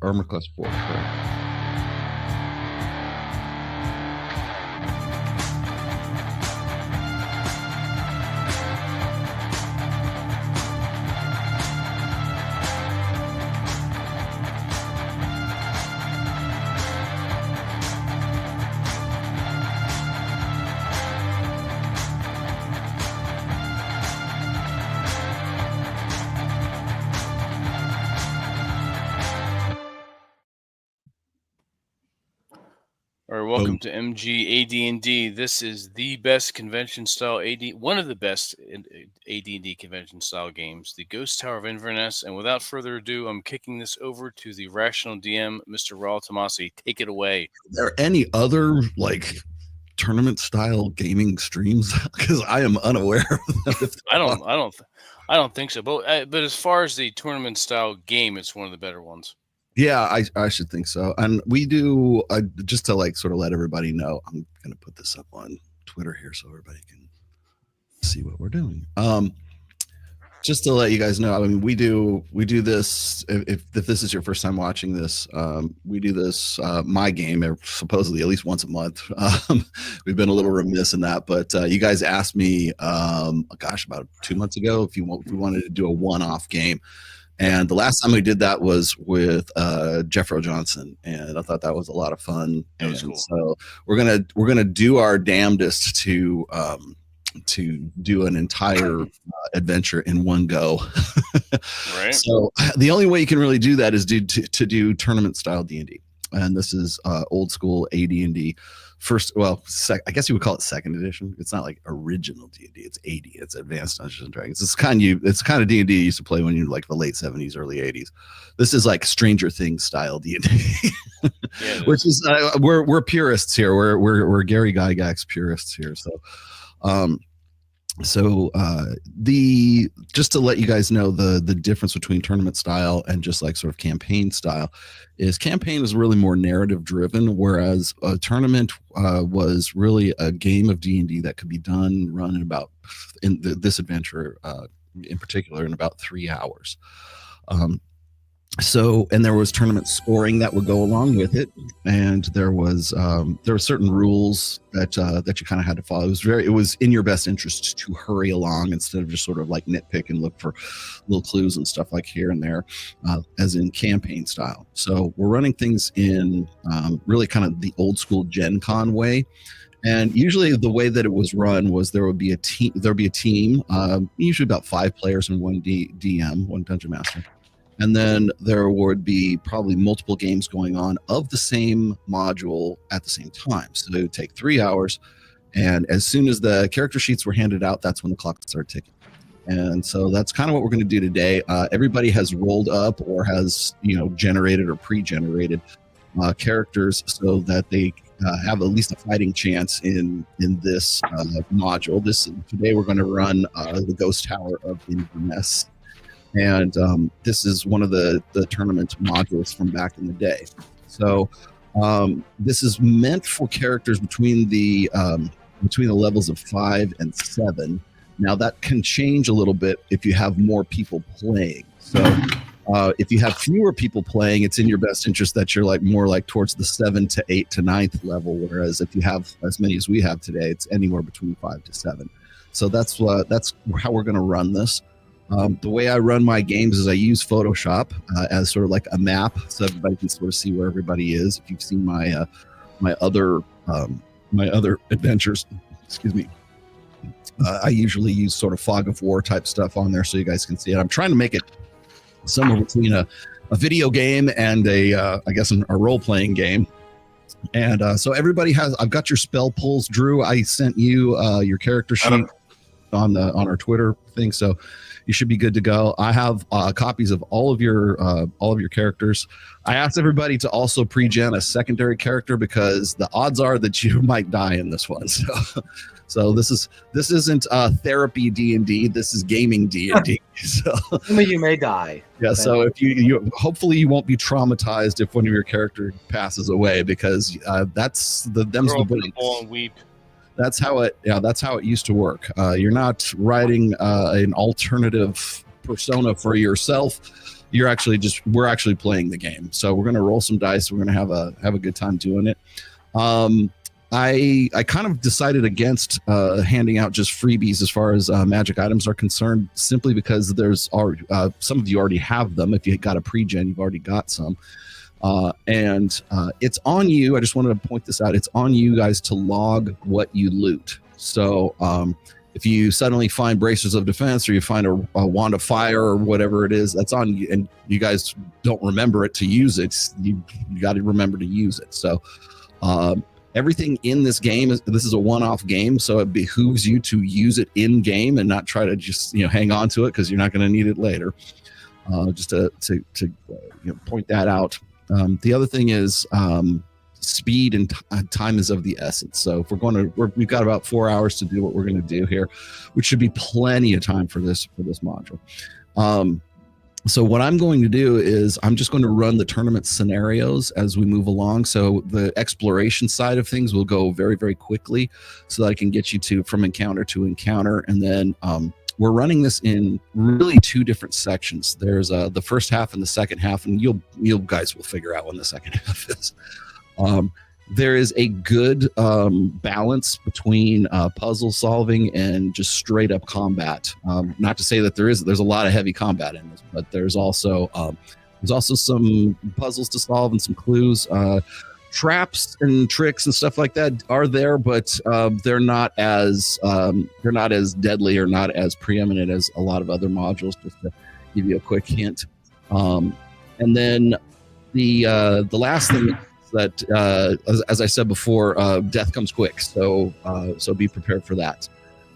Armor class 4, correct. Or welcome to MG AD&D. This is the best convention style one of the best AD&D convention style games, the Ghost Tower of Inverness. And without further ado, I'm kicking this over to the Rational DM, Mr. Raul Tomasi. Take it away. Are there any other tournament style gaming streams? Because I am unaware of them. I don't think so. But as far as the tournament style game, it's one of the better ones. Yeah, I should think so. And we do, just to sort of let everybody know, I'm going to put this up on Twitter here so everybody can see what we're doing. Just to let you guys know, I mean, we do this, if this is your first time watching this, we do this, my game, supposedly at least once a month. We've been a little remiss in that, but you guys asked me, about 2 months ago, if we wanted to do a one-off game. And the last time we did that was with Jeffro Johnson, and I thought that was a lot of fun. That was cool. So we're gonna do our damnedest to do an entire adventure in one go. Right. So the only way you can really do that is to do tournament style D&D, and this is old school AD&D. I guess you would call it second edition. It's not like original D&D. It's AD. It's Advanced Dungeons and Dragons. It's kind of D&D you used to play when you're like the late 70s, early 80s. This is like Stranger Things style D&D, yeah, which is we're purists here. We're Gary Gygax purists here. So just to let you guys know the difference between tournament style and just like sort of campaign style is campaign is really more narrative driven, whereas a tournament was really a game of D&D that could be run in this adventure in particular in about 3 hours. And there was tournament scoring that would go along with it, and there were certain rules that you kind of had to follow. It was in your best interest to hurry along instead of just sort of like nitpick and look for little clues and stuff like here and there, as in campaign style. So we're running things in really kind of the old school Gen Con way. And usually the way that it was run was there would be a team, usually about 5 players and one DM, one dungeon master. And then there would be probably multiple games going on of the same module at the same time. So it would take 3 hours. And as soon as the character sheets were handed out, that's when the clock started ticking. And so that's kind of what we're going to do today. Everybody has rolled up or has, generated or pre-generated characters so that they have at least a fighting chance in this module. Today we're going to run the Ghost Tower of Inverness. And this is one of the tournament modules from back in the day. So this is meant for characters between the levels of 5 and 7. Now that can change a little bit if you have more people playing. So if you have fewer people playing, it's in your best interest that you're more towards the 7 to 8 to 9th level. Whereas if you have as many as we have today, it's anywhere between 5 to 7. So that's how we're going to run this. The way I run my games is I use Photoshop as sort of like a map, so everybody can sort of see where everybody is. If you've seen my other adventures, excuse me, I usually use sort of fog of war type stuff on there so you guys can see it. I'm trying to make it somewhere between a video game and a role playing game. And so everybody I've got your spell pulls, Drew. I sent you your character sheet on our Twitter thing, so you should be good to go. I have copies of all of your characters. I asked everybody to also pre-gen a secondary character because the odds are that you might die in this one. So this isn't therapy D&D. This is gaming D&D. So you may die. Yeah. So if you hopefully you won't be traumatized if one of your characters passes away, because that's the ball and weep. That's how it used to work. You're not writing an alternative persona for yourself. we're actually playing the game. So we're going to roll some dice. We're going to have a good time doing it. I kind of decided against handing out just freebies as far as magic items are concerned, simply because there's already some of you already have them. If you got a pre-gen, you've already got some. And it's on you. I just wanted to point this out. It's on you guys to log what you loot. So if you suddenly find bracers of defense, or you find a wand of fire, or whatever it is, that's on you. And you guys don't remember it to use it. You got to remember to use it. So everything in this game this is a one-off game, so it behooves you to use it in game and not try to just hang on to it, because you're not going to need it later. Just to point that out. The other thing is speed and time is of the essence. So if we've got about 4 hours to do what we're going to do here, which should be plenty of time for this module. So what I'm going to do is I'm just going to run the tournament scenarios as we move along. So the exploration side of things will go very, very quickly, so that I can get you from encounter to encounter. And then we're running this in really two different sections. There's the first half and the second half, and you guys will figure out when the second half is. There is a good balance between puzzle solving and just straight up combat. Not to say that there's a lot of heavy combat in this, but there's also some puzzles to solve and some clues. Traps and tricks and stuff like that are there, but they're not as deadly or not as preeminent as a lot of other modules. Just to give you a quick hint. And then the last thing that, as I said before, death comes quick. So be prepared for that.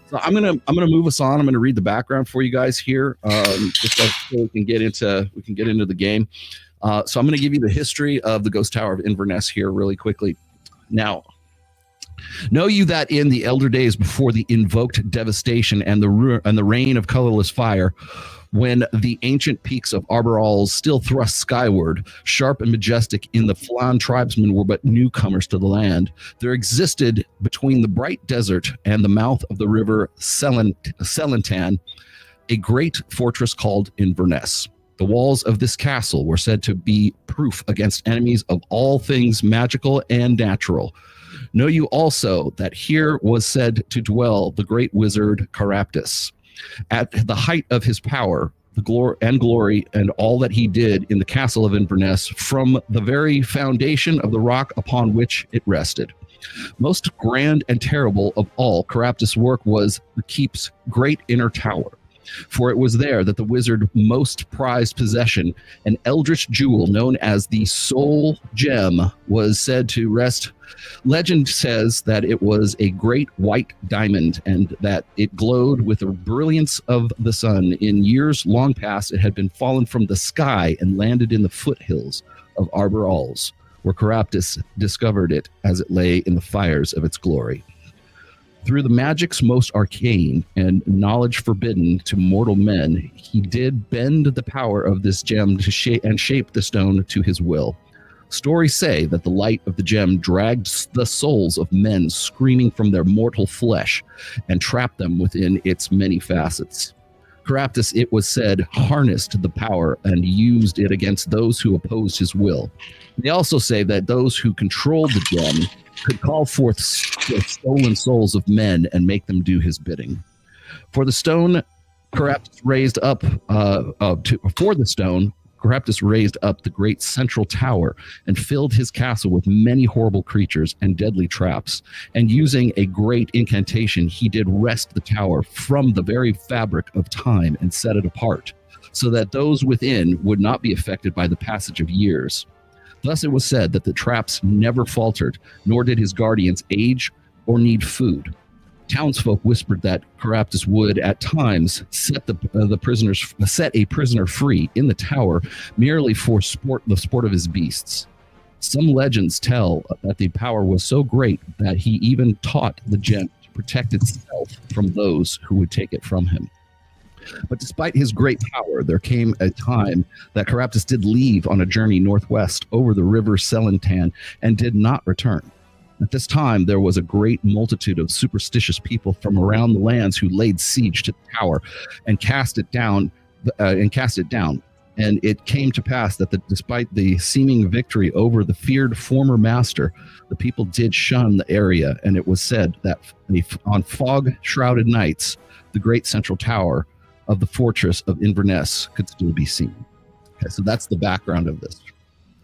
So I'm gonna move us on. I'm gonna read the background for you guys here, just so we can get into the game. So I'm going to give you the history of the Ghost Tower of Inverness here really quickly. Now, know you that in the elder days before the invoked devastation and the reign of colorless fire, when the ancient peaks of Arboralls still thrust skyward, sharp and majestic, in the Flan tribesmen were but newcomers to the land, there existed between the bright desert and the mouth of the river Selentan a great fortress called Inverness. The walls of this castle were said to be proof against enemies of all things magical and natural. Know you also that here was said to dwell the great wizard Caraptus. At the height of his power, the glory and all that he did in the castle of Inverness, from the very foundation of the rock upon which it rested. Most grand and terrible of all Caraptus' work was the keep's great inner tower. For it was there that the wizard most prized possession, an eldritch jewel known as the Soul Gem, was said to rest. Legend says that it was a great white diamond, and that it glowed with the brilliance of the sun. In years long past, it had been fallen from the sky and landed in the foothills of Arboralls, where Caraptus discovered it as it lay in the fires of its glory. Through the magics most arcane and knowledge forbidden to mortal men, he did bend the power of this gem to shape the stone to his will. Stories say that the light of the gem dragged the souls of men screaming from their mortal flesh and trapped them within its many facets. Caraptus, it was said, harnessed the power and used it against those who opposed his will. They also say that those who controlled the gem could call forth the stolen souls of men and make them do his bidding. For the stone, Caraptus raised up the great central tower and filled his castle with many horrible creatures and deadly traps. And using a great incantation, he did wrest the tower from the very fabric of time and set it apart, so that those within would not be affected by the passage of years. Thus it was said that the traps never faltered, nor did his guardians age or need food. Townsfolk whispered that Caraptus would, at times, set a prisoner free in the tower merely for the sport of his beasts. Some legends tell that the power was so great that he even taught the gem to protect itself from those who would take it from him. But despite his great power, there came a time that Caraptus did leave on a journey northwest over the river Selentan and did not return. At this time, there was a great multitude of superstitious people from around the lands who laid siege to the tower and cast it down. And it came to pass that despite the seeming victory over the feared former master, the people did shun the area, and it was said that on fog-shrouded nights, the great central tower of the fortress of Inverness could still be seen. Okay, so that's the background of this.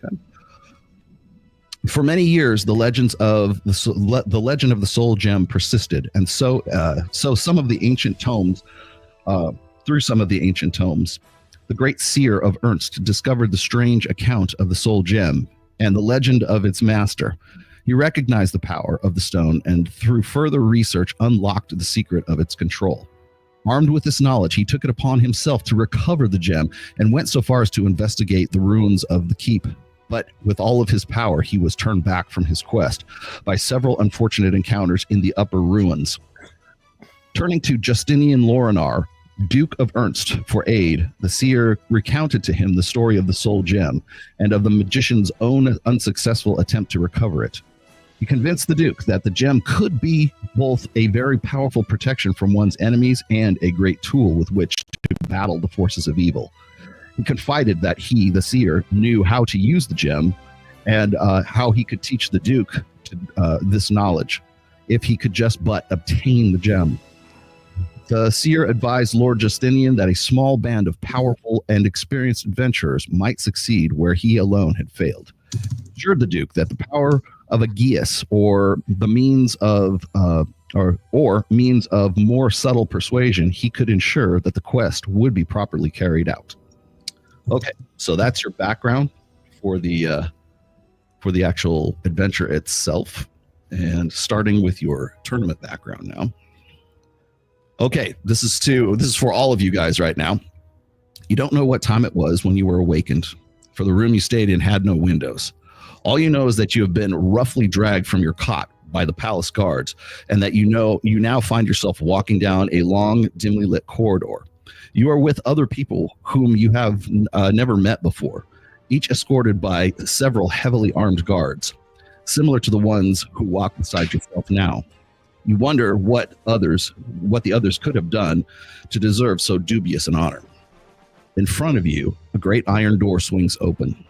Okay. For many years, the legend of the Soul Gem persisted, and so some of the ancient tomes, through some of the ancient tomes, the great seer of Ernst discovered the strange account of the Soul Gem and the legend of its master. He recognized the power of the stone and through further research unlocked the secret of its control. Armed with this knowledge, he took it upon himself to recover the gem and went so far as to investigate the ruins of the keep. But with all of his power, he was turned back from his quest by several unfortunate encounters in the upper ruins. Turning to Justinian Lorinar, Duke of Ernst, for aid, the seer recounted to him the story of the Soul Gem and of the magician's own unsuccessful attempt to recover it. He convinced the Duke that the gem could be both a very powerful protection from one's enemies and a great tool with which to battle the forces of evil. He confided that he, the seer, knew how to use the gem and how he could teach the Duke this knowledge if he could just but obtain the gem. The seer advised Lord Justinian that a small band of powerful and experienced adventurers might succeed where he alone had failed. He assured the Duke that the power of a geas, or the means of means of more subtle persuasion, he could ensure that the quest would be properly carried out. Okay, so that's your background for the actual adventure itself, and starting with your tournament background now. Okay, this is for all of you guys right now. You don't know what time it was when you were awakened, for the room you stayed in had no windows. All you know is that you have been roughly dragged from your cot by the palace guards, and that you now find yourself walking down a long, dimly lit corridor. You are with other people whom you have never met before, each escorted by several heavily armed guards, similar to the ones who walk beside yourself now. You wonder what the others could have done to deserve so dubious an honor. In front of you, a great iron door swings open,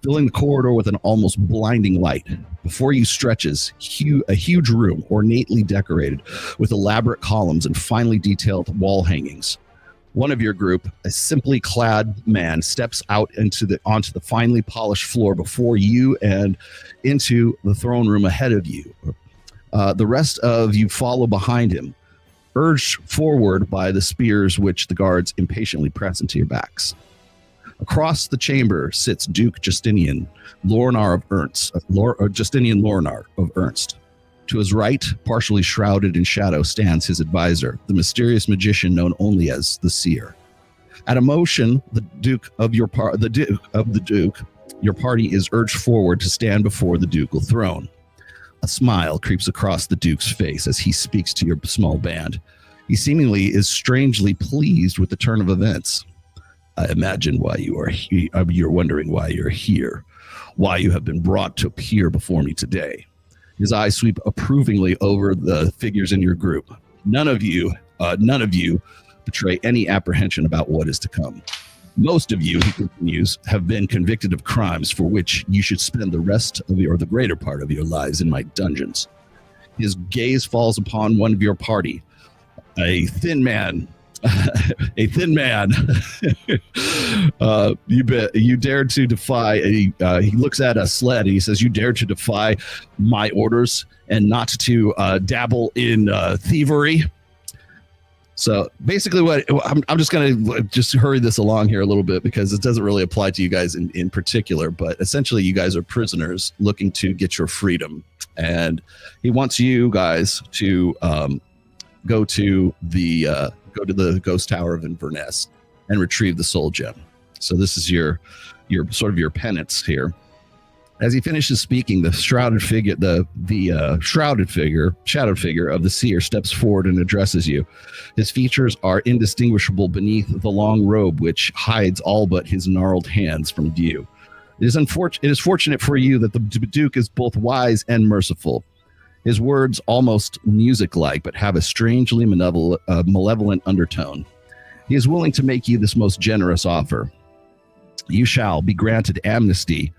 filling the corridor with an almost blinding light. Before you stretches a huge room, ornately decorated with elaborate columns and finely detailed wall hangings. One of your group, a simply clad man, steps out onto the finely polished floor before you and into the throne room ahead of you. The rest of you follow behind him, urged forward by the spears which the guards impatiently press into your backs. Across the chamber sits Duke Justinian Lorinar of Ernst. Justinian Lorinar of Ernst. To his right, partially shrouded in shadow, stands his advisor, the mysterious magician known only as the Seer. At a motion, your party is urged forward to stand before the ducal throne. A smile creeps across the Duke's face as he speaks to your small band. He seemingly is strangely pleased with the turn of events. I imagine why you are here. You're wondering why you're here, why you have been brought to appear before me today. His eyes sweep approvingly over the figures in your group. None of you betray any apprehension about what is to come. Most of you, he continues, have been convicted of crimes for which you should spend the greater part of your lives in my dungeons. His gaze falls upon one of your party, a thin man. You dared to defy. He looks at a sled and he says, "You dared to defy my orders and not to dabble in thievery." So basically I'm just going to hurry this along here a little bit because it doesn't really apply to you guys in particular, but essentially you guys are prisoners looking to get your freedom. And he wants you guys to go to the ghost tower of Inverness and retrieve the Soul Gem. So this is your sort of your penance here. As he finishes speaking, the shrouded figure of the seer steps forward and addresses you. His features are indistinguishable beneath the long robe which hides all but his gnarled hands from view. It is fortunate for you that the Duke is both wise and merciful. His words almost music-like, but have a strangely malevolent undertone. He is willing to make you this most generous offer. You shall be granted amnesty.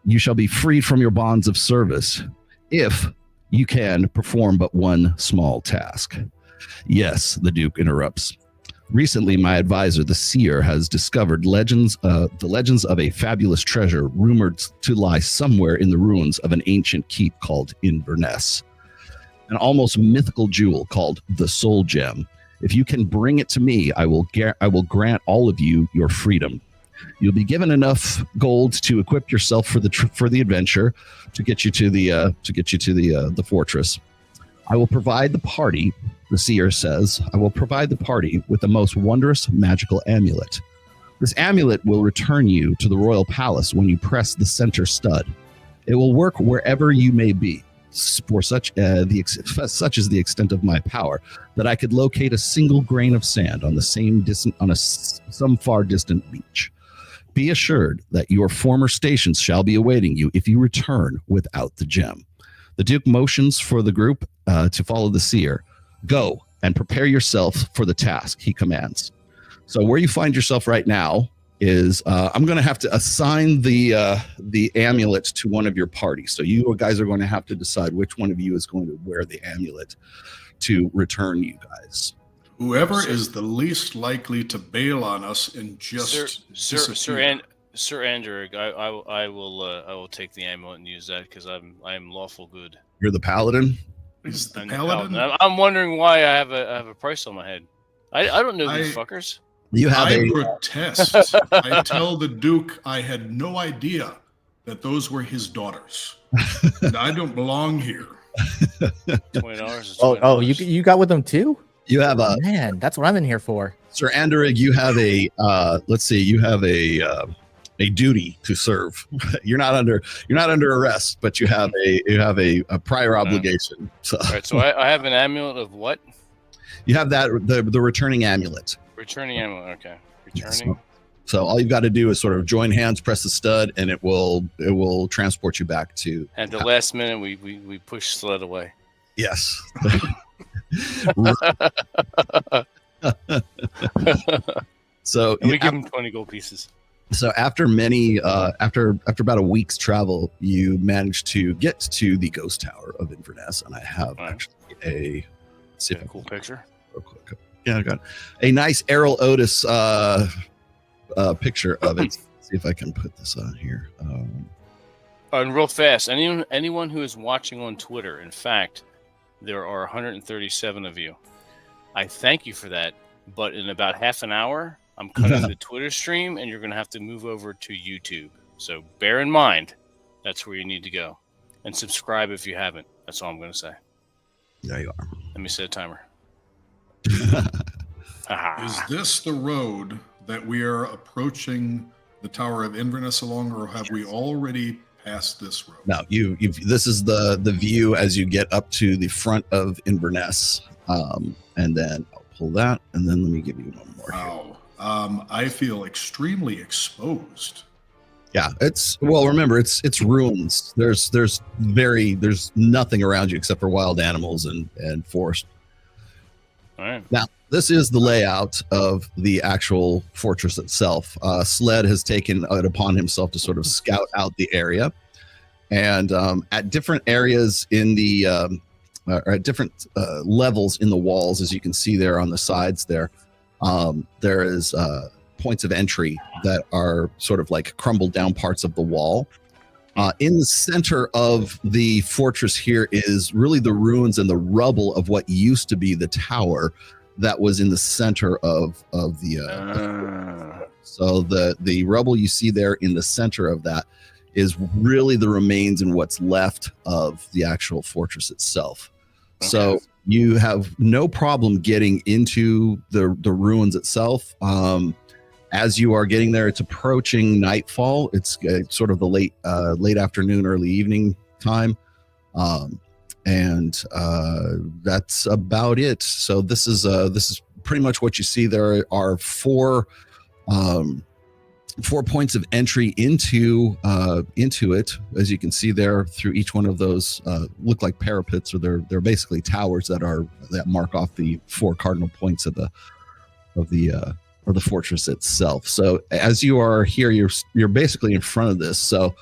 You shall be freed from your bonds of service if you can perform but one small task. Yes, the Duke interrupts. Recently, my advisor, the seer, has discovered the legends of a fabulous treasure rumored to lie somewhere in the ruins of an ancient keep called Inverness. An almost mythical jewel called the Soul Gem. If you can bring it to me, I will grant all of you your freedom. You'll be given enough gold to equip yourself for the adventure, to get you to the fortress. I will provide the party, the seer says, I will provide the party with the most wondrous magical amulet. This amulet will return you to the royal palace when you press the center stud. It will work wherever you may be. For such is the extent of my power that I could locate a single grain of sand on some far distant beach. Be assured that your former stations shall be awaiting you if you return without the gem. The Duke motions for the group to follow the seer. Go and prepare yourself for the task, he commands. So where you find yourself right now is I'm going to have to assign the amulet to one of your parties. So you guys are going to have to decide which one of you is going to wear the amulet to return you guys. Whoever is the least likely to bail on us and just disappear. Sir Andrew, I will take the amulet and use that because I'm lawful good. You're the paladin? Is the paladin? I'm wondering why I have a price on my head. I don't know these fuckers. I protest. I tell the Duke I had no idea that those were his daughters. And I don't belong here. $20. Oh, you got with them too? You have man. That's what I'm in here for. Sir Anderig, you have you have a duty to serve. You're not under arrest, but you have a prior obligation. So. All right, so I have an amulet of what? You have the returning amulet. Returning amulet, okay. Returning. So all you've got to do is sort of join hands, press the stud, and it will transport you back to. At the last minute, we push sled away. Yes. So and we give him 20 gold pieces. So after after about a week's travel, you managed to get to the ghost tower of Inverness, and I have actually a cool picture. Real quick. Yeah, I got a nice Errol Otis picture of it. See if I can put this on here. And real fast, anyone who is watching on Twitter, in fact, there are 137 of you. I thank you for that, but in about half an hour, I'm cutting the Twitter stream, and you're going to have to move over to YouTube. So bear in mind, that's where you need to go. And subscribe if you haven't. That's all I'm going to say. There you are. Let me set a timer. Is this the road that we are approaching the Tower of Inverness along, or have we already passed this road? No, this is the view as you get up to the front of Inverness. And then I'll pull that, and then let me give you one more. Wow. I feel extremely exposed. Yeah, remember it's ruins. There's nothing around you except for wild animals and forest. All right. Now, this is the layout of the actual fortress itself. Sled has taken it upon himself to sort of scout out the area, and at different areas in the or at different levels in the walls, as you can see there on the sides there is points of entry that are sort of like crumbled down parts of the wall. In the center of the fortress here is really the ruins and the rubble of what used to be the tower that was in the center of the so the rubble you see there in the center of that is really the remains and what's left of the actual fortress itself. Okay. So you have no problem getting into the ruins itself. As you are getting there, it's approaching nightfall. It's sort of the late afternoon, early evening time, and that's about it. So this is pretty much what you see. There are four points of entry into it, as you can see there. Through each one of those look like parapets, or they're basically towers that mark off the four cardinal points of the or the fortress itself. So as you are here, you're basically in front of this. So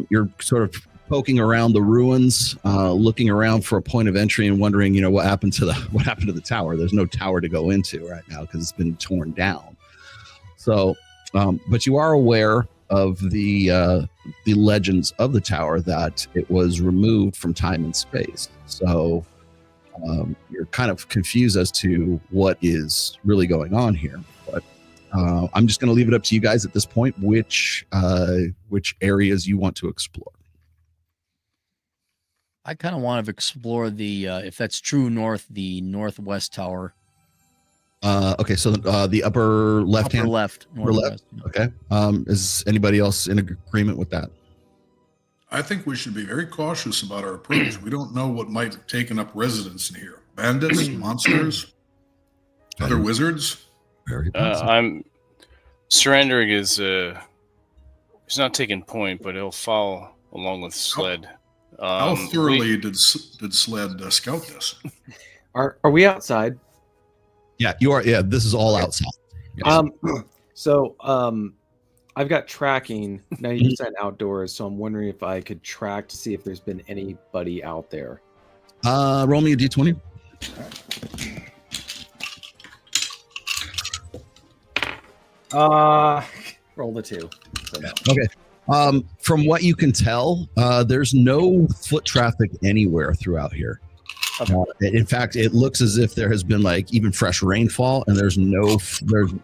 you're sort of poking around the ruins, looking around for a point of entry, and wondering, what happened to the tower. There's no tower to go into right now because it's been torn down. So, but you are aware of the legends of the tower, that it was removed from time and space. So you're kind of confused as to what is really going on here. But I'm just going to leave it up to you guys at this point, which areas you want to explore. I kind of want to explore the, if that's true north, the northwest tower. Okay, so the upper left hand, left, upper left. Okay. Is anybody else in agreement with that? I think we should be very cautious about our approach. We don't know what might have taken up residence in here. Bandits, monsters, other wizards. Very possible. I'm surrendering is he's not taking point, but he'll follow along with Sled. How thoroughly did Sled scout this? Are we outside? Yeah, you are. Yeah, this is all outside. Yes. So I've got tracking 90% outdoors, so I'm wondering if I could track to see if there's been anybody out there. Roll me a d20. Roll the 2. So no. Okay. From what you can tell, there's no foot traffic anywhere throughout here. In fact, it looks as if there has been even fresh rainfall, and there's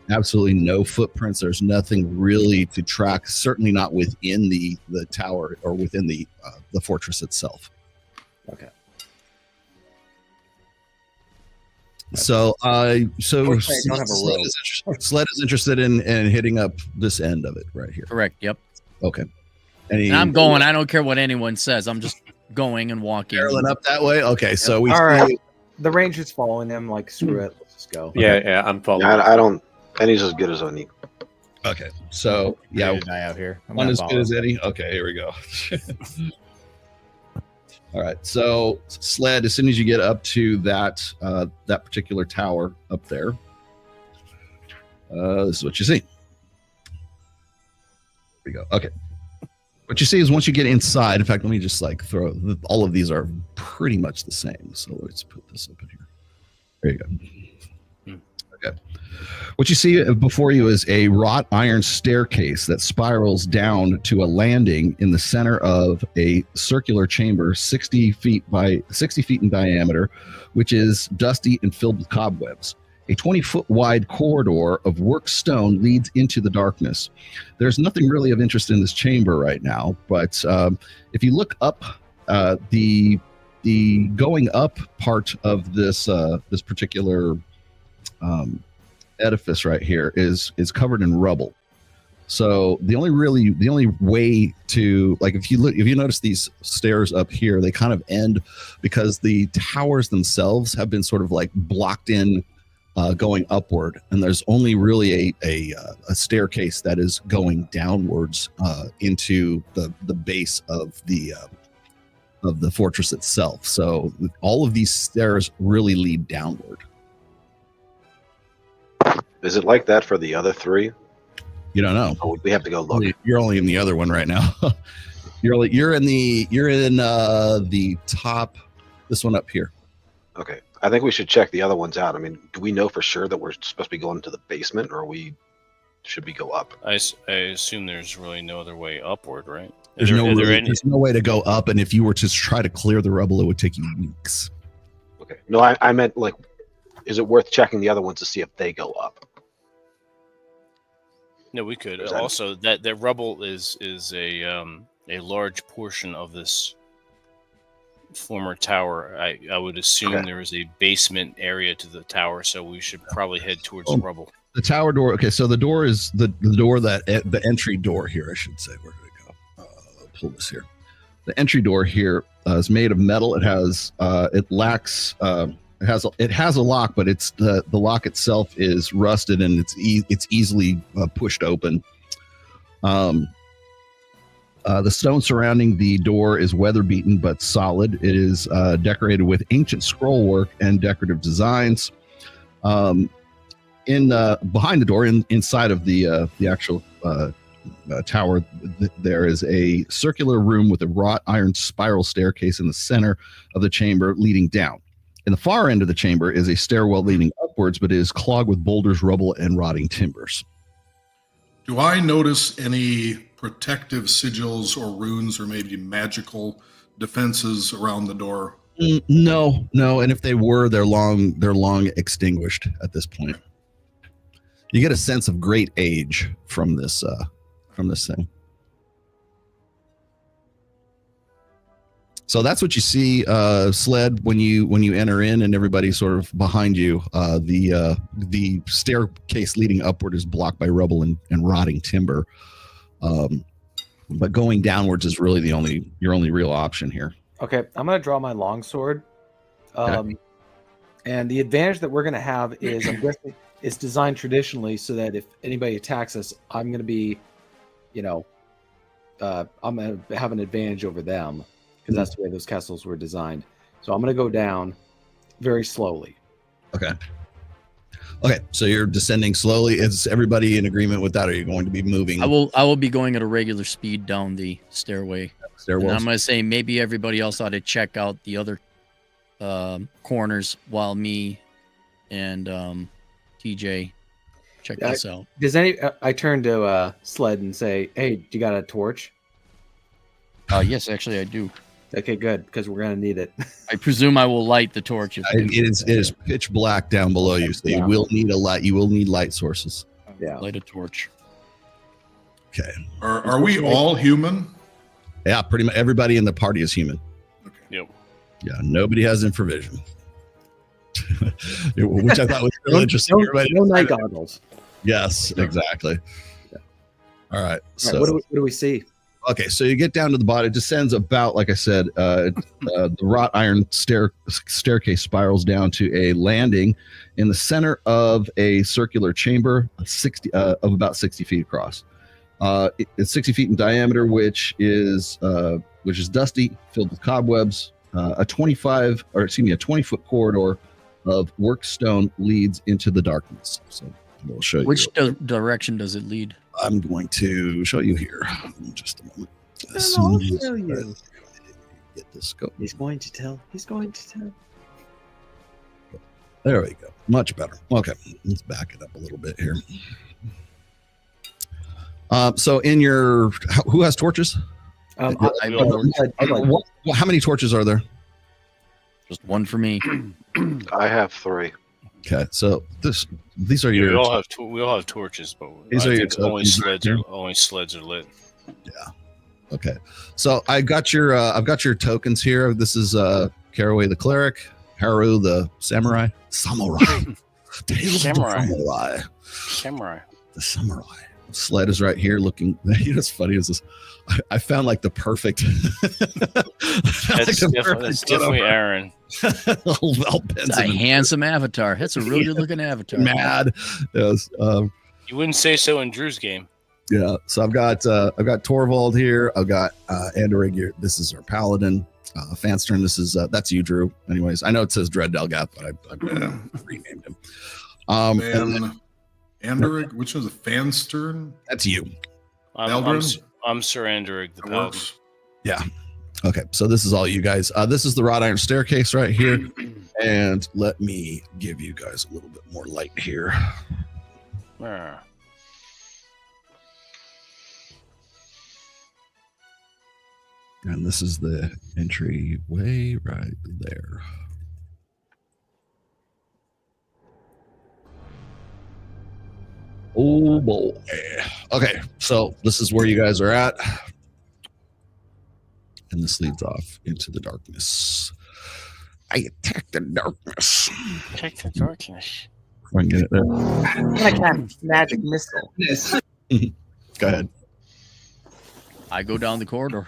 absolutely no footprints. There's nothing really to track. Certainly not within the tower or within the fortress itself. Okay. So Unfortunately, I don't have a rope. Sled is interested in hitting up this end of it right here. Correct. Yep. Okay. And I'm going. I don't care what anyone says. I'm just going and walking. Barreling up that way. Okay. So we. All right. The ranger's following him. Screw it. Let's just go. Yeah, I'm following. I don't. Penny's as good as any. Okay. So yeah, Die out here. one as good as any. Okay. Here we go. All right. So Sled, as soon as you get up to that particular tower up there, this is what you see. Here we go. Okay. What you see is once you get inside, in fact, let me just throw, all of these are pretty much the same. So let's put this up in here. There you go. Okay. What you see before you is a wrought iron staircase that spirals down to a landing in the center of a circular chamber 60 feet in diameter, which is dusty and filled with cobwebs. A 20-foot wide corridor of worked stone leads into the darkness. There's nothing really of interest in this chamber right now, but if you look up, the going up part of this particular edifice right here is covered in rubble. So the only way to, if you notice these stairs up here, they kind of end because the towers themselves have been sort of blocked in. Going upward, and there's only really a staircase that is going downwards into the base of the fortress itself. So all of these stairs really lead downward. Is it like that for the other 3? You don't know. Oh, we have to go look. You're only in the other one right now. you're in the top. This one up here. Okay. I think we should check the other ones out. I mean, do we know for sure that we're supposed to be going to the basement, or should we go up? I assume there's really no other way upward, right? There's no way to go up, and if you were to try to clear the rubble, it would take you weeks. Okay. No, I meant is it worth checking the other ones to see if they go up? No, we could. Also, that rubble is a large portion of this former tower. I would assume there is a basement area to the tower, so we should probably head towards the rubble. The tower door. Okay, so the door is the door the entry door here, I should say. Where did it go? I'll pull this here. The entry door here is made of metal. It has it has a lock, but it's the lock itself is rusted and it's easily pushed open. The stone surrounding the door is weather-beaten but solid. It is decorated with ancient scroll work and decorative designs. in behind the door, inside of the actual tower, there is a circular room with a wrought iron spiral staircase in the center of the chamber leading down. In the far end of the chamber is a stairwell leading upwards, but it is clogged with boulders, rubble, and rotting timbers. Do I notice any protective sigils or runes or maybe magical defenses around the door? No, and if they were, they're long extinguished at this point. You get a sense of great age from this thing. So that's what you see, Sled, when you enter in, and everybody sort of behind you. The staircase leading upward is blocked by rubble and rotting timber. But going downwards is really your only real option here. Okay, I'm gonna draw my longsword. Okay. And the advantage that we're gonna have is, I'm guessing, it's designed traditionally so that if anybody attacks us, I'm gonna be, I'm gonna have an advantage over them because that's the way those castles were designed. So I'm gonna go down very slowly. Okay, so you're descending slowly. Is everybody in agreement with that? Or are you going to be moving? I will be going at a regular speed down the stairway. And I'm going to say maybe everybody else ought to check out the other corners while me and TJ check this out. I turn to Sled and say, "Hey, do you got a torch?" Yes, actually I do. Okay, good, because we're gonna need it. I presume I will light the torch. It is pitch black down below you, so you will need a light. You will need light sources. Yeah, light a torch. Okay. Are we all human? Yeah, pretty much everybody in the party is human. Okay. Yep. Yeah, nobody has infravision, which I thought was really interesting. No night goggles. Yes, exactly. Yeah. All right. So What do we see? Okay, so you get down to the bottom. It descends about, like I said, the wrought iron staircase spirals down to a landing in the center of a circular chamber of about 60 feet across. It's 60 feet in diameter, which is dusty, filled with cobwebs. A 20-foot corridor of worked stone leads into the darkness. So we'll show you. Which direction does it lead? I'm going to show you here in just a moment. I'll show you. Get this going. He's going to tell. There we go. Much better. Okay, let's back it up a little bit here. So who has torches? How How many torches are there? Just one for me. I have 3. Okay, so these are Yeah, your. we all have torches, but These I are your think only tokens. sleds are lit. Yeah. Okay. So I've got your tokens here. This is Caraway the cleric, Haru the samurai. Tales of the Samurai. The samurai. Sled is right here looking. You know what's funny is this. I found like the perfect. That's definitely Aaron. It's a handsome avatar. That's a real good looking avatar. Mad. Yes. You wouldn't say so in Drew's game. Yeah. So I've got Torvald here. I've got Andorig here. This is our paladin. Fanstern. This is that's you, Drew. Anyways, I know it says Dread Delgath, but I renamed him. Andorig, which was a Fanstern? That's you. I'm Sir Andorig, the paladin. Yeah. Okay. So this is all you guys. This is the wrought iron staircase right here, and let me give you guys a little bit more light here. Ah. And this is the entryway right there. Oh boy. Okay, so this is where you guys are at. And this leads off into the darkness. I attack the darkness. Take the darkness. If I can get it there. I cast magic missile. Go ahead. I go down the corridor.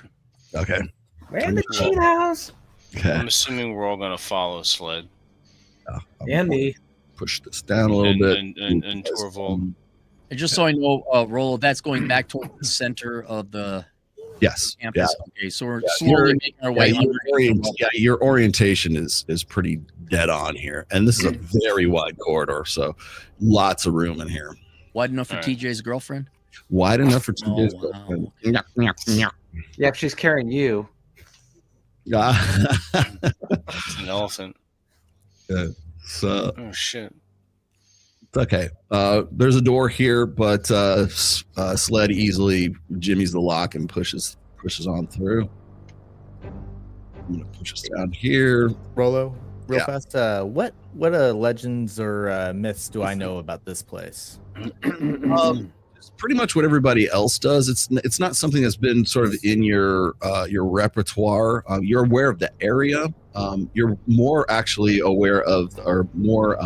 Okay. Where the Cheetos? Okay. I'm assuming we're all gonna follow Sled And me. Push this down a little bit. and Torvald. And just so I know, Rolo, that's going back toward the center of the Yes. campus. Yeah. Okay, so we're slowly making our way. Your orientation is pretty dead on here. And this is a very wide corridor, so lots of room in here. Wide enough for All right. TJ's girlfriend? Wide enough for Oh, TJ's wow. girlfriend. Yeah, if she's carrying you. It's an elephant. Good. So Oh shit. okay. There's a door here, but Sled easily jimmies the lock and pushes on through. I'm gonna push us down here. Rolo, real Yeah. fast. What legends or myths do I know about this place? It's pretty much what everybody else does. It's not something that's been sort of in your repertoire. You're aware of the area. You're more actually aware of, or more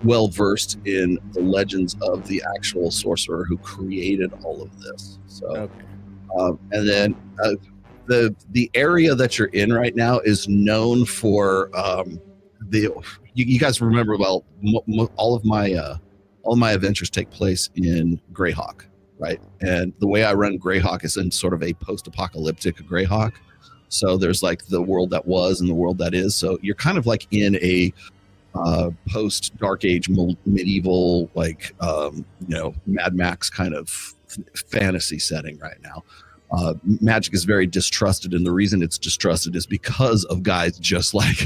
well versed in the legends of the actual sorcerer who created all of this. So, Okay. and then the area that you're in right now is known for you guys remember well. All of my adventures take place in Greyhawk, right? And the way I run Greyhawk is in sort of a post-apocalyptic Greyhawk. So there's like the world that was and the world that is. So you're kind of like in a post Dark Age medieval, like Mad Max kind of fantasy setting right now. Magic is very distrusted, and the reason it's distrusted is because of guys just like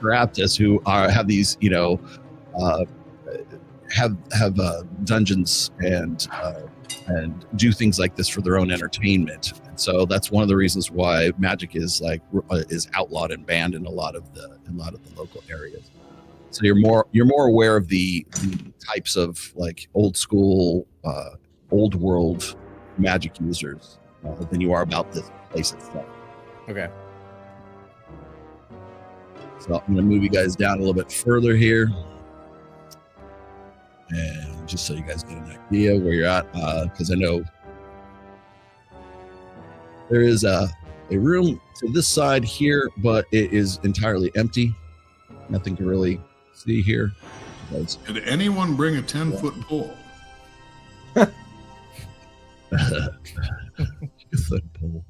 Raptus who have these have dungeons and do things like this for their own entertainment. And so that's one of the reasons why magic is outlawed and banned in a lot of the local areas. So you're more aware of the types of like old school, old world magic users than you are about this place itself. Okay. So I'm going to move you guys down a little bit further here. And just so you guys get an idea where you're at, because I know there is a room to this side here, but it is entirely empty. Nothing to really see here. Did anyone bring a 10-foot pole? Foot pole.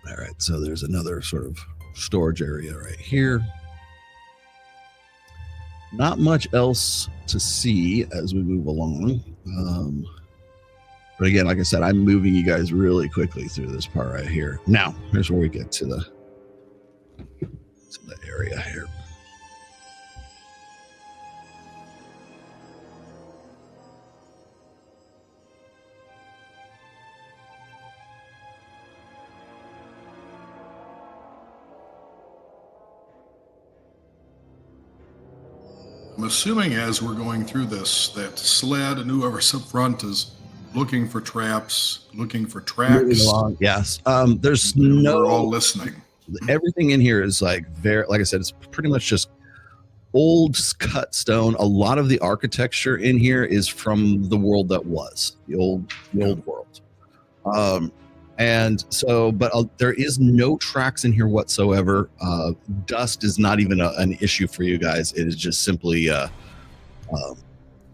All right, so there's another sort of storage area right here. Not much else to see as we move along. But again, like I said, I'm moving you guys really quickly through this part right here. Now, here's where we get to the area here. I'm assuming as we're going through this that Sled and whoever's up front is looking for traps, looking for tracks. Yes. There's We're all listening. Everything in here is like I said, it's pretty much just old cut stone. A lot of the architecture in here is from the world that was the old world. And so, but there is no tracks in here whatsoever. Dust is not even an issue for you guys. It is just simply,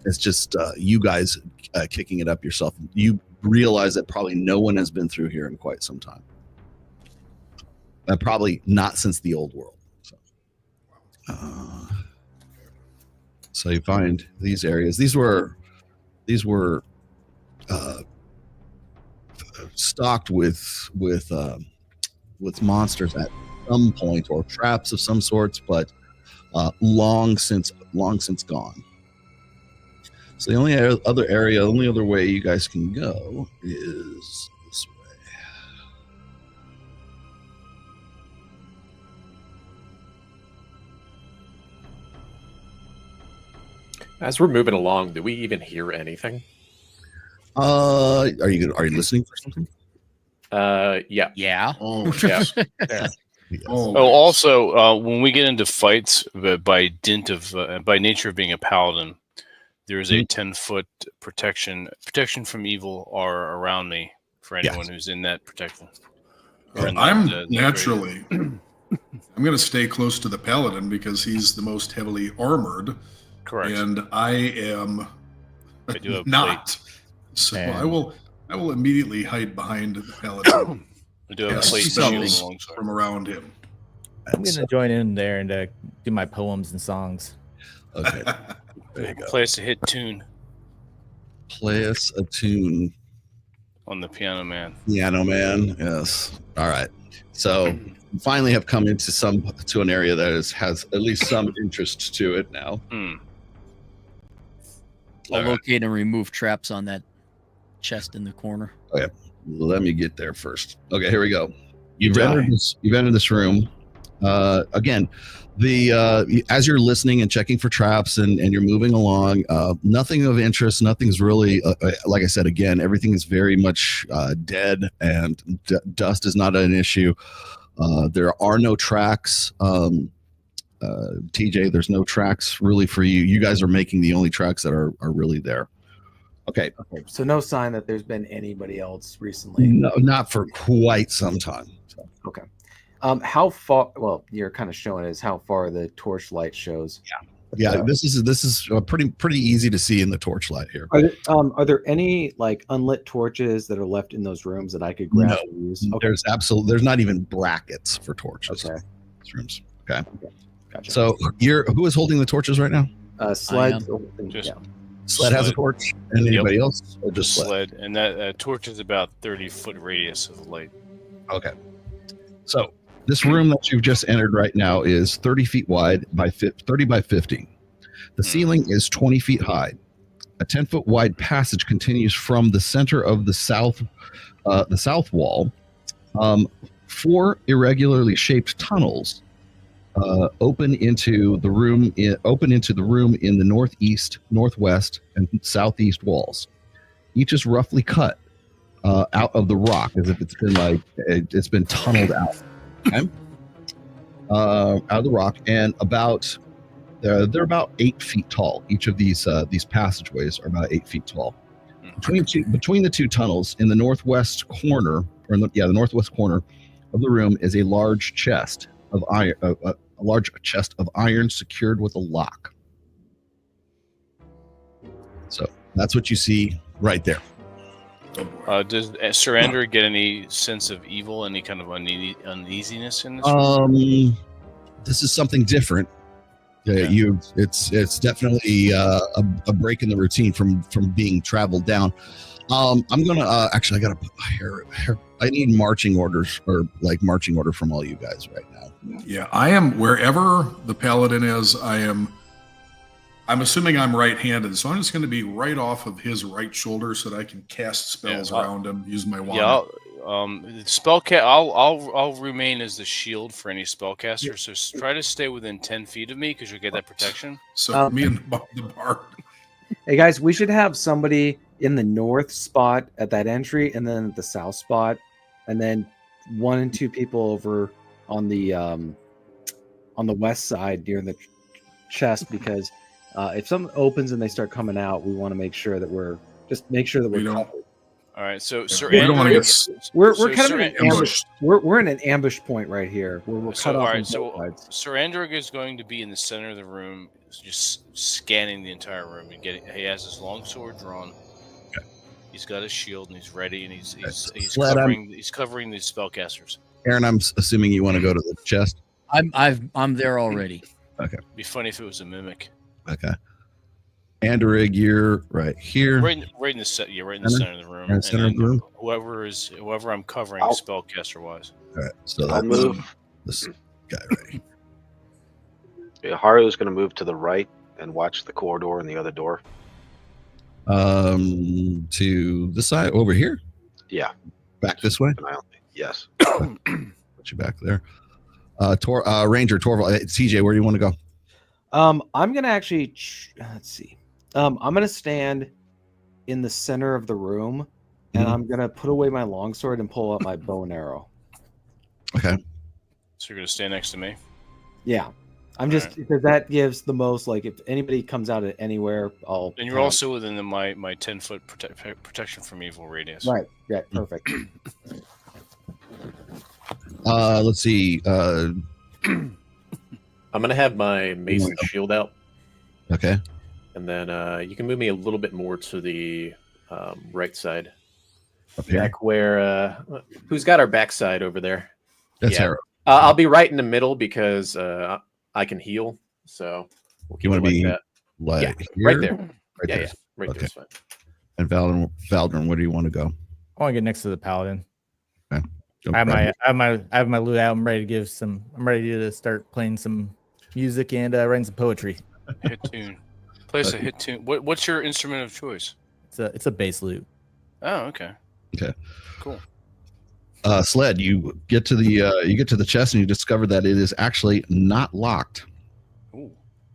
it's just you guys kicking it up yourself. You realize that probably no one has been through here in quite some time. Probably not since the old world. So you find these areas. These were stocked with monsters at some point, or traps of some sorts, but long since gone. So the only other way you guys can go is this way. As we're moving along, do we even hear anything? Are you listening for something? Yeah. Yeah. Oh, Yeah. Yes. Oh, also, when we get into fights, by nature of being a paladin, there is a 10-foot protection from evil are around me for anyone who's in that protection. I'm naturally. I'm going to stay close to the paladin because he's the most heavily armored. Correct. And I am I do have not. So Man. I will immediately hide behind the paladin. I do have a Yes, plate spells shield alongside. from around him. I'm gonna join in there and do my poems and songs. Okay. There you go. Play us a hit tune Play us a tune. on the Piano Man. Piano Man. Yes. All right. So we finally have come to an area that has at least some interest to it now. Hmm. I'll All right. locate and remove traps on that chest in the corner. Let me get there first. Okay, here we go. You've entered this room. Again, as you're listening and checking for traps and you're moving along, nothing of interest. Nothing's really, like I said, again, everything is very much dead, and dust is not an issue. There are no tracks. TJ, there's no tracks really for you. You guys are making the only tracks that are really there. Okay. So no sign that there's been anybody else recently. No, not for quite some time. So. Okay. How far? Well, you're kind of showing us how far the torchlight shows. Yeah. This is pretty easy to see in the torchlight here. Are there any like unlit torches that are left in those rooms that I could grab and use? Okay. There's not even brackets for torches. Okay. In these rooms. Okay. Gotcha. So who is holding the torches right now? Sled. Sled has a torch, and anybody else, or just Sled? And that torch is about 30-foot radius of light. Okay. So this room that you've just entered right now is 30 feet wide by 30 by 50. The ceiling is 20 feet high. A 10-foot wide passage continues from the center of the south wall. 4 irregularly shaped tunnels open into the room in the northeast, northwest, and southeast walls. Each is roughly cut out of the rock, as if it's been tunneled out. Okay? Out of the rock, and they're about 8 feet tall. Each of these passageways are about 8 feet tall. Between the two tunnels, in the northwest corner, the northwest corner of the room, is a large chest of iron. A large chest of iron secured with a lock. So that's what you see right there. Does Surrender get any sense of evil, any kind of uneasiness in this room? This is something different. It's definitely a break in the routine from being traveled down. I'm gonna actually, I gotta put my hair. I need marching orders, or like marching order from all you guys right now. Yeah, I am wherever the paladin is. I'm assuming I'm right-handed, so I'm just going to be right off of his right shoulder so that I can cast spells around him using my wand. Yeah, I'll remain as the shield for any spellcaster. So try to stay within 10 feet of me because you'll get that protection. So me and the bard. Hey guys, we should have somebody in the north spot at that entry, and then the south spot, and then 1 and 2 people over on the west side near the chest, because if something opens and they start coming out, we want to make sure that we're covered. All right, so we don't want to get. We're kind of in an ambush. We're in an ambush point right here where we're cut off. Surrender is going to be in the center of the room, just scanning the entire room and he has his long sword drawn. Okay. He's got his shield and he's ready, and he's covering these spellcasters. Aaron, I'm assuming you want to go to the chest. I'm there already. Okay. It'd be funny if it was a mimic. Okay. Andorig, you're right here. Right in the center of the room. Center of the room. Whoever I'm covering spellcaster wise. All right. So I'll move. This guy right here. Haru's going to move to the right and watch the corridor and the other door. To the side over here. Yeah. Back this way. Yes. Put you back there. Ranger Torval. TJ, where do you want to go? I'm gonna actually let's see. I'm gonna stand in the center of the room, and I'm gonna put away my longsword and pull out my bow and arrow. Okay. So you're gonna stand next to me? Yeah. I'm just because that gives the most, like, if anybody comes out of anywhere, I'll. And you're also within my 10-foot protection from evil radius. Right. Yeah. Perfect. Let's see. I'm going to have my mace and shield out. Okay. And then you can move me a little bit more to the right side. Up here. Back where who's got our backside over there? That's Yeah. Harold. I'll be right in the middle because I can heal. So we'll You want to be that. like Yeah, here? right there. Right Yeah, there. yeah, right Okay. there's fine. And Valdrin, where do you want to go? I want to get next to the paladin. Okay. I have my lute out. I'm ready to start playing some music and writing some poetry. Hit tune. Place a hit tune. What's your instrument of choice? It's a bass lute. Oh, okay. Okay. Cool. Sled, you get to the chest and you discover that it is actually not locked. Ooh.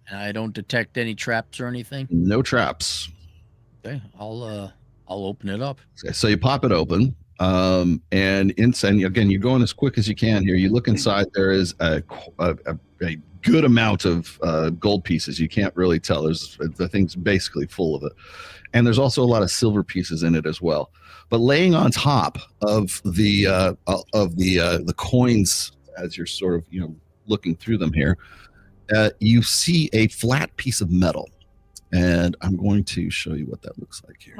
And I don't detect any traps or anything. No traps. Okay, I'll open it up. Okay, so you pop it open, and inside again, you're going as quick as you can here. You look inside. There is a good amount of gold pieces. You can't really tell. The thing's basically full of it, and there's also a lot of silver pieces in it as well. But laying on top of the coins, as you're sort of looking through them here, you see a flat piece of metal, and I'm going to show you what that looks like here.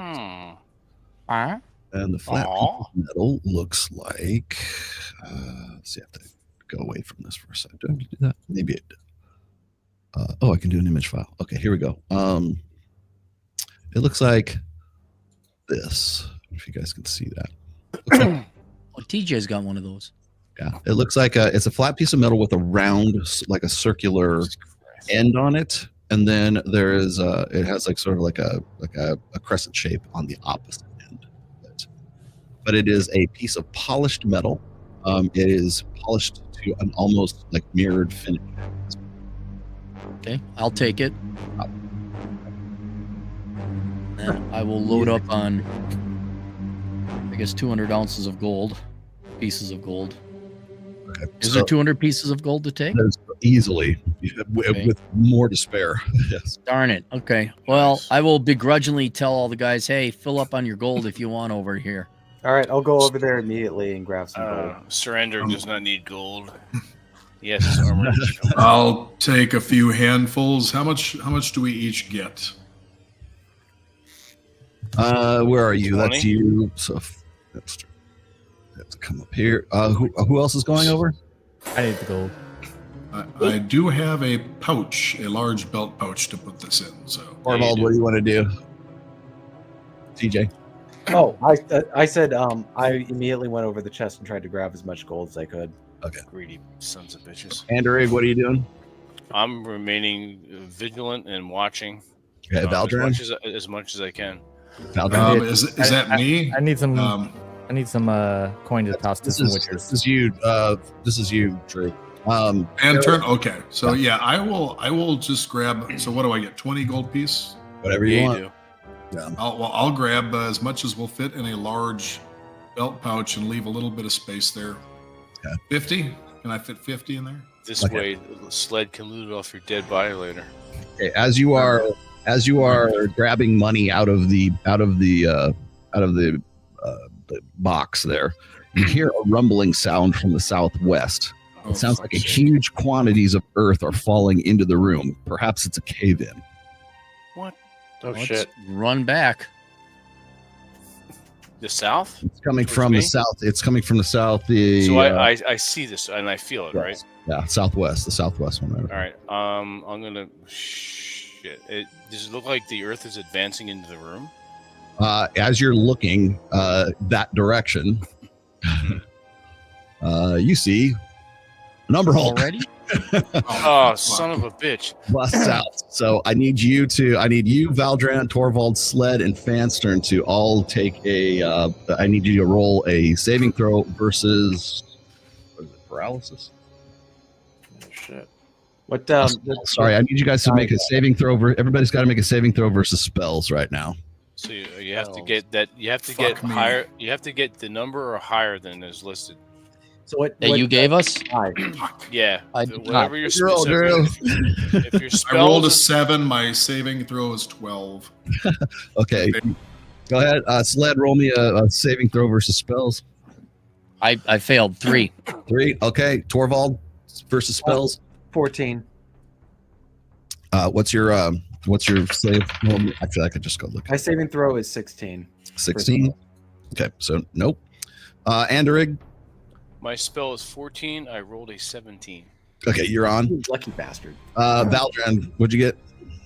And the flat piece of metal looks like. Let's see, I have to go away from this for a second. Do I have to do that? Maybe it. I can do an image file. Okay, here we go. It looks like this. If you guys can see that. TJ's got one of those. Yeah, it looks like it's a flat piece of metal with a round, like a circular end on it, and then there is it has like sort of like a crescent shape on the opposite end. But it is a piece of polished metal. It is polished to an almost like mirrored finish. Okay, I'll take it. And I will load up on, I guess, 200 ounces of gold, pieces of gold. Okay. Is there 200 pieces of gold to take? There's easily, with more to spare. Yes. Darn it. Okay. Well, I will begrudgingly tell all the guys, hey, fill up on your gold if you want over here. All right, I'll go over there immediately and grab some gold. Surrender does not need gold. Yes, his armor. I'll take a few handfuls. How much do we each get? Where are you? 20? That's you. So that's to come up here. Who else is going over? I need the gold. I do have a pouch, a large belt pouch to put this in. So, Orvald, what do you want to do? TJ. Oh, I said I immediately went over the chest and tried to grab as much gold as I could. Okay. Greedy sons of bitches. Andrew, what are you doing? I'm remaining vigilant and watching. Okay, Valdrin. As much as I can. Valdrin. Is that me? I need some. I need some coin to toss to some witchers. This is you. This is you, Drew. And turn. Okay, so yeah, I will just grab. So what do I get? 20 gold piece. Whatever you want. Do. Yeah. I'll grab as much as will fit in a large belt pouch and leave a little bit of space there. Okay. 50? Can I fit 50 in there? This way, the sled can loot it off your dead body later. Okay, as you are grabbing money out of the box there, you hear a rumbling sound from the southwest. It sounds like huge quantities of earth are falling into the room. Perhaps it's a cave-in. What? Oh, Let's shit. run back. The south? It's coming Towards from me? the south. It's coming from the south. So I see this and I feel it, right? Yeah, southwest. The southwest one. Right? All right. I'm gonna. Shit. Does it look like the Earth is advancing into the room? As you're looking that direction, you see an Umberhulk Already? Oh, son of a bitch! busts out. So I need you, Valdran, Torvald, Sled, and Fanstern to all take I need you to roll a saving throw versus what is it, paralysis. Oh, shit. What? Sorry, I need you guys to make a saving throw. Everybody's got to make a saving throw versus spells right now. So you have to get that. You have to get higher. You have to get the number or higher than is listed. So what? That you gave us? Yeah. I did whatever your Roll, Drew. if your spells I rolled a 7. My saving throw is 12. Okay, go ahead. Sled, roll me a saving throw versus spells. I failed 3. 3. Okay, Torvald versus spells. 14. What's your save? Well, actually, I could just go look. My saving throw is 16. 16. Okay, so nope. Anderig. My spell is 14. I rolled a 17. Okay, you're on. You lucky bastard. Valdran, what'd you get?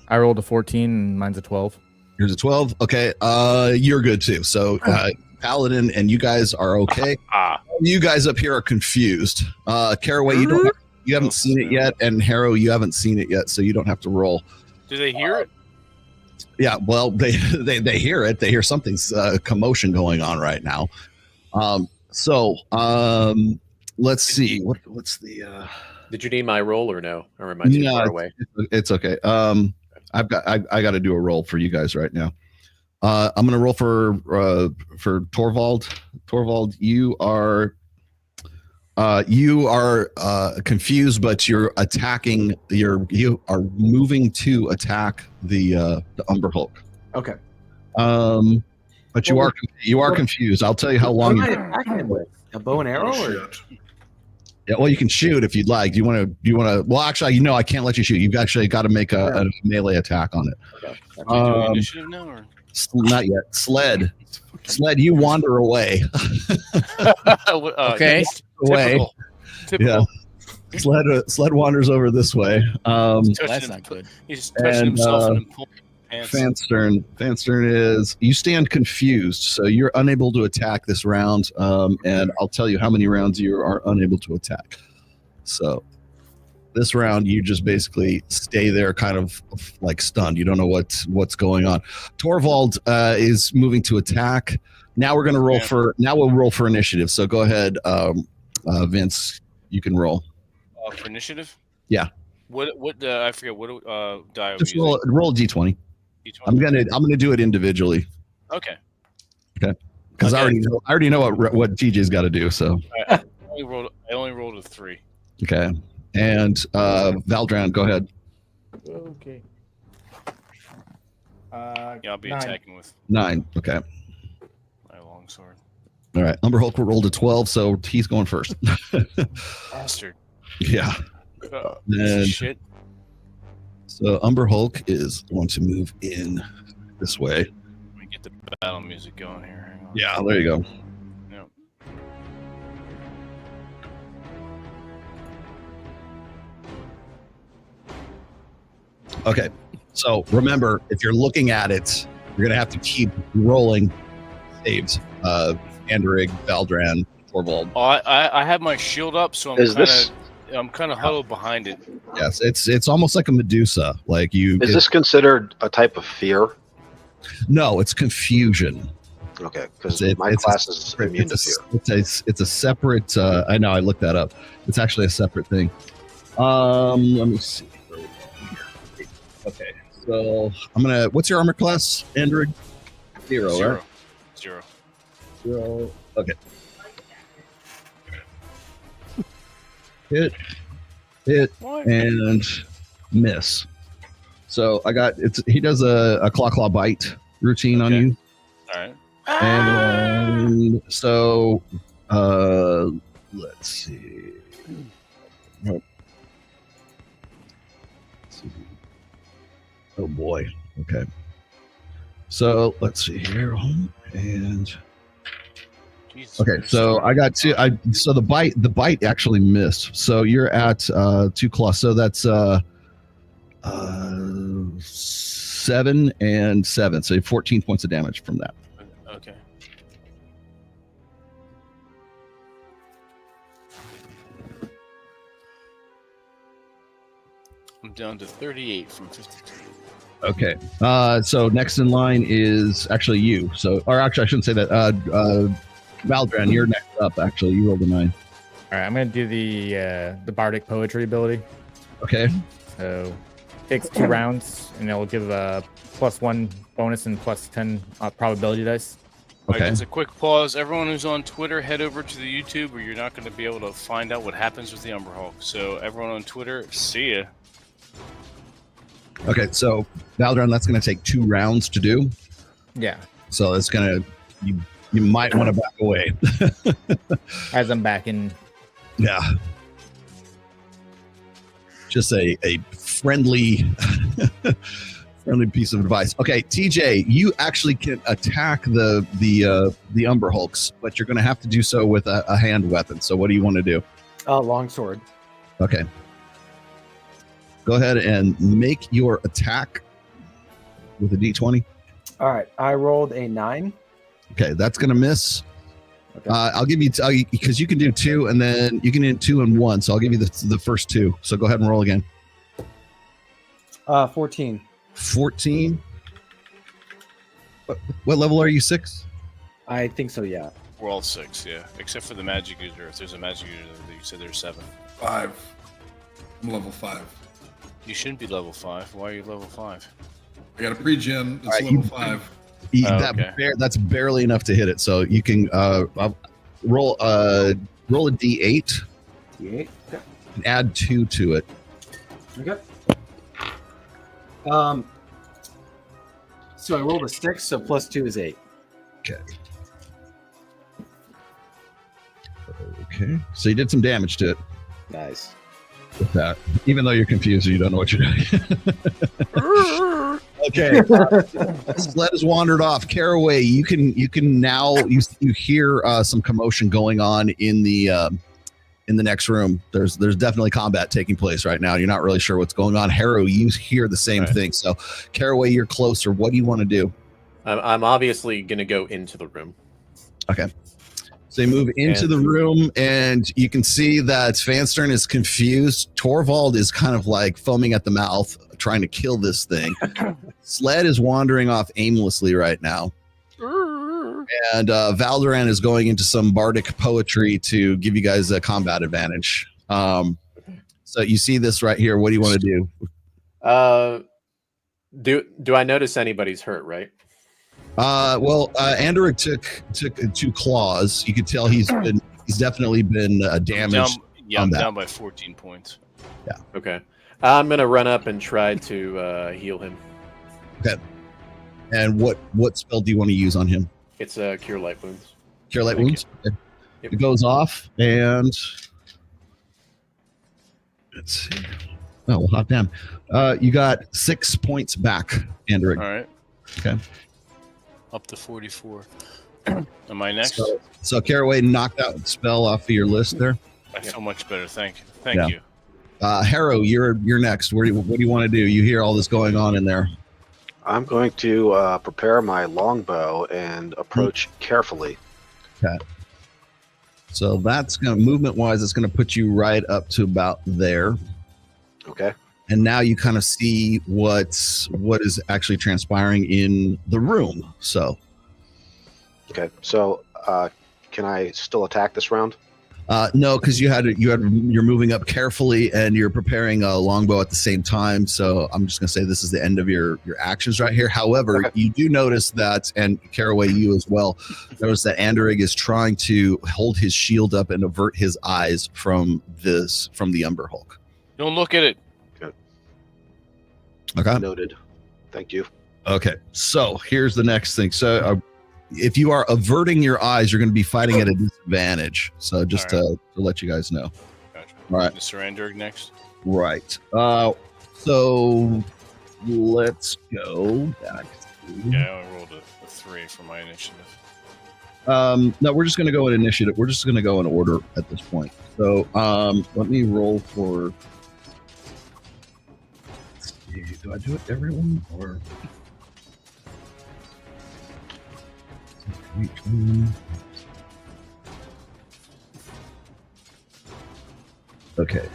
I rolled a 14 and mine's a 12. Here's a 12. Okay, you're good too. So Paladin and you guys are okay. You guys up here are confused. Caraway, you haven't seen it yet, and Harrow, you haven't seen it yet, so you don't have to roll. Do they hear it? Yeah, well, they hear it. They hear something's commotion going on right now. Let's see. What's the? Did you need my roll or no? Or am I too far away? It's okay. I got to do a roll for you guys right now. I'm gonna roll for Torvald. Torvald, you are confused, but you're attacking. You are moving to attack the Umber Hulk. Okay. But you are confused. I'll tell you how long. What am I attacking him with? A bow and arrow? Or? Yeah, well, you can shoot if you'd like. Do you want to? Well, actually, I can't let you shoot. You've actually got to make a melee attack on it. Okay. Initiative now, or? Not yet. Sled, you wander away. Okay. Away. Typical. Yeah. Sled wanders over this way. That's not good. He's touching himself and pulling pants. Fanstern is, you stand confused, so you're unable to attack this round, and I'll tell you how many rounds you are unable to attack. So this round you just basically stay there kind of like stunned. You don't know what's going on. Torvald is moving to attack. Now we're going to roll we'll roll for initiative. So go ahead, Vince, you can roll. For initiative? Yeah. What I forget what die just roll a d20. I'm gonna do it individually. Okay. Because I already know what TJ's got to do. So I only rolled a 3. Okay. And Valdran, go ahead. Okay. Yeah, I'll be 9. attacking with 9. Okay. my longsword. All right. Umber Hulk rolled a 12, so he's going first. Bastard. Yeah. And shit. so Umber Hulk is going to move in this way. Let me get the battle music going here. Hang on. Yeah, there you go. Yep. Okay. So remember, if you're looking at it, you're going to have to keep rolling saves. Anderig, Valdran, Torvald. Oh, I have my shield up, so I'm kind of huddled behind it. Yes, it's almost like a Medusa. Like you. Is this considered a type of fear? No, it's confusion. Okay, because my class is immune to fear. It's a separate. I know. I looked that up. It's actually a separate thing. Let me see. Okay, so I'm gonna. What's your armor class, Andrew? 0, right? 0. Okay. Hit, and miss. So I got it's. He does a claw bite routine on you. All right. And so, let's see. Oh boy. Okay. So let's see here. And Jesus okay, so I got two. So the bite actually missed. So you're at 2 claws. So that's 7 and 7. So 14 points of damage from that. Okay. I'm down to 38 from 52. Okay. So next in line is actually you. So, or actually, I shouldn't say that. Valdran, you're next up. Actually, you rolled a 9. All right, I'm gonna do the bardic poetry ability. Okay. So takes 2 rounds, and it'll give a +1 bonus and +10 probability dice. Okay. Right, just a quick pause. Everyone who's on Twitter, head over to the YouTube, or you're not going to be able to find out what happens with the Umber Hulk. So everyone on Twitter, see ya. Okay. So Valdran, that's going to take 2 rounds to do. Yeah. So it's gonna you might want to back away. As I'm back in. Yeah. Just a friendly Friendly piece of advice. Okay, TJ, you actually can attack the Umber Hulks, but you're going to have to do so with a hand weapon. So what do you want to do? Longsword. Okay. Go ahead and make your attack with a d20. All right. I rolled a 9. Okay, that's going to miss. Okay. I'll give you because you can do 2, and then you can do 2 and 1. So I'll give you the first 2. So go ahead and roll again. 14. 14. What level are you? 6? I think so. Yeah. We're all 6, yeah, except for the magic user. If there's a magic user, you said there's 7. 5. I'm level 5. You shouldn't be level 5. Why are you level 5? I got a pre-gen. It's Right, level 5. Okay. That's barely enough to hit it. So you can roll a d8. D8. Okay. And add 2 to it. Okay. So I rolled a 6. So plus 2 is 8. Okay. Okay. So you did some damage to it Nice. with that, even though you're confused and you don't know what you're doing. Okay. Sled has wandered off. Caraway, you can now you hear some commotion going on in the next room. There's definitely combat taking place right now. You're not really sure what's going on. Harrow, you hear the same thing. So Caraway, you're closer. What do you want to do? I'm obviously going to go into the room. Okay. So you move into the room, and you can see that Fanstern is confused. Torvald is kind of like foaming at the mouth, trying to kill this thing. Sled is wandering off aimlessly right now. And Valderan is going into some bardic poetry to give you guys a combat advantage. So you see this right here. What do you want to do? Do I notice anybody's hurt, right? Well, Andoric took 2 claws. You could tell he's definitely been damaged. I'm down by 14 points. Yeah. Okay. I'm gonna run up and try to heal him. Okay. And what spell do you want to use on him? It's Cure Light Wounds. Cure Light Wounds. Okay. Yep. It goes off, and let's see. Oh, well, hot damn. You got 6 points back, Andoric. All right. Okay. Up to 44. Am I next? So Caraway knocked out the spell off of your list there. I feel much better. Thank you. Harrow, you're next. What do you want to do? You hear all this going on in there. I'm going to prepare my longbow and approach carefully. Okay. So that's going to, movement-wise, it's going to put you right up to about there. Okay. And now you kind of see what is actually transpiring in the room. So. Okay. So can I still attack this round? No, because you're moving up carefully and you're preparing a longbow at the same time. So I'm just going to say this is the end of your actions right here. However, you do notice that, and Caraway, you as well, notice that Andorig is trying to hold his shield up and avert his eyes from the Umber Hulk. Don't look at it. Okay. Noted. Thank you. Okay. So here's the next thing. So if you are averting your eyes, you're going to be fighting at a disadvantage. So just to let you guys know. Gotcha. All right. The surrender next. Right. So let's go back to... Yeah, I rolled a 3 for my initiative. No, we're just going to go in initiative. We're just going to go in order at this point. So let me roll for... Let's see, do I do it everyone or... Okay.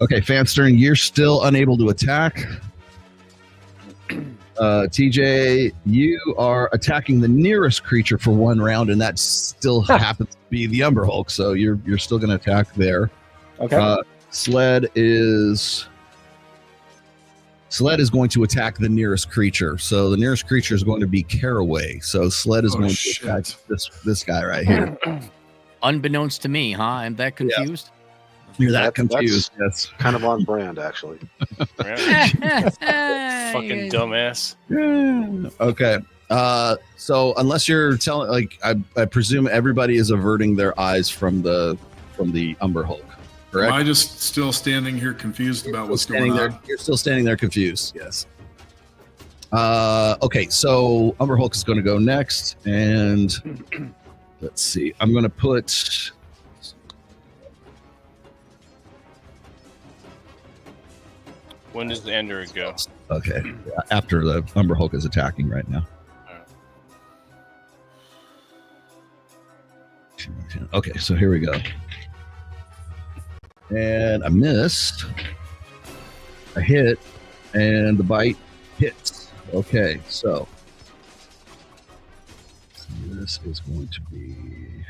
Okay, Fanstern, you're still unable to attack. TJ, you are attacking the nearest creature for 1 round, and that still happens to be the Umber Hulk, so you're still going to attack there. Okay. Sled is going to attack the nearest creature. So the nearest creature is going to be Caraway. So Sled is going to attack this guy right here. Unbeknownst to me, huh? I'm that confused. Yeah. You're that confused. Yes. Kind of on brand, actually. Fucking dumbass. Okay. So unless you're telling, like, I presume everybody is averting their eyes from the Umber Hulk, correct? Am I just still standing here confused about what's going on? You're still standing there confused. Yes. Okay, so Umber Hulk is going to go next, and let's see. I'm going to put. When does the Ender go? Okay, after the Umber Hulk is attacking right now. Okay, so here we go. And I missed. A hit, and the bite hits. Okay, so this is going to be.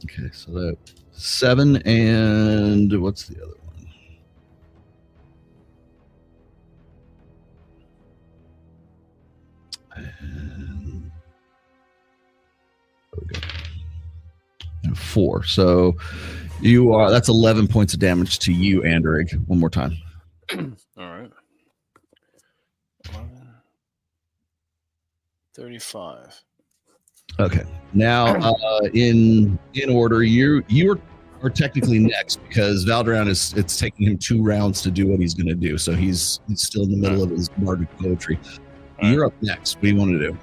Okay, so that 7 and what's the other one? And there we go. And 4. So you are, that's 11 points of damage to you, Andrig. One more time. All right. 11, 35. Okay. Now, in order, you are technically next because Valdran it's taking him 2 rounds to do what he's going to do. So he's still in the middle of his bardic poetry. You're up next. What do you want to do?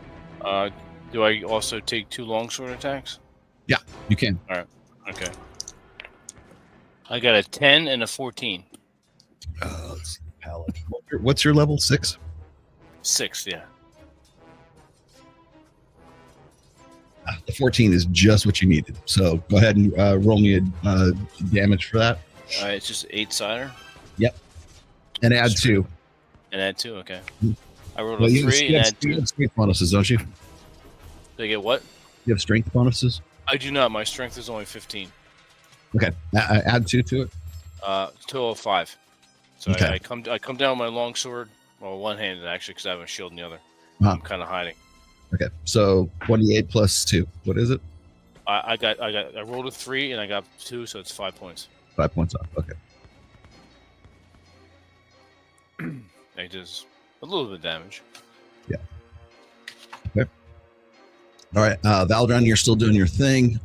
Do I also take 2 longsword attacks? Yeah, you can. All right. Okay. I got a 10 and a 14. It's palette. What's your level? 6? 6, yeah. The 14 is just what you needed. So go ahead and roll me a damage for that. It's just 8 cider. Yep. And add 2. And add 2. Okay. Mm-hmm. I rolled a 3 and add 2. You have strength bonuses, don't you? They get what? You have strength bonuses? I do not. My strength is only 15. Okay. Add 2 to it. Total of 5. So Okay. I come down with my longsword, well, one-handed actually, because I have a shield in the other. Uh-huh. I'm kind of hiding. Okay. So 28 plus 2. What is it? I rolled a 3 and I got 2, so it's 5 points. 5 points off. Okay. It does a little bit of damage. Yeah. Okay. All right. Valdran, you're still doing your thing.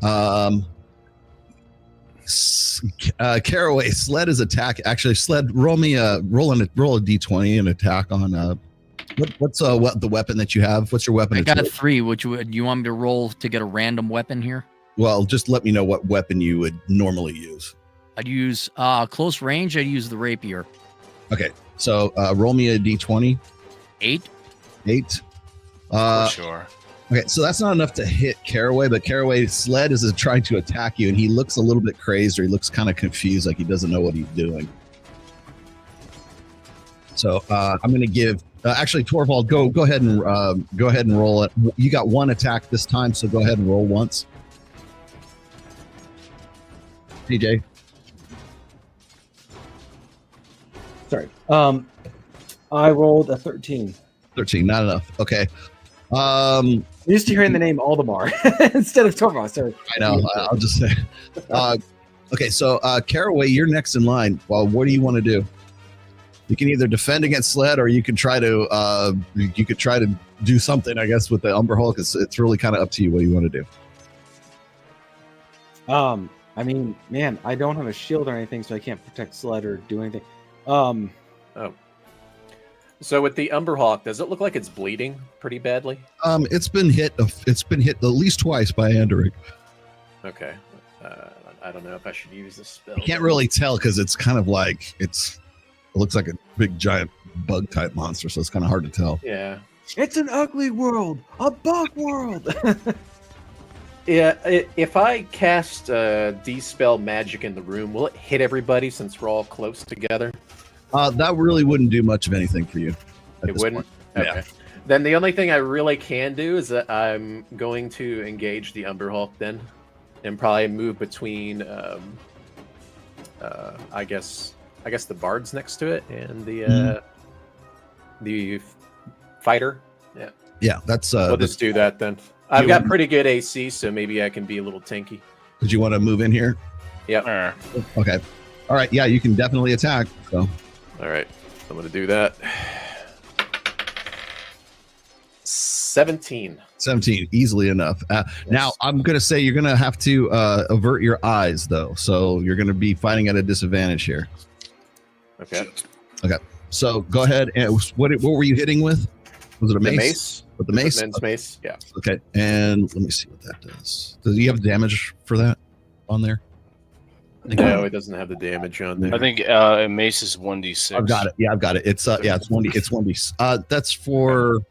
Caraway, Sled is attack. Actually, Sled, roll a d20 and attack on what's the weapon that you have? What's your weapon? I got a 3. Which would you want me to roll to get a random weapon here? Well, just let me know what weapon you would normally use. I'd use close range. I'd use the rapier. Okay, so roll me a d20. 8. 8. For sure. Okay, so that's not enough to hit Caraway, but Caraway, Sled is trying to attack you, and he looks a little bit crazed, or he looks kind of confused, like he doesn't know what he's doing. So I'm going to give. Actually, Torvald, go ahead and roll it. You got 1 attack this time, so go ahead and roll once. TJ. Sorry. I rolled a 13. 13, not enough. Okay. I'm used to hearing the name Aldemar instead of Torvald. Sorry. I know. I'll just say. Okay, so Caraway, you're next in line. Well, what do you want to do? You can either defend against Sled, or you could try to do something, I guess, with the Umber Hulk. It's really kind of up to you what you want to do. I mean, man, I don't have a shield or anything, so I can't protect Sled or do anything. So with the Umber Hulk, does it look like it's bleeding pretty badly? It's been hit. It's been hit at least twice by Anderic. Okay. I don't know if I should use this spell. You can't really tell because it's kind of like it looks like a big giant bug type monster, so it's kind of hard to tell. Yeah. It's an ugly world, a bug world. Yeah. If I cast Dispel Magic in the room, will it hit everybody since we're all close together? That really wouldn't do much of anything for you. It wouldn't? Point. Okay. Yeah. Then the only thing I really can do is that I'm going to engage the Umber Hulk then, and probably move between, I guess the bard's next to it and the fighter. Yeah. Yeah, that's We'll just do that then. I've got pretty good AC, so maybe I can be a little tanky. Did you want to move in here? Yep. Okay. All right. Yeah, you can definitely attack. So. All right. I'm going to do that. 17. 17, easily enough. Yes. Now, I'm going to say you're going to have to avert your eyes, though. So you're going to be fighting at a disadvantage here. Okay. Okay. So go ahead. And what were you hitting with? Was it a mace? The mace. With the mace? Men's mace, yeah. Okay. And let me see what that does. Does you have damage for that on there? No, it doesn't have the damage on there. I think mace is 1d6. I've got it. Yeah, I've got it. It's it's 1d. It's 1d. That's for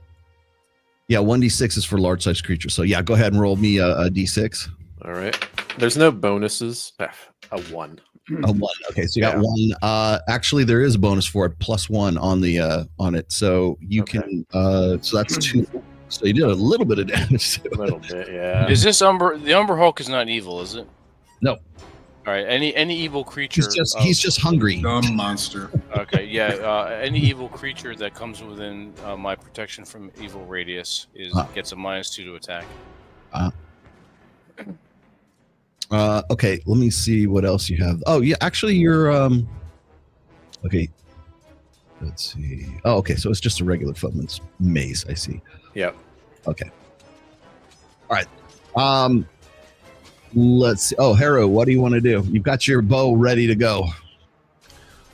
1d6 is for large size creatures. So yeah, go ahead and roll me a d6. All right. There's no bonuses. A 1. A 1. Okay, so you got 1. Actually, there is a bonus for it, +1 on the on it. So you can. So that's 2. So you did a little bit of damage to it. A little bit, yeah. Is this the Umber Hulk is not evil, is it? No. All right. Any evil creature. He's just hungry. Dumb monster. Okay. Yeah. Any evil creature that comes within my protection from evil radius gets a -2 to attack. Okay. Let me see what else you have. Oh yeah, actually you're Okay. Let's see. Oh, okay. So it's just a regular footman's mace. I see. Yep. Okay. All right. Let's see. Oh, Harrow, what do you want to do? You've got your bow ready to go.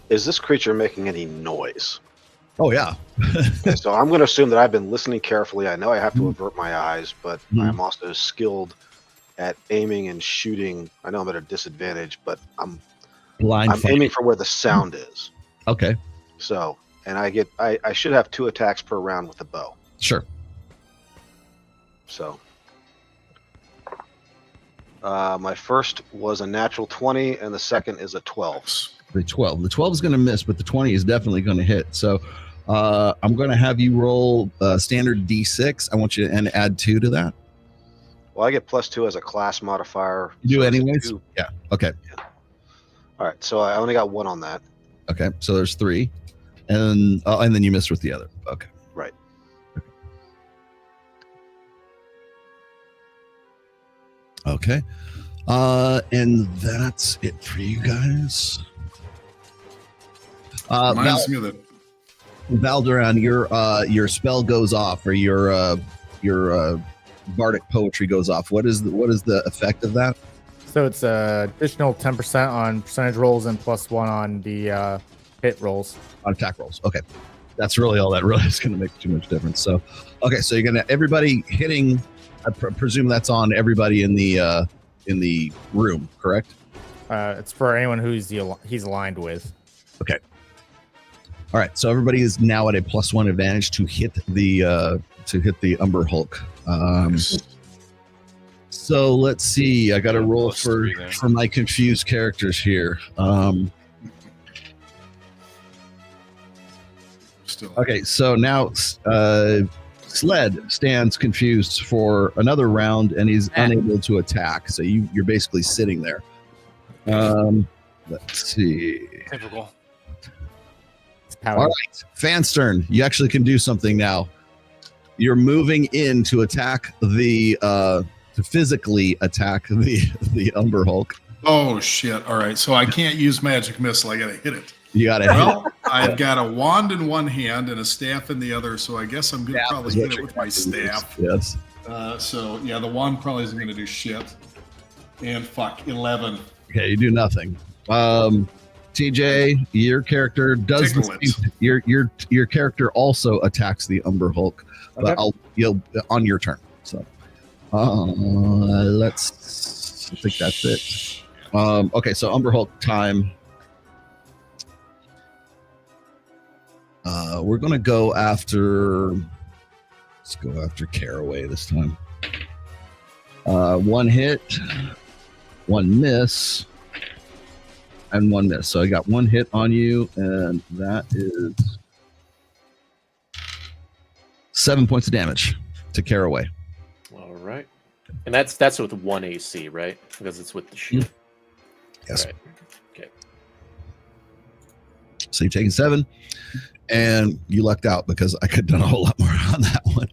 Is this creature making any noise? Oh, yeah. Okay, so I'm going to assume that I've been listening carefully. I know I have to avert my eyes, but I'm also skilled at aiming and shooting. I know I'm at a disadvantage, but I'm aiming for where the sound is. Okay. So, and I should have 2 attacks per round with the bow. Sure. So. My first was a natural 20, and the second is a 12. The 12. The 12 is going to miss, but the 20 is definitely going to hit. So I'm going to have you roll standard D6. I want you to add 2 to that. Well, I get +2 as a class modifier. You do anyways? Yeah. Okay. Yeah. All right. So I only got 1 on that. Okay. So there's 3. And then you missed with the other. Okay. Right. Okay. And that's it for you guys. Valderan, your spell goes off, or your bardic poetry goes off. What is the effect of that? So it's additional 10% on percentage rolls and +1 on the hit rolls. On attack rolls. Okay. That's really all that really is going to make too much difference. So, okay. So you're going to, everybody hitting, I presume that's on everybody in the room, correct? It's for anyone he's aligned with. Okay. All right. So everybody is now at a +1 advantage to hit the Umber Hulk. So let's see. I got to roll for my confused characters here. Okay. So now Sled stands confused for another round, and he's unable to attack. So you're basically sitting there. Let's see. Typical. All right, Fanstern, you actually can do something now. You're moving in to attack to physically attack the Umber Hulk. Oh shit! All right, so I can't use magic missile. I gotta hit it. You gotta hit it. I've got a wand in one hand and a staff in the other, so I guess I'm gonna probably hit it with my staff. Yes. So yeah, the wand probably isn't gonna do shit. And 11. Okay, you do nothing. TJ, your character does your character also attacks the Umber Hulk, but you'll on your turn. So I think that's it. Okay, so Umber Hulk time. We're gonna go after. Let's go after Caraway this time. 1 hit, 1 miss, and 1 miss. So I got 1 hit on you, and that is 7 points of damage to Caraway. All right, and that's with 1 AC, right? Because it's with the shield. Yes. Right. Okay. So you're taking 7, and you lucked out because I could have done a whole lot more on that one.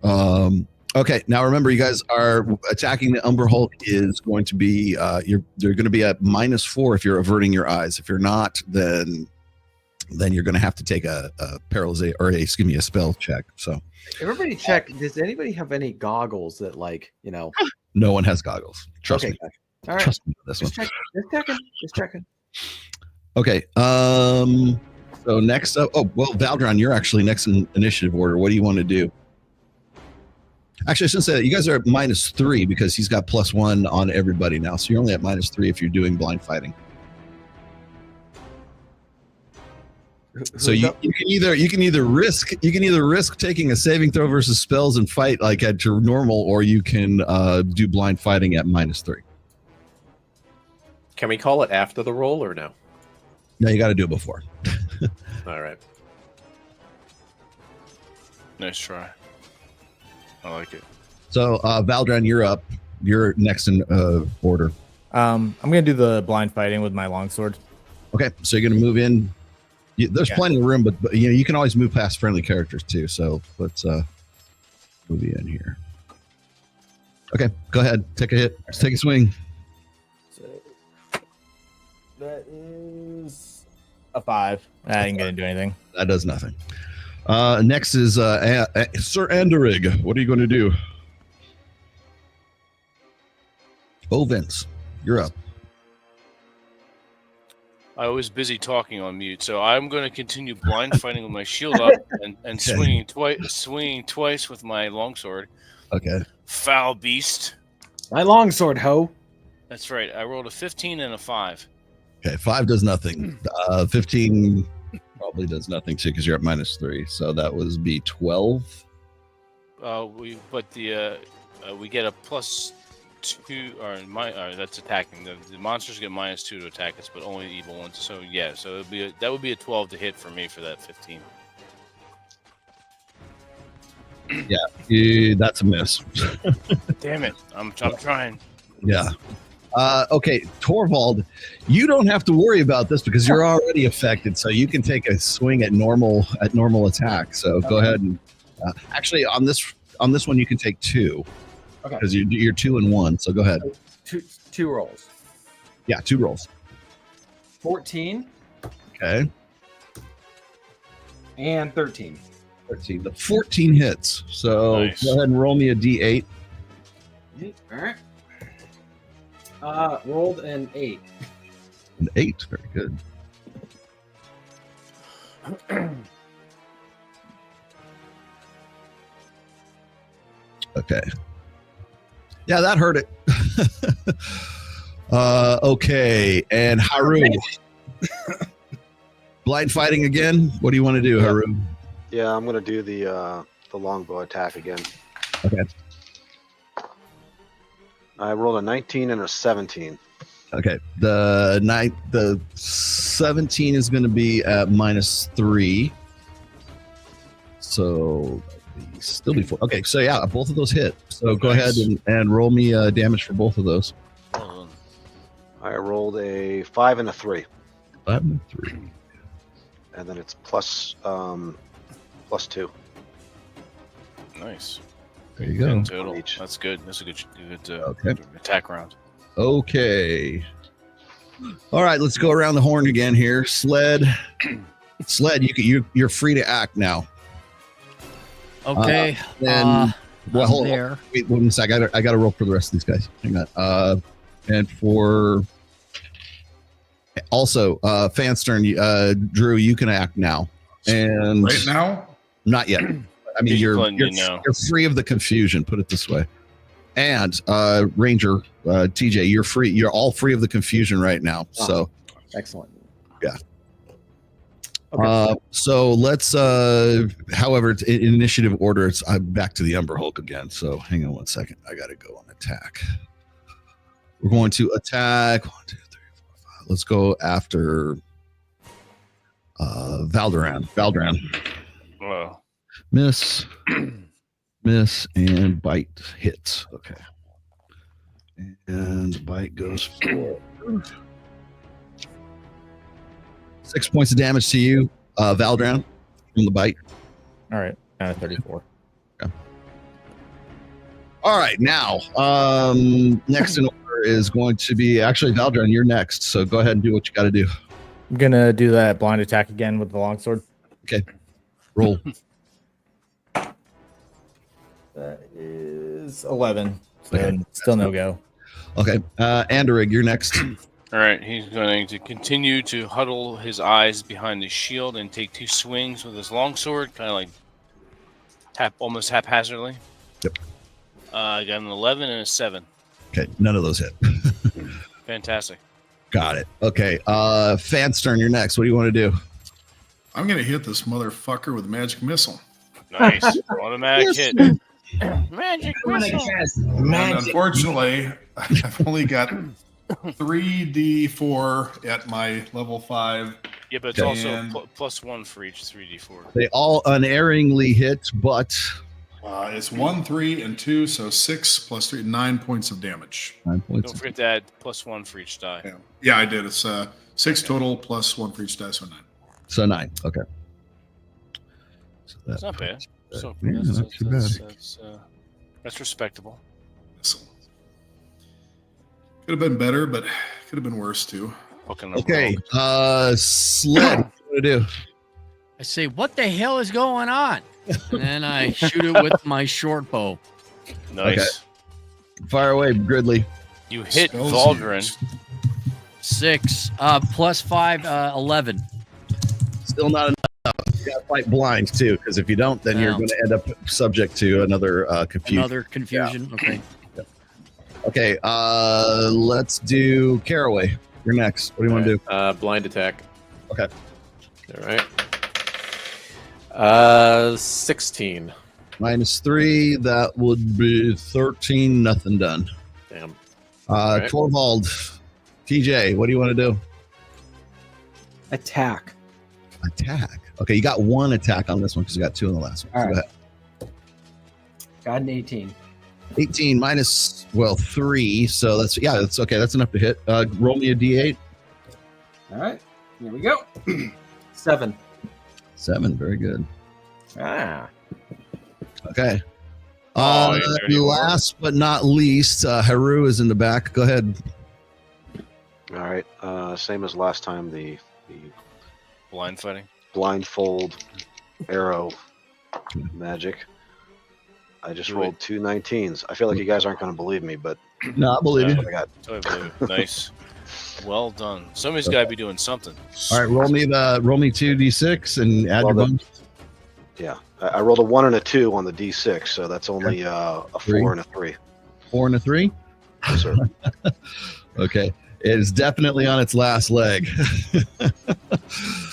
Okay, now remember, you guys are attacking the Umber Hulk is going to be you're going to be at -4 if you're averting your eyes. If you're not, then you're going to have to take a paralysis or a spell check. So everybody check. Does anybody have any goggles that No one has goggles. Trust me. Gotcha. All right. Trust me on this one. Just checking. Okay. So next up, Valdron, you're actually next in initiative order. What do you want to do? Actually, I shouldn't say that. You guys are at -3 because he's got +1 on everybody now. So you're only at -3 if you're doing blind fighting. So you can either risk taking a saving throw versus spells and fight like at your normal, or you can do blind fighting at -3. Can we call it after the roll or no? No, you got to do it before. All right. Nice try. I like it. So Valdron, you're up. You're next in order. I'm gonna do the blind fighting with my longsword. Okay, so you're gonna move in. There's plenty of room, but you can always move past friendly characters too. So let's move you in here. Okay, go ahead. Take a hit. Just take a swing. So that is a 5. I ain't gonna do anything. That does nothing. Next is Sir Anderig. What are you going to do? Oh, Vince, you're up. I was busy talking on mute, so I'm going to continue blind fighting with my shield up and swinging twice with my longsword. Okay. Foul beast. My longsword, ho. That's right. I rolled a 15 and a 5. Okay, 5 does nothing. 15 probably does nothing too because you're at -3. So that was be 12. We get a +2 or that's attacking. The monsters get -2 to attack us, but only the evil ones. So yeah, so that would be a 12 to hit for me for that 15. Yeah, that's a miss. Damn it! I'm trying. Yeah. Okay, Torvald, you don't have to worry about this because you're already affected, so you can take a swing at normal attack. So go ahead and actually on this one you can take 2. Okay. Because you're 2 and 1. So go ahead. Two rolls. Yeah, 2 rolls. 14 Okay. and 13. 13. The 14 hits. So Nice. Go ahead and roll me a D8. All right. Rolled an 8. An 8. Very good. Okay. Yeah, that hurt it. Okay, and Haru. Blind fighting again. What do you want to do, Haru? Yeah, I'm gonna do the longbow attack again. Okay. I rolled a 19 and a 17. Okay. The 17 is going to be at -3. So still be 4. Okay, so yeah, both of those hit. So go ahead and roll me damage for both of those. I rolled a 5 and a 3. 5 and 3. And then it's +2. Nice. There you go. Total. Each. That's good. That's a good Okay. attack round. Okay. All right, let's go around the horn again here. Sled, you're free to act now. Okay. Then, well, hold on. There. Wait 1 sec. I got to roll for the rest of these guys. Hang on. And for also Fanstern, Drew, you can act now. And Right now? not yet. I mean, you're free of the confusion. Put it this way. And Ranger, TJ, you're free. You're all free of the confusion right now. So Excellent. yeah. Okay. So let's. However, in initiative order, it's back to the Umber Hulk again. So hang on 1 second. I got to go on attack. We're going to attack 1, 2, 3, 4, 5. Let's go after Valdron. Wow. Miss, miss, and bite hits. Okay. And bite goes for 6 points of damage to you, Valdron, from the bite. All right. 34. Okay. All right, now next in order is going to be actually Valdron. You're next, so go ahead and do what you got to do. I'm gonna do that blind attack again with the longsword. Okay, roll. That is 11. So Okay. still no go. Okay, Anderig, you're next. All right, he's going to continue to huddle his eyes behind his shield and take 2 swings with his longsword, kind of like almost haphazardly. Yep. I got an 11 and a 7. Okay, none of those hit. Fantastic. Got it. Okay, Fanstern, you're next. What do you want to do? I'm going to hit this motherfucker with a magic missile. Nice. Automatic hit. Magic missile. And unfortunately, I've only got 3d4 at my level 5. Yeah, but it's also plus 1 for each 3d4. They all unerringly hit, but it's 1, 3, and 2, so 6 plus 3, 9 points of damage. 9 points. Don't forget to add plus 1 for each die. Yeah, I did. It's 6 total plus 1 for each die, so 9. So 9. Okay. So That's not bad. So yeah, not too bad. That's respectable. Missile. Could have been better, but could have been worse too. Okay, Sled, what do you do? I say, what the hell is going on? And then I shoot it with my short bow. Nice. Okay. Fire away, Gridley. You hit Spells Valdron. used. 6 plus 5, 11. Still not enough. You got to fight blind too, because if you don't, then you're going to end up subject to another confusion. Another confusion. Yeah. Okay. Okay, let's do Caraway. You're next. What do you want to do? Blind attack. Okay. All right. 16. -3. That would be 13. Nothing done. Damn. Right. Torvald. TJ, what do you want to do? Attack. Attack. Okay, you got 1 attack on this one because you got 2 on the last one. All So right. go ahead. Got an 18. 18 minus 3, so that's okay. That's enough to hit. Roll me a d8. All right. Here we go. 7. 7, very good. Ah. Okay. Oh, Last but not least, Haru is in the back. Go ahead. All right. Same as last time. The Blind fighting. blindfold arrow magic. I just rolled 2 19s. I feel like you guys aren't going to believe me, but No, I believe you. I got. Totally believe it. Nice. Well done. Somebody's got to be doing something. All right, roll me 2d6 and add your bonus. Yeah, I rolled a 1 and a 2 on the d6, so that's only a 4 and a 3. 4 and a 3. Yes, sir. Okay, it is definitely on its last leg.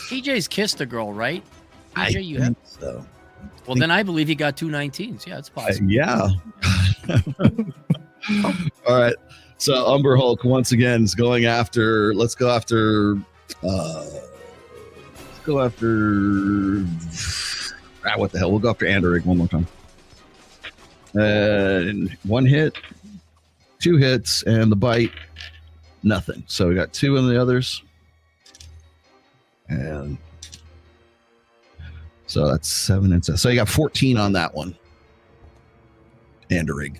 TJ's kissed a girl, right? TJ, you have. So. Well, then I believe he got 2 19s. Yeah, it's possible. Yeah. All right. So Umber Hulk once again is going after. Let's go after. What the hell? We'll go after Anderig one more time. And 1 hit, 2 hits, and the bite, nothing. So we got 2 in the others, and so that's 7 and 7. So you got 14 on that one. Anderig.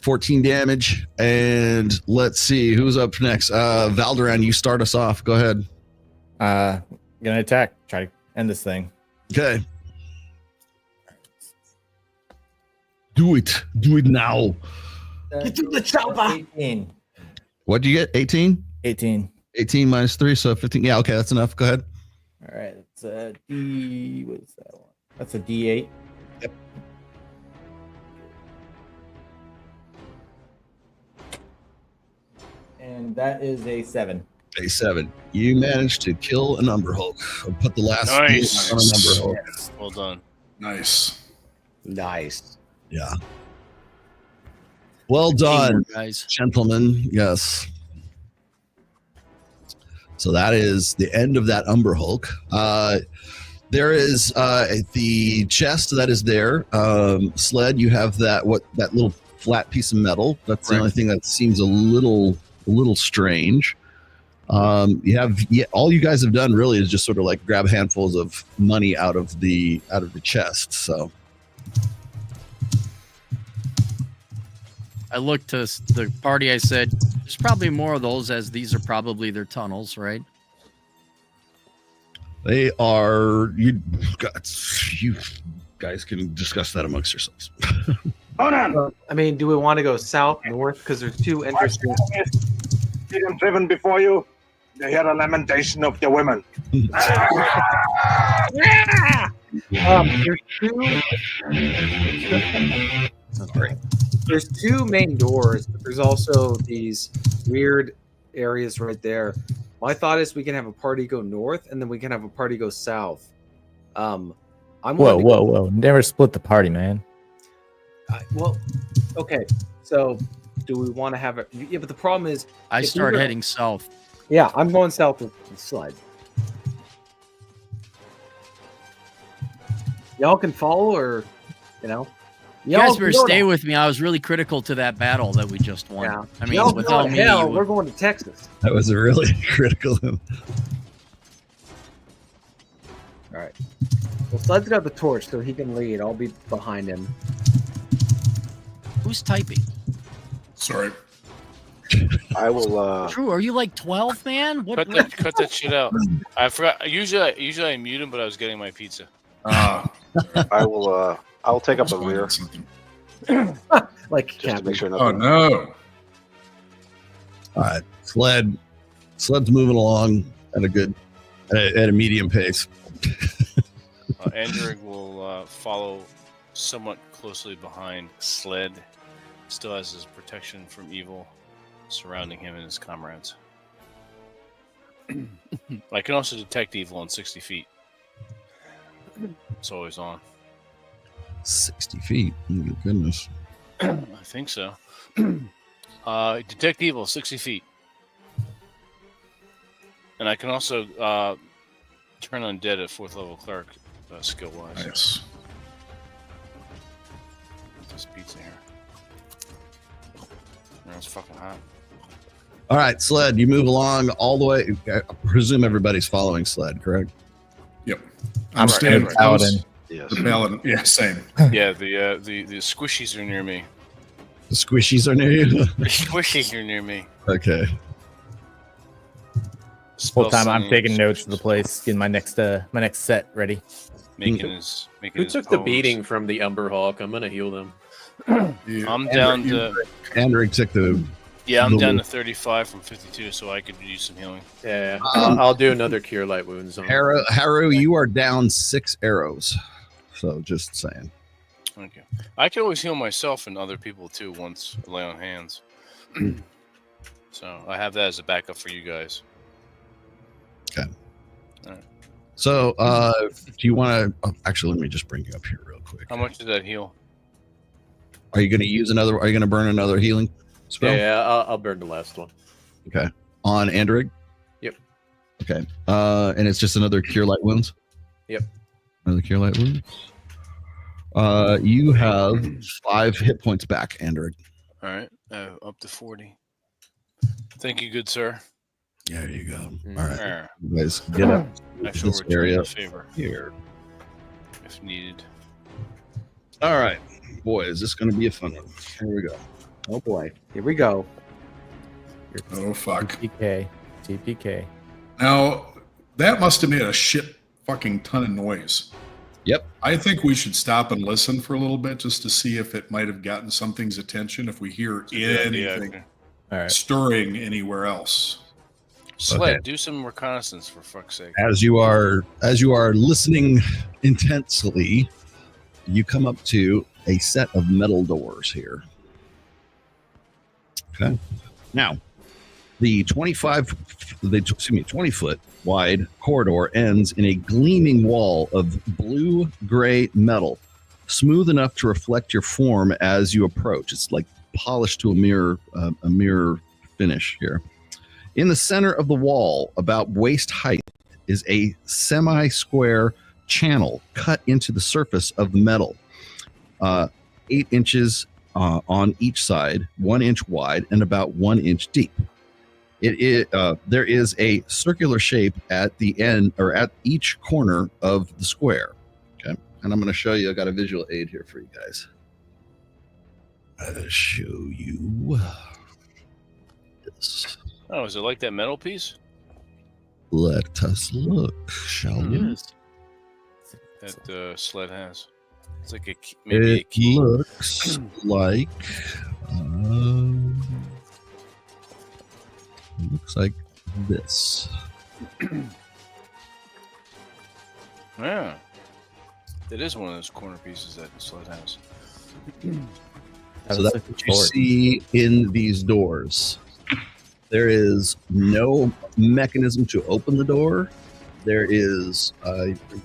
14 damage. And let's see who's up next. Valderan, you start us off. Go ahead. Gonna attack. Try to end this thing. Okay. Do it. Do it now. Get to the chopper. 18. What'd you get? 18? 18. 18 minus 3, so 15. Yeah, okay, that's enough. Go ahead. All right. It's a D. What is that one? That's a D8. Yep. And that is a 7. A 7. You managed to kill an Umber Hulk. Or put the last Nice. on an Umber Hulk. Yes. Well done. Nice. Nice. Yeah. Well done, Teamwork, guys. gentlemen. Yes. So that is the end of that Umber Hulk. There is the chest that is there. Sled, you have that little flat piece of metal. That's the only thing that seems a little strange. All you guys have done really is just sort of like grab handfuls of money out of the chest. So I looked to the party. I said, "There's probably more of those, as these are probably their tunnels, right?" they are. You guys can discuss that amongst yourselves. Hold on. I mean, do we want to go south, north? Because there's two entrances. See them driven before you. They hear the lamentation of the women. There's two main doors, but there's also these weird areas right there. My thought is we can have a party go north, and then we can have a party go south. Whoa! Never split the party, man. Okay. So, do we want to have it? Yeah, but the problem is, I start heading south. Yeah, I'm going south with the slide. Y'all can follow, or you guys better stay with me. I was really critical to that battle that we just won. Yeah. I mean, without me, we're going to Texas. That was really critical. All right. Well, Sled's got the torch, so he can lead. I'll be behind him. Who's typing? Sorry. I will. True. Are you like 12, man? Cut that shit out. I forgot. Usually I mute him, but I was getting my pizza. I will. I'll take up the rear. Like just to make sure nothing. Oh no! All right, Sled's moving along at a medium pace. Andrew will follow somewhat closely behind Sled. Still has his protection from evil surrounding him and his comrades. I can also detect evil on 60 feet. It's always on. 60 feet. Oh, my goodness. I think so. Detect evil, 60 feet. And I can also turn undead at 4th level cleric skill-wise. Nice. This pizza here. It's fucking hot. All right, Sled, you move along all the way. I presume everybody's following Sled, correct? Yep. I'm staying close. Paladin. Yes. The paladin. Yeah, same. Yeah, the squishies are near me. The squishies are near you? The squishies are near me. Okay. Whole time I'm taking notes of the place, getting my next set ready. Who took the beating from the Umber Hawk? I'm gonna heal them. I'm down to. Andrew took the. Yeah, I'm down to 35 from 52, so I could use some healing. Yeah, I'll do another Cure Light Wounds. Haru, you are down 6 arrows. So just saying. Okay. I can always heal myself and other people too once I lay on hands. So I have that as a backup for you guys. Okay. All right. So do you want to actually let me just bring you up here real quick. How much did that heal? Are you going to use another? Are you going to burn another healing spell? Yeah, I'll burn the last one. Okay. On Andrig? Yep. Okay. And it's just another Cure Light Wounds? Yep. Another Cure Light Wounds? You have 5 hit points back, Andrig. All right. Up to 40. Thank you, good sir. There you go. All right. You guys get up to this area favor here. If needed. All right. Boy, is this going to be a fun one. Here we go. Oh boy. Here we go. Oh fuck. TPK. Now that must have made a shit fucking ton of noise. Yep. I think we should stop and listen for a little bit just to see if it might have gotten something's attention. If we hear anything stirring anywhere else. Sled, do some reconnaissance for fuck's sake. As you are listening intensely, you come up to a set of metal doors here. Okay. Now, the 20 foot wide corridor ends in a gleaming wall of blue-gray metal, smooth enough to reflect your form as you approach. It's like polished to a mirror finish here. In the center of the wall, about waist height, is a semi-square channel cut into the surface of the metal, 8 inches on each side, 1 inch wide, and about 1 inch deep. There is a circular shape at the end or at each corner of the square. Okay, and I'm going to show you. I got a visual aid here for you guys. I'll show you this. Oh, is it like that metal piece? Let us look, shall we? That sled has. It's like maybe a key. It looks like. Looks like this. Yeah, it is one of those corner pieces that the sled has. So that's what you see in these doors. There is no mechanism to open the door. There is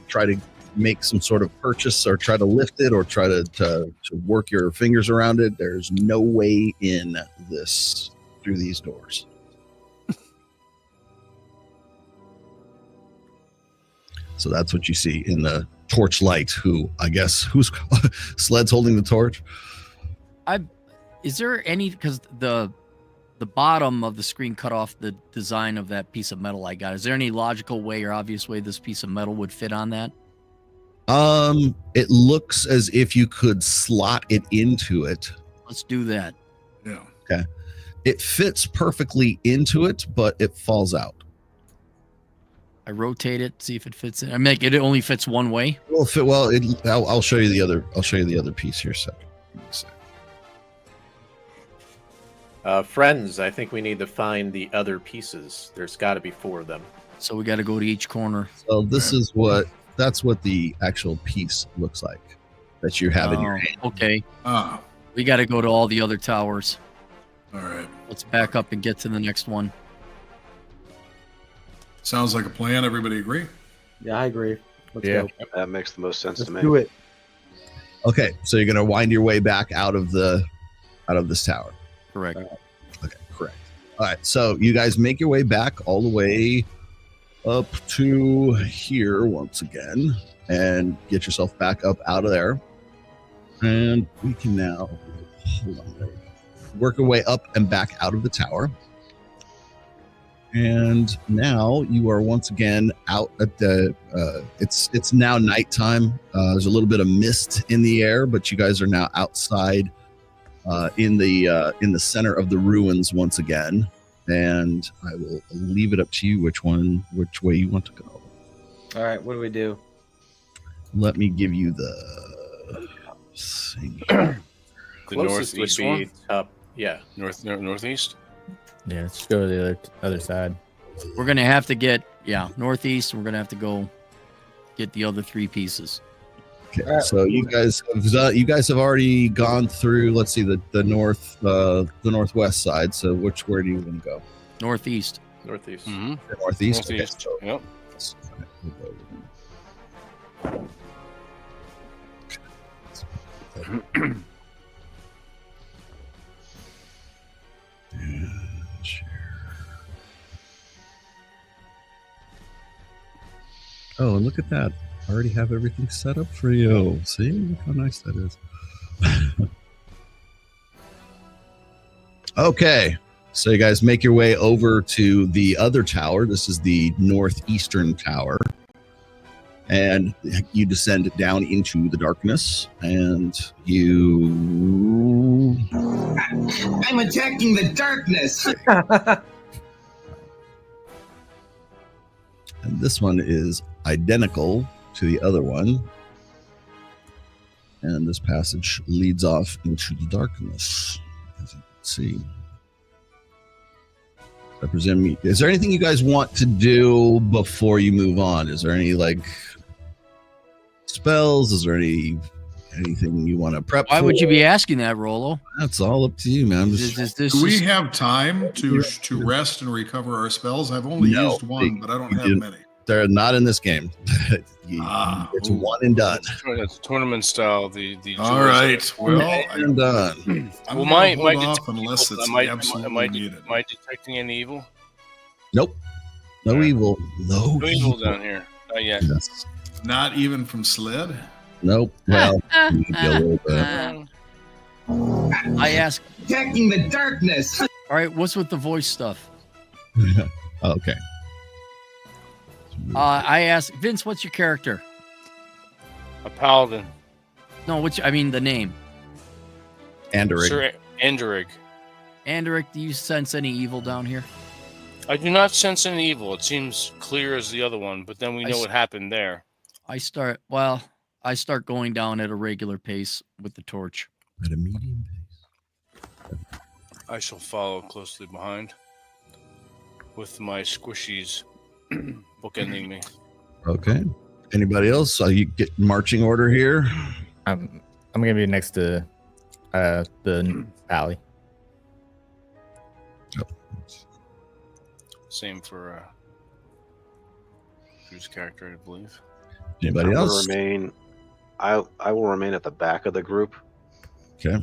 try to make some sort of purchase or try to lift it or try to work your fingers around it. There's no way in this through these doors. So that's what you see in the torchlight. Who's Sled's holding the torch? Is there any, because the bottom of the screen cut off the design of that piece of metal I got. Is there any logical way or obvious way this piece of metal would fit on that? It looks as if you could slot it into it. Let's do that. Yeah. Okay. It fits perfectly into it, but it falls out. I rotate it, see if it fits in. I mean, it only fits one way. I'll show you the other. I'll show you the other piece here. Friends, I think we need to find the other pieces. There's got to be 4 of them. So we got to go to each corner. So that's what the actual piece looks like that you have in your hand. Okay. We got to go to all the other towers. All right. Let's back up and get to the next one. Sounds like a plan. Everybody agree? Yeah, I agree. Let's go. That makes the most sense to me. Do it. Okay, so you're gonna wind your way back out of this tower. Correct. Okay, correct. All right, so you guys make your way back all the way up to here once again, and get yourself back up out of there. And we can now work our way up and back out of the tower. And now you are once again out at the. It's now nighttime. There's a little bit of mist in the air, but you guys are now outside in the center of the ruins once again. And I will leave it up to you which way you want to go. All right, what do we do? Let me give you the thing. The Closest northeast would be one? up. Yeah. Northeast? Yeah, let's go to the other side. We're going to have to get, northeast. We're going to have to go get the other 3 pieces. Okay, so you guys have already gone through. Let's see the northwest side. So where do you want to go? Northeast. Northeast. Mm-hmm. The northeast. Northeast. Okay, so, Yep. Oh, and look at that. I already have everything set up for you. See? Look how nice that is. Okay. So you guys make your way over to the other tower. This is the northeastern tower. And you descend down into the darkness. And you... I'm attacking the darkness! And this one is identical to the other one. And this passage leads off into the darkness, as you can see. I presume, is there anything you guys want to do before you move on? Is there any spells? Is there anything you want to prep Why for? would you be asking that, Rolo? That's all up to you, man. Do we have time to rest and recover our spells? I've only used one, but I don't have many. They're not in this game. It's one and done. It's tournament style. All right. Well, I'm done. Well, my hold off unless it's absolutely needed. Am I detecting any evil? Nope. No evil. No evil down here. Not yet. Yes. Not even from Sled? Nope. Well, maybe a little bit. I ask. Attacking the darkness! All right, what's with the voice stuff? Okay. I asked Vince, what's your character? A paladin. No, I mean the name. Anderic. Sir Anderic. Anderic, do you sense any evil down here? I do not sense any evil. It seems clear as the other one, but then we know what happened there. I start going down at a regular pace with the torch. At a medium pace. I shall follow closely behind with my squishies bookending me. Okay. Anybody else? So you get marching order here. I'm gonna be next to the alley. Same for Drew's character, I believe. Anybody else? I will remain at the back of the group. Okay.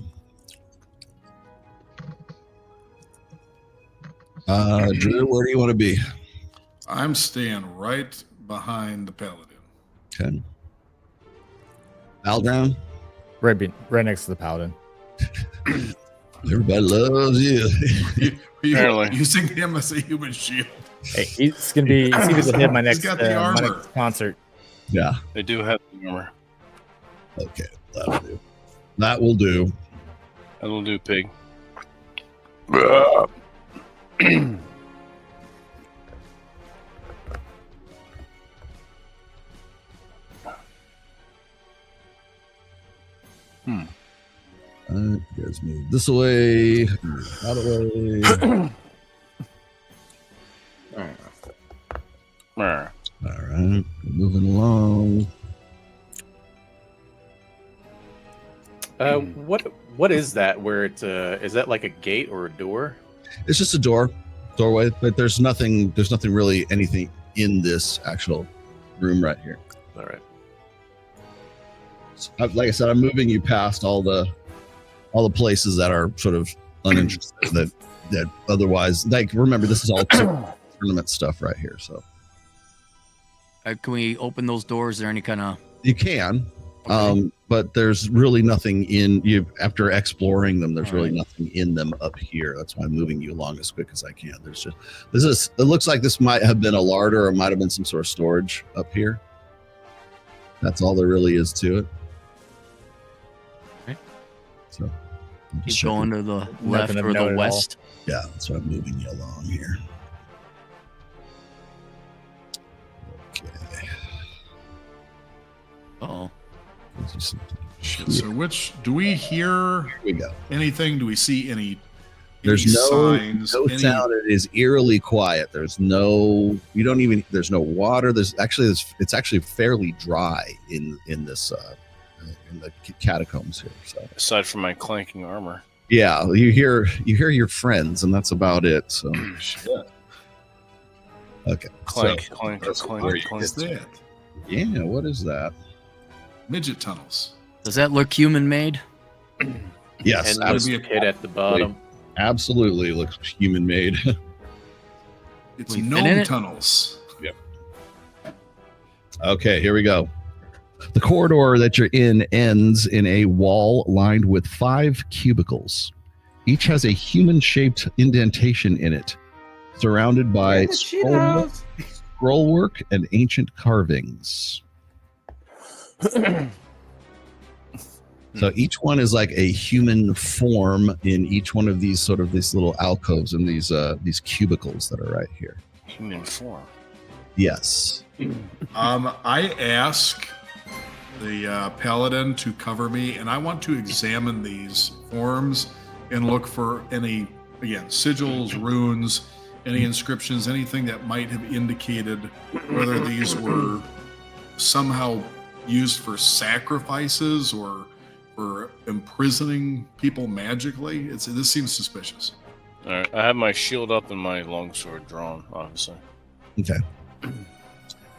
Drew, where do you want to be? I'm staying right behind the paladin. Okay. Aldrown? Right next to the paladin. Everybody loves you. You're using him as a human shield. Hey, he's gonna be my next concert. Yeah. They do have the armor. Okay, that'll do. That will do. That'll do, pig. You guys move this way, out of the way. All right, moving along. What is that? Where it is that like a gate or a door? It's just a doorway, but there's nothing really anything in this actual room right here. All right. So, like I said, I'm moving you past all the places that are sort of uninterested that otherwise, like, remember, this is all tournament stuff right here. So can we open those doors? Is there any kind of... You can, but there's really nothing in you after exploring them. There's really nothing in them up here. That's why I'm moving you along as quick as I can. It looks like this might have been a larder or might have been some sort of storage up here. That's all there really is to it. Okay. So keep going to the left or the west. Yeah, that's why I'm moving you along here. Okay. Uh-oh. Shit, so do we hear Here we go. anything? Do we see any There's no signs? sound. It is eerily quiet. There's no water. It's actually fairly dry in this in the catacombs here. So aside from my clanking armor. Yeah, you hear your friends, and that's about it. So okay. Clank. What is that? Yeah, what is that? Midget tunnels. Does that look human made? Yes, and there's a kid at the bottom. Absolutely looks human made. It's gnome tunnels. Yep. Okay, here we go. The corridor that you're in ends in a wall lined with 5 cubicles. Each has a human-shaped indentation in it, surrounded by scrollwork and ancient carvings. So each one is like a human form in each one of these little alcoves and these cubicles that are right here. Human form. Yes. I ask the paladin to cover me, and I want to examine these forms and look for any, again, sigils, runes, any inscriptions, anything that might have indicated whether these were somehow used for sacrifices or for imprisoning people magically. This seems suspicious. All right, I have my shield up and my longsword drawn, obviously. Okay.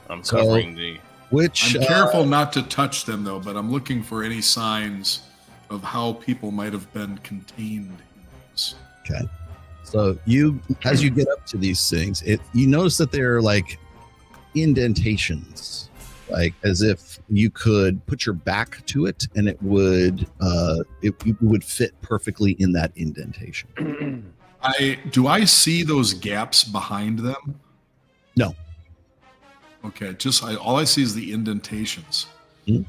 I'm covering I'm careful not to touch them, though, but I'm looking for any signs of how people might have been contained in these. Okay. So as you get up to these things, you notice that they're like indentations, like as if you could put your back to it and it would fit perfectly in that indentation. Do I see those gaps behind them? No. Okay, all I see is the indentations. Hmm?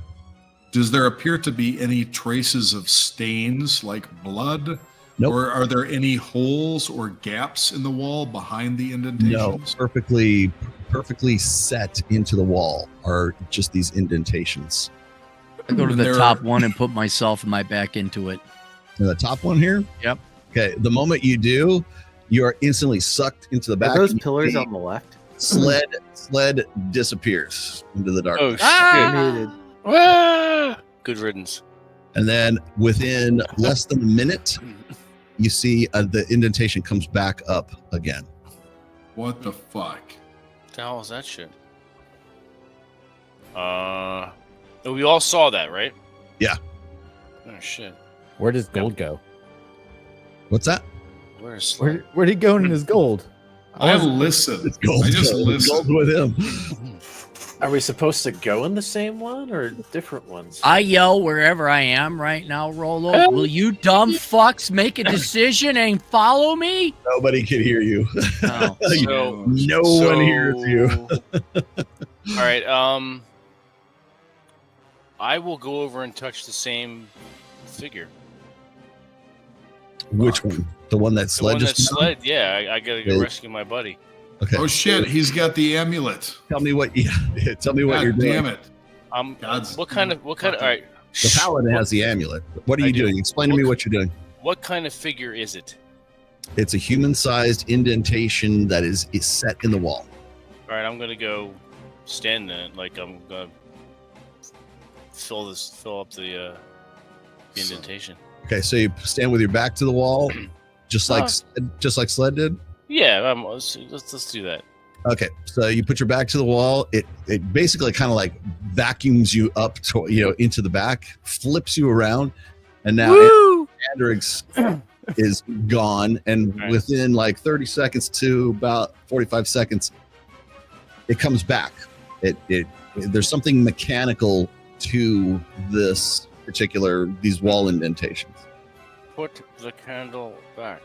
Does there appear to be any traces of stains like blood? Nope. Or are there any holes or gaps in the wall behind the No, indentations? perfectly set into the wall are just these indentations. I go to the top one and put myself and my back into it. The top one here? Yep. Okay. The moment you do, you are instantly sucked into the back. Are those pillars on the left? Sled disappears into the darkness. Oh, shit. Good riddance. And then within less than a minute, you see the indentation comes back up again. What the fuck? What the hell is that shit? We all saw that, right? Yeah. Oh, shit. Where does gold go? What's that? Where'd he go in his gold? I listen. It's gold. I just Gold listen. with him. Are we supposed to go in the same one or different ones? I yell wherever I am right now, Rolo. Will you dumb fucks make a decision and follow me? Nobody can hear you. No. No one hears you. All right. I will go over and touch the same figure. Which one? The one that sled The one that just sled. Yeah, I gotta go rescue my buddy. Okay. Oh shit, he's got the amulet. Tell me what tell me what God you're doing. damn it. What kind of all right. The paladin has the amulet. What are you doing? Explain to me what you're doing. What kind of figure is it? It's a human-sized indentation that is set in the wall. All right, I'm gonna go stand in it. Like I'm gonna fill up the indentation. Okay, so you stand with your back to the wall, just like Sled did. Yeah, let's do that. Okay, so you put your back to the wall. It basically kind of like vacuums you up to, into the back, flips you around, and now Andrix is gone. And within like 30 seconds to about 45 seconds, it comes back. There's something mechanical to these wall indentations. Put the candle back.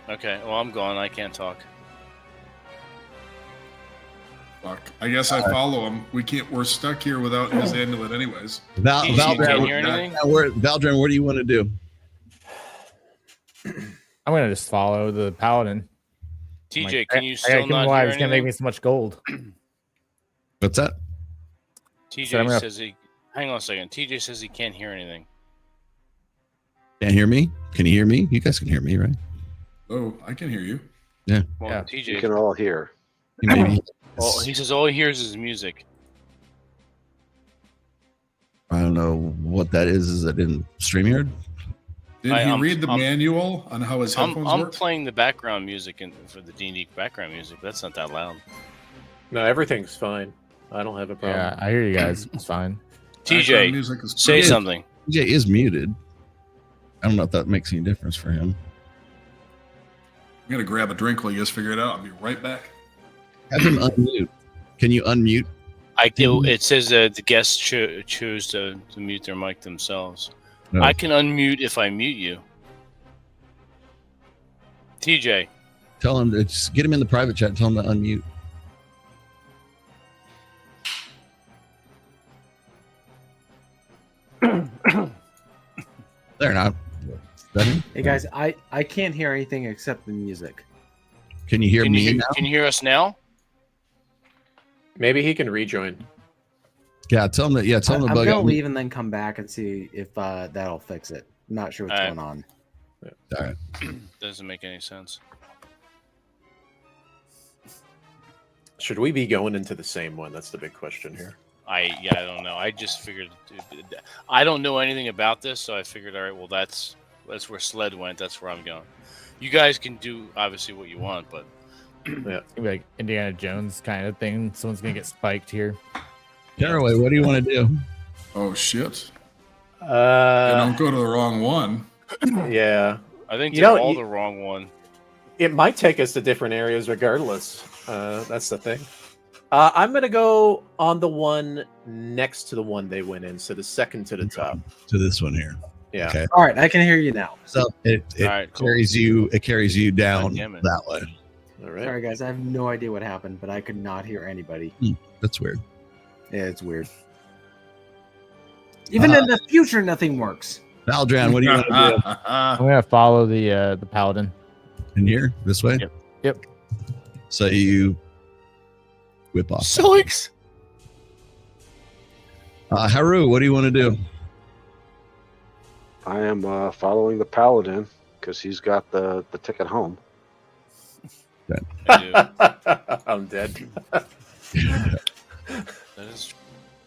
Okay, well, I'm gone. I can't talk. Fuck. I guess I follow him. We're stuck here without his amulet anyways. Valdren, what do you want to do? I'm gonna just follow the paladin. TJ, can you still not hear he's anything? gonna make me so much gold. What's that? TJ says he... Hang on a second. TJ says he can't hear anything. Can't hear me? Can you hear me? You guys can hear me, right? Oh, I can hear you. Yeah. Well, Yeah. TJ... You can all hear. Maybe. Well, he says all he hears is music. I don't know what that is. Is it in StreamYard? Did he read the manual on how his headphones I'm work? playing the background music for the D&D background music. That's not that loud. No, everything's fine. I don't have a problem. Yeah, I hear you guys. It's fine. TJ, music is say pretty- something. TJ is muted. I don't know if that makes any difference for him. I'm gonna grab a drink while you guys figure it out. I'll be right back. Have him unmute. Can you unmute? I do. It says the guests choose to mute their mic themselves. No. I can unmute if I mute you. TJ. Tell him to just get him in the private chat and tell him to unmute. They're not. Hey guys, I can't hear anything except the music. Can you hear me now? Can you hear us now? Maybe he can rejoin. Yeah, tell him that. Yeah, tell him to I'm bug gonna out. leave and then come back and see if that'll fix it. I'm not sure what's going on. All right. Doesn't make any sense. Should we be going into the same one? That's the big question here. I don't know. I just figured I don't know anything about this, so I figured, all right, well, that's where Sled went. That's where I'm going. You guys can do obviously what you want, but yeah, it's gonna be like Indiana Jones kind of thing. Someone's gonna get spiked here. Caraway, what do you want to do? Oh shit! Don't go to the wrong one. Yeah, I think they're all the wrong one. It might take us to different areas regardless. That's the thing. I'm going to go on the one next to the one they went in, so the second to the top. To this one here. Yeah. Okay. All right, I can hear you now. So it Alright, cool. carries you down God damn it. that way. All right. Sorry, guys. I have no idea what happened, but I could not hear anybody. That's weird. Yeah, it's weird. Even in the future, nothing works. Valdran, what do you want to do? I'm gonna follow the paladin. In here, this way. Yep. So you whip off. Zoinks! Haru, what do you want to do? I am following the paladin because he's got the ticket home. I'm dead. That is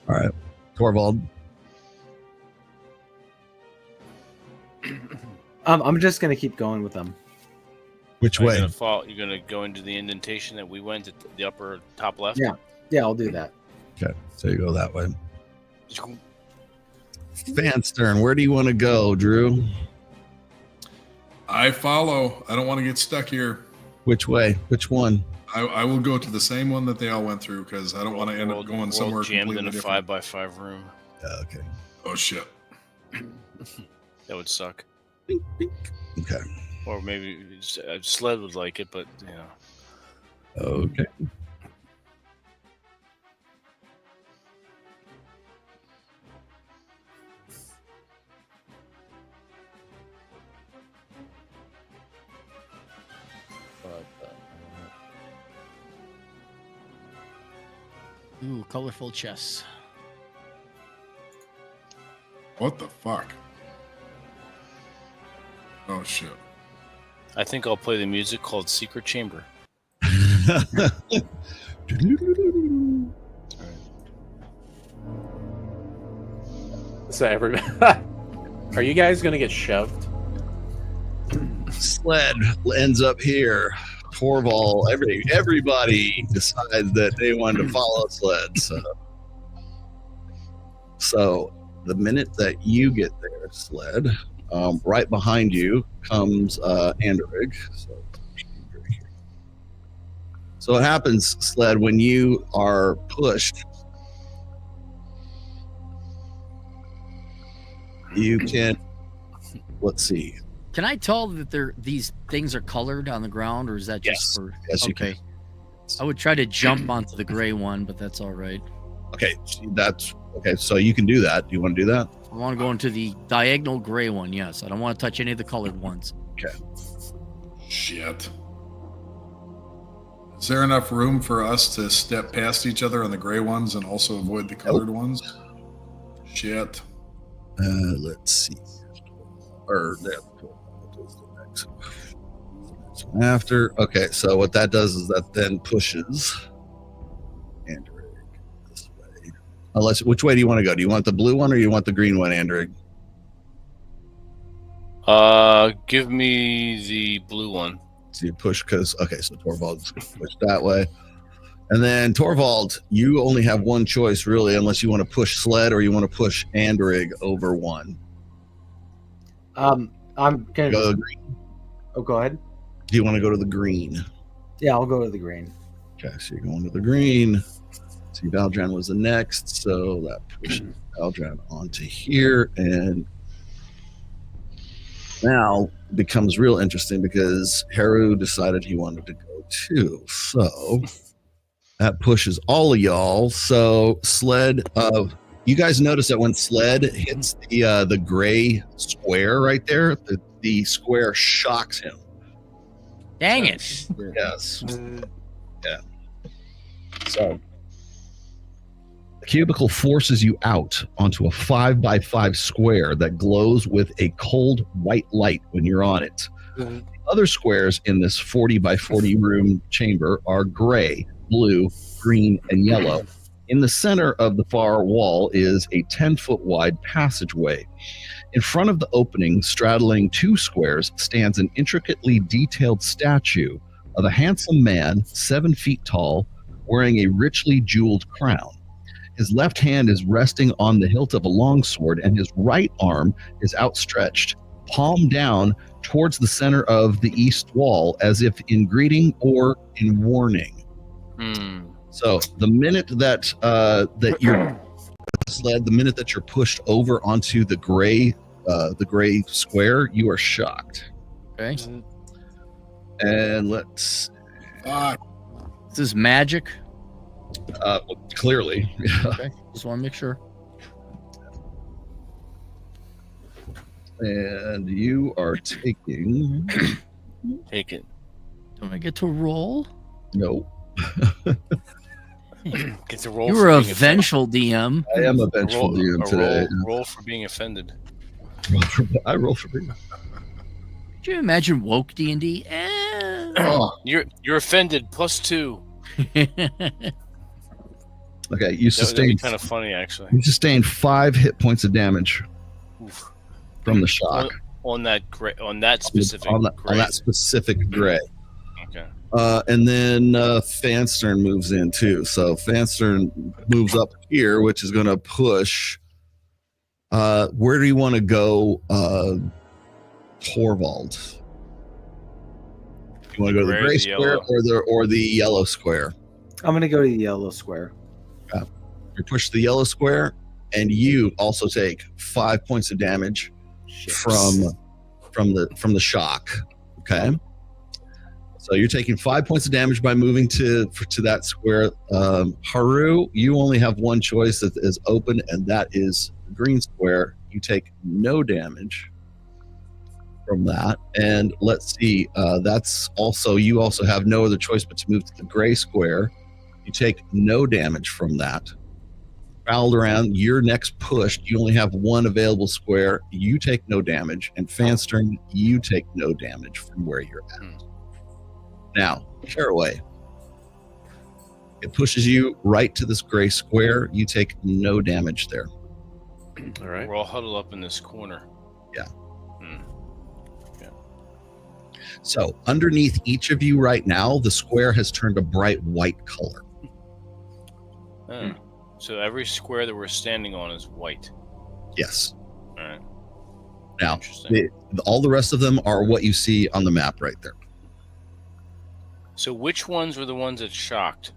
All right, Torvald. I'm just gonna keep going with them. Which You're way? you're gonna go into the indentation that we went at the upper top left. Yeah, I'll do that. Okay, so you go that way. Fanstern, where do you want to go, Drew? I follow. I don't want to get stuck here. Which way? Which one? I will go to the same one that they all went through because I don't want to end up going somewhere jammed in completely a different. 5x5 room. Okay. Oh shit. That would suck. Okay. Or maybe Sled would like it, but you know. Okay. Ooh, colorful chess. What the fuck? Oh shit. I think I'll play the music called Secret Chamber. So everybody, are you guys gonna get shoved? Sled ends up here. Torvald, everybody decides that they wanted to follow Sled. So the minute that you get there, Sled, right behind you comes Anderig. So what happens, Sled, when you are pushed, you can, let's see. Can I tell that these things are colored on the ground, or is that just for? Yes, you okay. can. I would try to jump onto the gray one, but that's all right. Okay, that's okay. So you can do that. Do you want to do that? I want to go into the diagonal gray one. Yes, I don't want to touch any of the colored ones. Okay. Shit. Is there enough room for us to step past each other on the gray ones and also avoid the colored ones? Shit. Let's see. Or after. Okay, so what that does is that then pushes Andrig this way. Unless, which way do you want to go? Do you want the blue one or you want the green one, Andrig? Give me the blue one. So you push because so Torvald's going to push that way. And then Torvald, you only have one choice really, unless you want to push Sled or you want to push Andrig over one. I'm gonna go to the green. Oh, go ahead. Do you want to go to the green? Yeah, I'll go to the green. Okay, so you're going to the green. See, Valdran was the next, so that pushes Valdran onto here, and now it becomes real interesting because Haru decided he wanted to go too. So that pushes all of y'all. So Sled, you guys notice that when Sled hits the gray square right there, the square shocks him. Dang it. Yes. Yeah. So the cubicle forces you out onto a 5x5 square that glows with a cold white light when you're on it. Mm-hmm. Other squares in this 40x40 room chamber are gray, blue, green, and yellow. In the center of the far wall is a 10-foot wide passageway. In front of the opening, straddling two squares, stands an intricately detailed statue of a handsome man, 7 feet tall, wearing a richly jeweled crown. His left hand is resting on the hilt of a longsword, and his right arm is outstretched, palm down towards the center of the east wall, as if in greeting or in warning. So the minute that you're Sled, the minute that you're pushed over onto the gray the gray square, you are shocked. Okay. And let's. This is magic. Well, clearly. Okay. Just want to make sure. And you are taking. Take it. Don't I get to roll? No. Get to roll. You were a vengeful DM. I am a vengeful DM today. Roll for being offended. I roll for being. Could you imagine woke D&D? You're offended. +2. Okay, you sustained. That'd be kind of funny, actually. You sustained 5 hit points of damage from the shock on that specific on that specific gray. Okay. And then Fanstern moves in too. So Fanstern moves up here, which is going to push. Where do you want to go, Torvald? You want to go to the gray square or the yellow square? I'm going to go to the yellow square. You push the yellow square, and you also take 5 points of damage from the shock. Okay. So you're taking 5 points of damage by moving to that square. Haru, you only have one choice that is open, and that is the green square. You take no damage from that. And let's see, you also have no other choice but to move to the gray square. You take no damage from that. Fouled around, you're next pushed. You only have one available square. You take no damage. And Fanstern, you take no damage from where you're at. Now, Caraway. It pushes you right to this gray square. You take no damage there. All right. We're all huddled up in this corner. Yeah. Yeah. So underneath each of you right now, the square has turned a bright white color. So every square that we're standing on is white. Yes. All right. Now, all the rest of them are what you see on the map right there. So which ones were the ones that shocked?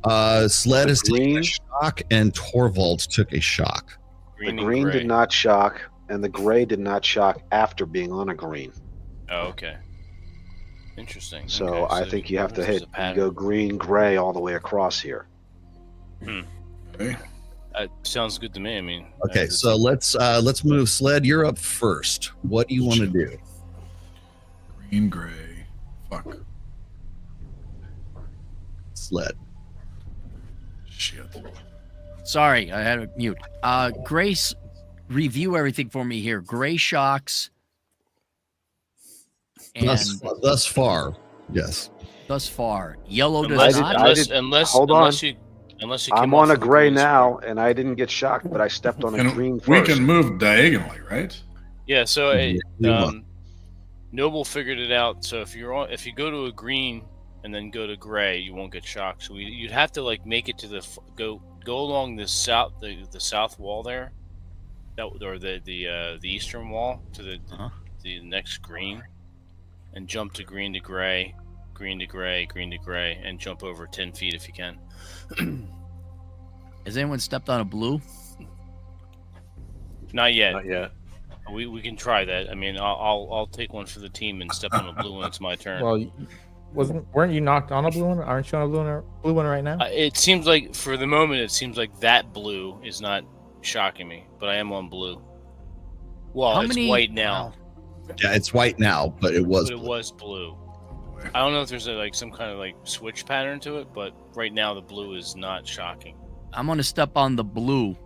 Sled has taken a shock, and Torvald took a shock. The green did not shock, and the gray did not shock after being on a green. Oh, okay. Interesting. So okay, I think you have to go green, gray all the way across here. Okay. Sounds good to me. I mean. Okay, so let's move. Sled, you're up first. What do you want to do? Green, gray. Fuck. Sled. Shit. Sorry, I had a mute. Grace, review everything for me here. Gray shocks. And thus far, yes. Thus far, yellow does not. Unless you I'm on a gray now, and I didn't get shocked, but I stepped on a green first. We can move diagonally, right? Yeah. So Noble figured it out. So if you go to a green and then go to gray, you won't get shocked. So you'd have to make it to go along the south wall there, or the eastern wall to the next green, and jump to green to gray, green to gray, green to gray, and jump over 10 feet if you can. Has anyone stepped on a blue? Not yet. Not yet. We can try that. I mean, I'll take one for the team and step on a blue when it's my turn. Well, weren't you knocked on a blue one? Aren't you on a blue one right now? It seems like for the moment, it seems like that blue is not shocking me, but I am on blue. Well, it's white now. Yeah, it's white now, but it was. But it was blue. I don't know if there's some kind of switch pattern to it, but right now the blue is not shocking. I'm gonna step on the blue.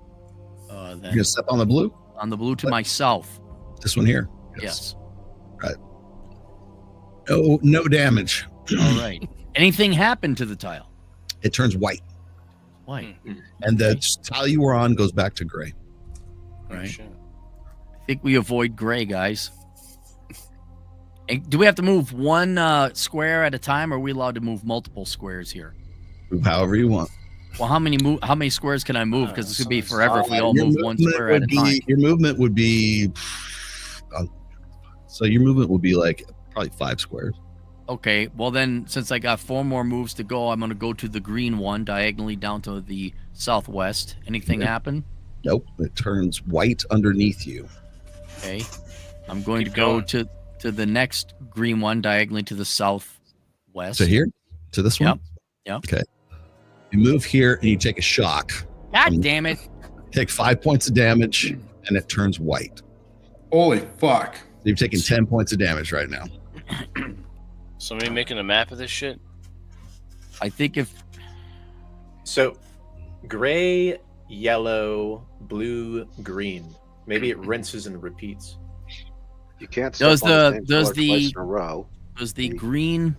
You're gonna step on the blue? On the blue to myself. This one here. Yes. Right. No damage. All right. Anything happened to the tile? It turns white. White. And the tile you were on goes back to gray. Right. I think we avoid gray, guys. And do we have to move one square at a time, or are we allowed to move multiple squares here? Move however you want. Well, how many squares can I move? Because this could be forever if we all move one square at a time. Your movement would be... So your movement would be probably 5 squares. Okay, well then, since I got 4 more moves to go, I'm going to go to the green one, diagonally down to the southwest. Anything happen? Nope. It turns white underneath you. Okay. I'm going to go to the next green one diagonally to the southwest. So here? To this one? Yep. Okay. You move here and you take a shock. God damn it. Take 5 points of damage and it turns white. Holy fuck. You've taken 10 points of damage right now. Somebody making a map of this shit? I think if... So, gray, yellow, blue, green. Maybe it rinses and repeats. You can't step on the same color twice in a row. Does the green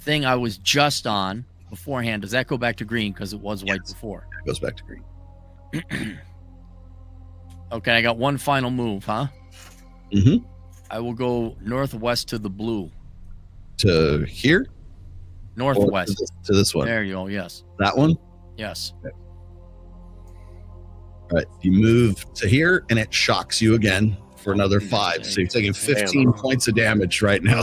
thing I was just on beforehand, does that go back to green because it was white before? It goes back to green. Okay, I got one final move, huh? Mm-hmm. I will go northwest to the blue. To here? Northwest. To this one. There you go, yes. That one? Yes. Okay. All right, you move to here and it shocks you again for another 5. So you're taking 15 points of damage right now.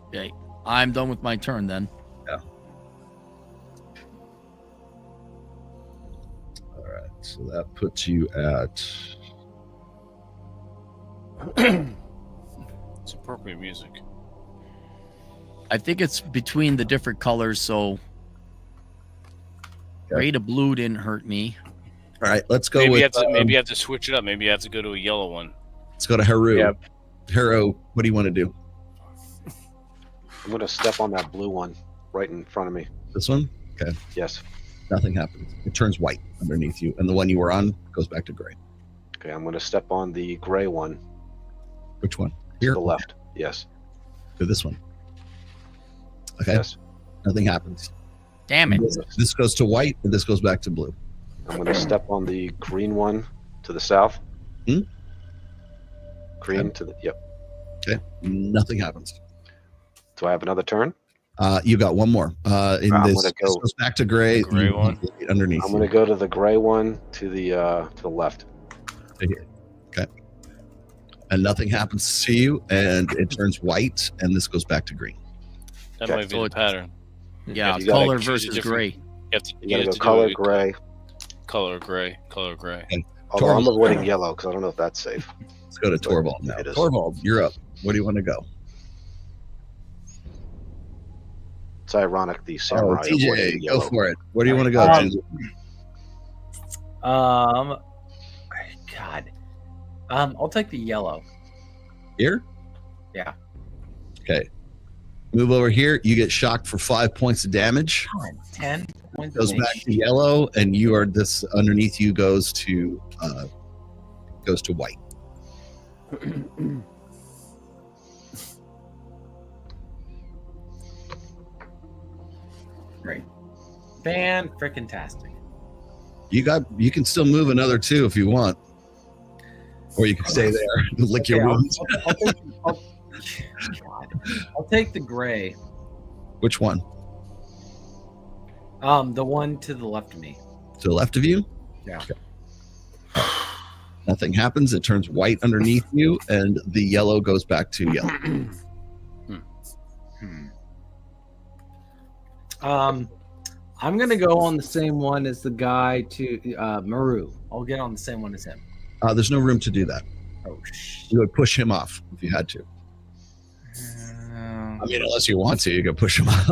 Okay, I'm done with my turn then. Yeah. All right, so that puts you at... It's appropriate music. I think it's between the different colors, so gray to blue didn't hurt me. All right, let's go maybe with... maybe you have to switch it up. Maybe you have to go to a yellow one. Let's go to Haru. Yep. Haru, what do you want to do? I'm going to step on that blue one right in front of me. This one? Okay. Yes. Nothing happens. It turns white underneath you, and the one you were on goes back to gray. Okay, I'm going to step on the gray one. Which one? To Here? the left. Yes. To this one. Okay. Yes. Nothing happens. Damn it. This goes to white, and this goes back to blue. I'm going to step on the green one to the south. Hmm? Green to the... Yep. Okay. Nothing happens. Do I have another turn? You got one more. This goes back to gray. The gray one underneath. I'm going to go to the gray one to the left. Here. Okay. And nothing happens to you, and it turns white, and this goes back to green. That might be the pattern. Yeah, You color gotta versus gray. You got to go color gray. Color gray. Color gray. Although I'm avoiding yellow because I don't know if that's safe. Let's go to Torvald now. It is. Torvald, you're up. Where do you want to go? It's ironic the samurai avoided TJ, yellow. go for it. Where do you want to go? God. I'll take the yellow. Here? Yeah. Okay. Move over here. You get shocked for 5 points of damage. 10 points. Goes back to yellow, and you are this underneath you goes to white. Great. Fan freaking tastic. You can still move another 2 if you want. Or you can stay there and lick your wounds. I'll take the gray. Which one? The one to the left of me. To the left of you? Yeah. Okay. Nothing happens. It turns white underneath you, and the yellow goes back to yellow. I'm gonna go on the same one as the guy to Maru. I'll get on the same one as him. There's no room to do that. Oh shit. You would push him off if you had to. I mean, unless you want to, you can push him off.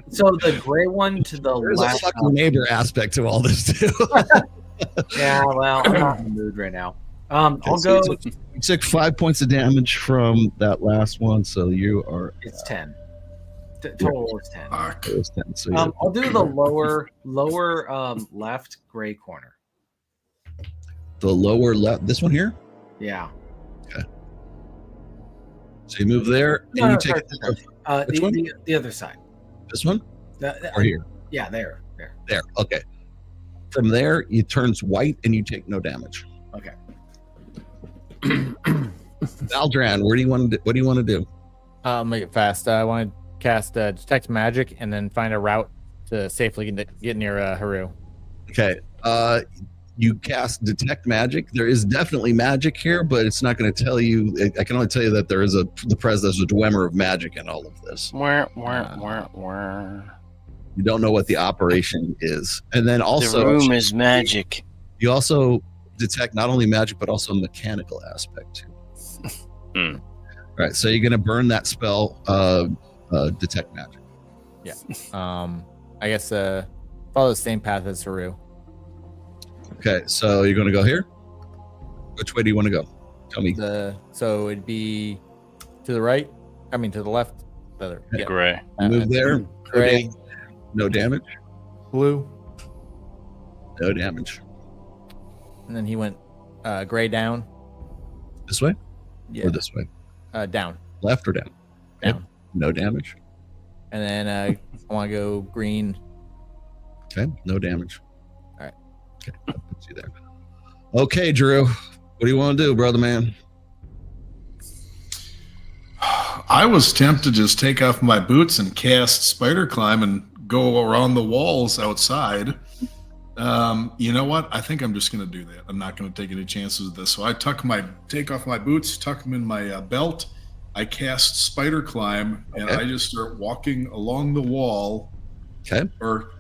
So the gray one to the There's left. a fucking neighbor aspect to all this too. Yeah, well, I'm not in the mood right now. I'll go. You took 5 points of damage from that last one, so you are. It's 10. Total is 10. It was 10. So I'll do the lower left gray corner. the lower left. This one here. Yeah. Okay. So you move there, and you take which one? The other side. This one or here? Yeah, there. There. Okay. From there, it turns white, and you take no damage. Okay. Valdran, what do you want to do? I'll make it fast. I want to cast Detect Magic and then find a route to safely get near Haru. Okay. You cast Detect Magic. There is definitely magic here, but it's not going to tell you. I can only tell you that there's a dwemer of magic in all of this. You don't know what the operation is. And then also the room is magic. You also detect not only magic, but also a mechanical aspect too. All right. So you're going to burn that spell, detect magic. Yeah. I guess follow the same path as Haru. Okay. So you're going to go here? Which way do you want to go? Tell me. So it'd be to the right. I mean, to the left. Yeah. Gray. Move there. Gray. No damage. Blue. No damage. And then he went gray down. This way? Yeah. Or this way? Down. Left or down? Down. Okay. No damage. And then I want to go green. Okay. No damage. All right. Okay. That puts you there. Okay, Drew. What do you want to do, brother man? I was tempted to just take off my boots and cast Spider Climb and go around the walls outside. You know what? I think I'm just going to do that. I'm not going to take any chances with this. So I take off my boots, tuck them in my belt. I cast Spider Climb, and I just start walking along the wall. Okay. Or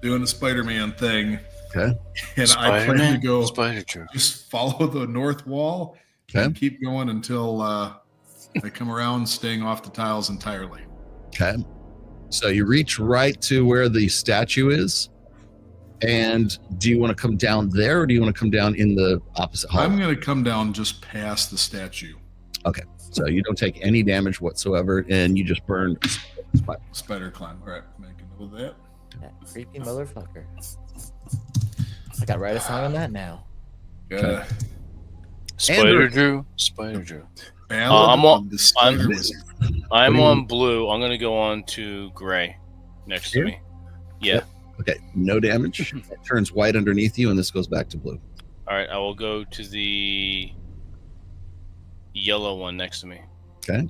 doing the Spider-Man thing. Okay. And I plan to go Spider-Drew. just follow the north wall and keep going until I come around, staying off the tiles entirely. Okay. So you reach right to where the statue is. And do you want to come down there, or do you want to come down in the opposite hall? I'm going to come down just past the statue. Okay. So you don't take any damage whatsoever, and you just burn Spider Climb. All right. Make a note of that. That creepy motherfucker. I got to write a song on that now. Yeah. Spider-Drew. I'm on blue. I'm going to go on to gray next to me. Yeah. Okay. No damage. It turns white underneath you, and this goes back to blue. All right. I will go to the yellow one next to me. Okay.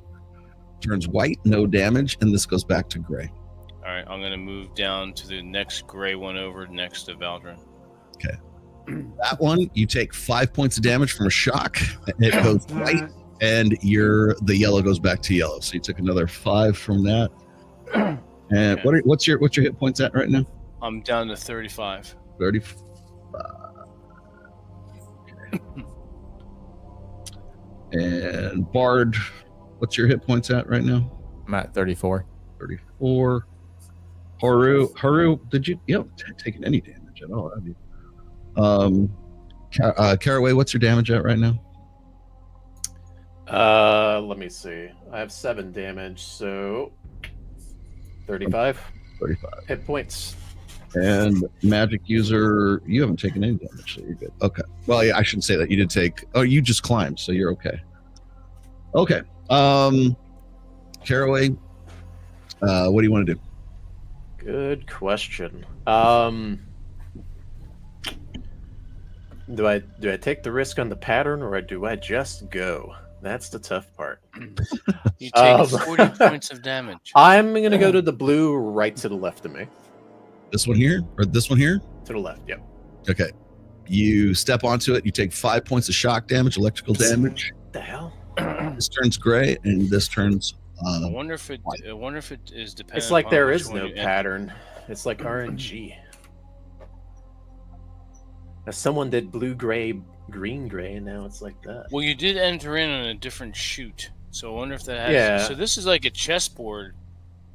Turns white, no damage, and this goes back to gray. All right. I'm going to move down to the next gray one over next to Valdrin. Okay. That one, you take 5 points of damage from a shock. It goes white, and the yellow goes back to yellow. So you took another 5 from that. And what's your hit points at right now? I'm down to 35. 35. And Bard, what's your hit points at right now? I'm at 34. 34. Haru, did you haven't taken any damage at all, have you? Caraway, what's your damage at right now? Let me see. I have 7 damage, so 35. 35 hit points. And magic user, you haven't taken any damage, so you're good. Okay. Well, yeah, I shouldn't say that. You did take. Oh, you just climbed, so you're okay. Okay. Caraway, what do you want to do? Good question. Do I take the risk on the pattern, or do I just go? That's the tough part. You take 40 points of damage. I'm going to go to the blue right to the left of me. This one here? Or this one here? To the left, yep. Okay. You step onto it. You take 5 points of shock damage, electrical damage. What the hell? This turns gray, and this turns... I wonder if it is dependent. It's like there is upon no pattern. It's like RNG. Now, someone did blue, gray, green, gray, and now it's like that. Well, you did enter in on a different chute, so I wonder if that has. Yeah. So this is like a chessboard.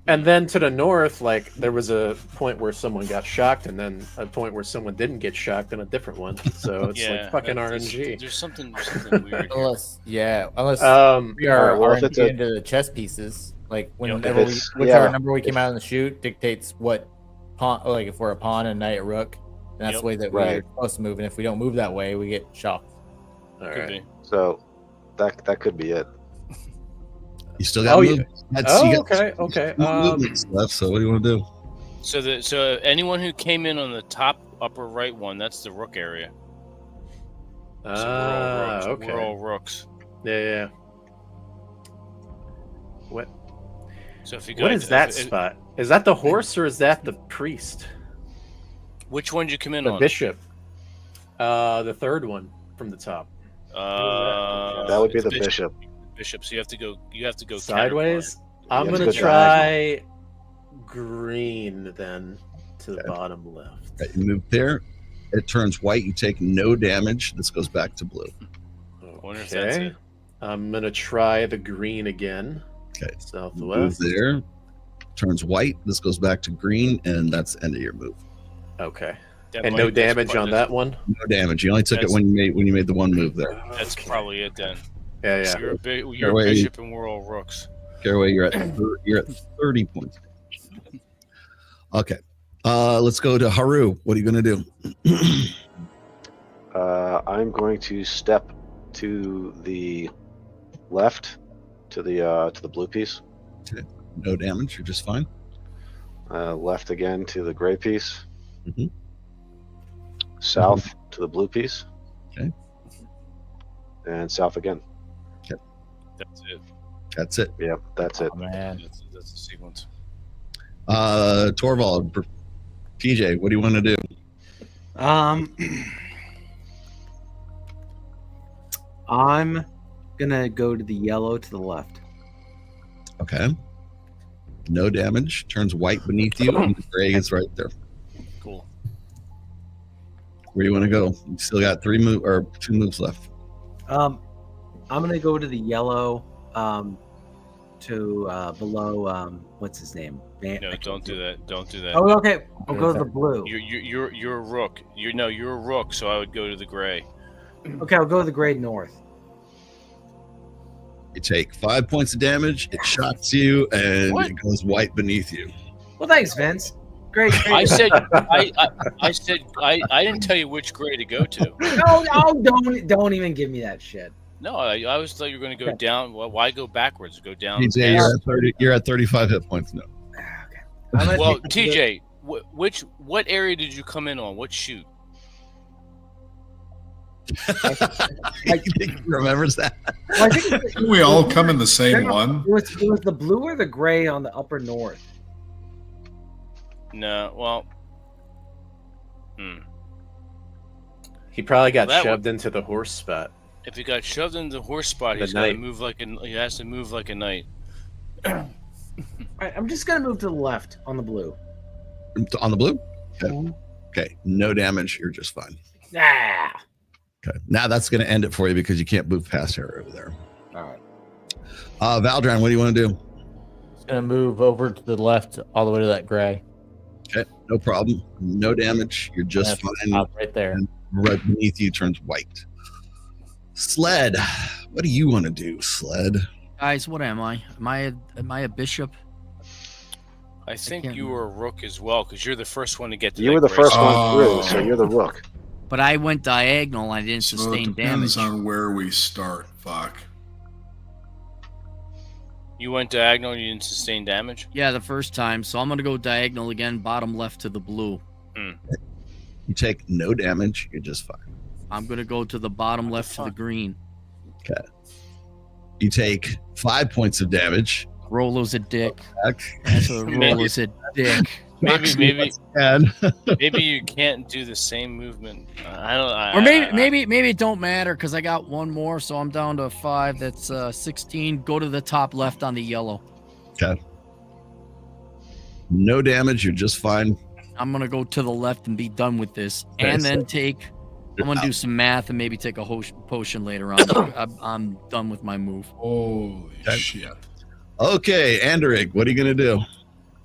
And then to the north, like, there was a point where someone got shocked, and then a point where someone didn't get shocked, and a different one. So it's like fucking RNG. There's something weird. Unless we are RNG into the chess pieces. Like whenever whichever number we came out in the chute dictates what pawn. Like if we're a pawn and knight, rook, and that's the way that we're supposed to move. And if we don't move that way, we get shocked. All right. So that could be it. You still got movement. Okay. Movements left. So what do you want to do? So anyone who came in on the top upper right one, that's the rook area. So we're all rooks. Yeah. What? So if you what is that spot? Is that the horse or is that the priest? Which one did you come in on? on? The bishop. The third one from the top. That would be the bishop. Bishop. So you have to go. You have to go sideways. I'm gonna try green then to the bottom left. Okay, you move there. It turns white. You take no damage. This goes back to blue. Okay. I'm going to try the green again. Okay. Southwest. Move there. Turns white. This goes back to green, and that's the end of your move. Okay. And no damage on that one? No damage. You only took it when you made the one move there. That's probably it then. Yeah. So you're a bishop and we're all rooks. Caraway, you're at 30 points. Okay. Let's go to Haru. What are you going to do? I'm going to step to the left, to the blue piece. Okay. No damage. You're just fine. Left again to the gray piece. Mm-hmm. South to the blue piece. Okay. And south again. Okay. That's it. That's it. Yep, that's it. Man. That's the sequence. Torvald, TJ, what do you want to do? I'm gonna go to the yellow to the left. Okay. No damage. Turns white beneath you, and the gray is right there. Cool. Where do you want to go? You still got 2 moves left. I'm gonna go to the yellow, to below. What's his name? No, don't do that. Don't do that. Oh, okay. I'll go to the blue. You're a rook. You're a rook. So I would go to the gray. Okay, I'll go to the gray north. You take 5 points of damage. It shocks you, and What? it goes white beneath you. Well, thanks, Vince. Great. I said I didn't tell you which gray to go to. No, don't even give me that shit. No, I always thought you were going to go down. Well, why go backwards? Go down. TJ, you're at 35 hit points now. Okay. Well, TJ, what area did you come in on? What shoot? I think he remembers that. Well, I think Didn't we all come in the same one? It was the blue or the gray on the upper north. No, well, He probably got shoved into the horse spot. If he got shoved into the horse spot, he has to move like a knight. All right, I'm just gonna move to the left on the blue. On the blue? Okay. Okay. No damage. You're just fine. Ah. Okay. Now that's going to end it for you because you can't move past her over there. All right. Valdran, what do you want to do? Just gonna move over to the left all the way to that gray. Okay. No problem. No damage. You're just fine. Right there. And right beneath you turns white. Sled. What do you want to do, Sled? Guys, what am I? Am I a bishop? I think you were a rook as well because you're the first one to get to. You were the first one through, so you're the rook. But I went diagonal. I didn't sustain it depends damage. on where we start. Fuck. You went diagonal and you didn't sustain damage? Yeah, the first time. So I'm going to go diagonal again, bottom left to the blue. You take no damage. You're just fine. I'm going to go to the bottom left to the green. Okay. You take 5 points of damage. Rolo's a dick. Back. That's a Rolo's a dick. Maybe you can't do the same movement. I don't. Or maybe it don't matter because I got one more, so I'm down to 5. That's 16. Go to the top left on the yellow. Okay. No damage. You're just fine. I'm gonna go to the left and be done with this, Okay, and so then I'm gonna do some math and maybe take a potion later on. I'm done with my move. Holy shit. Okay, Andrig, what are you gonna do?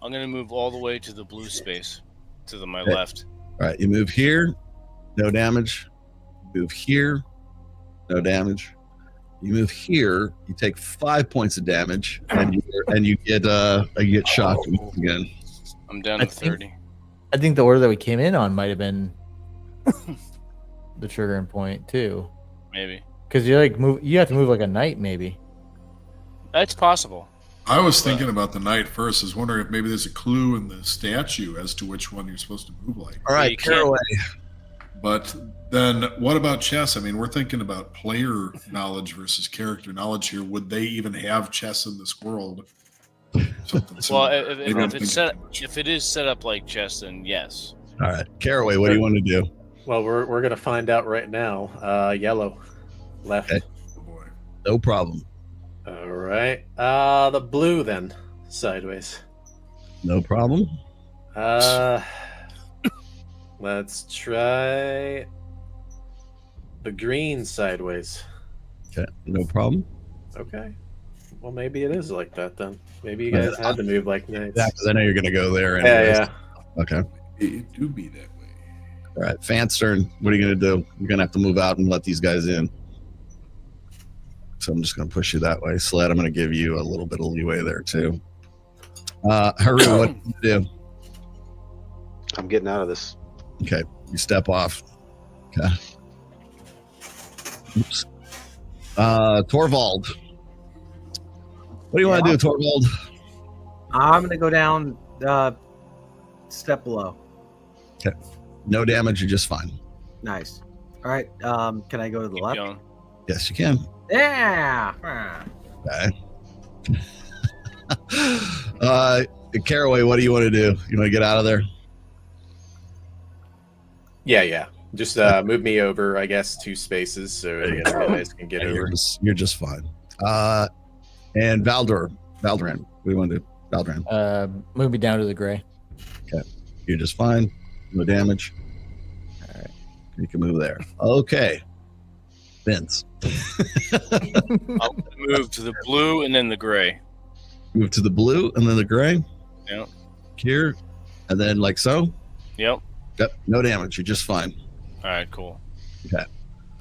I'm gonna move all the way to the blue space, to my Okay. left. All right, you move here, no damage. Move here, no damage. You move here, you take 5 points of damage, and you get shocked again. I'm down to 30. I think the order that we came in on might have been the triggering point too. Maybe because you have to move like a knight, maybe. That's possible. I was thinking about the knight first. I was wondering if maybe there's a clue in the statue as to which one you're supposed to move like. All right, Caraway. But then what about chess? I mean, we're thinking about player knowledge versus character knowledge here. Would they even have chess in this world? Well, if it is set up like chess, then yes. All right, Caraway, what do you want to do? Well, we're gonna find out right now. Yellow, left. Okay. No problem. All right. The blue then, sideways. No problem. Let's try the green sideways. Okay, no problem. Okay. Well, maybe it is like that then. Maybe you guys had to move like knights. Yeah, because I know you're going to go there. Yeah. Okay. It do be that way. All right, Fant's turn. What are you going to do? You're going to have to move out and let these guys in. So I'm just going to push you that way. Sled, I'm going to give you a little bit of leeway there too. Haru, what do you do? I'm getting out of this. Okay, you step off. Okay. Oops. Torvald. What do you want to do, Torvald? I'm going to go down step below. Okay. No damage, you're just fine. Nice. All right. Can I go to the left? Going. Yes, you can. Yeah. Okay. Caraway, what do you want to do? You want to get out of there? Yeah. Just move me over, I guess, 2 spaces so the other guys can get over. You're just fine. And Valdoran, what do you want to do? Valdoran. Move me down to the gray. Okay. You're just fine. No damage. All right. You can move there. Okay. Vince. I'll move to the blue and then the gray. Move to the blue and then the gray. Yep. Here. And then like so. Yep. Yep. No damage. You're just fine. All right, cool. Okay.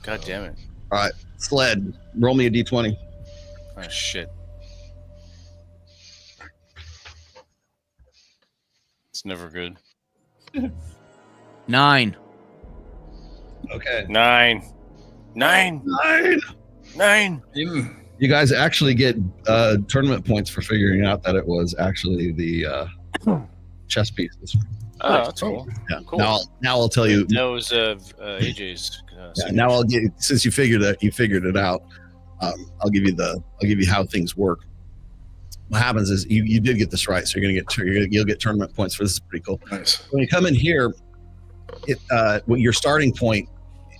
God damn it. All right. Sled. Roll me a d20. Oh, shit. It's never good. 9. Okay. 9. You guys actually get tournament points for figuring out that it was actually the chess pieces. Oh, that's cool. Yeah. Cool. Now I'll tell you. That was AJ's. Now I'll get, since you figured it out. I'll give you how things work. What happens is you did get this right, so you'll get tournament points for this. Is pretty cool. Nice. When you come in here, your starting point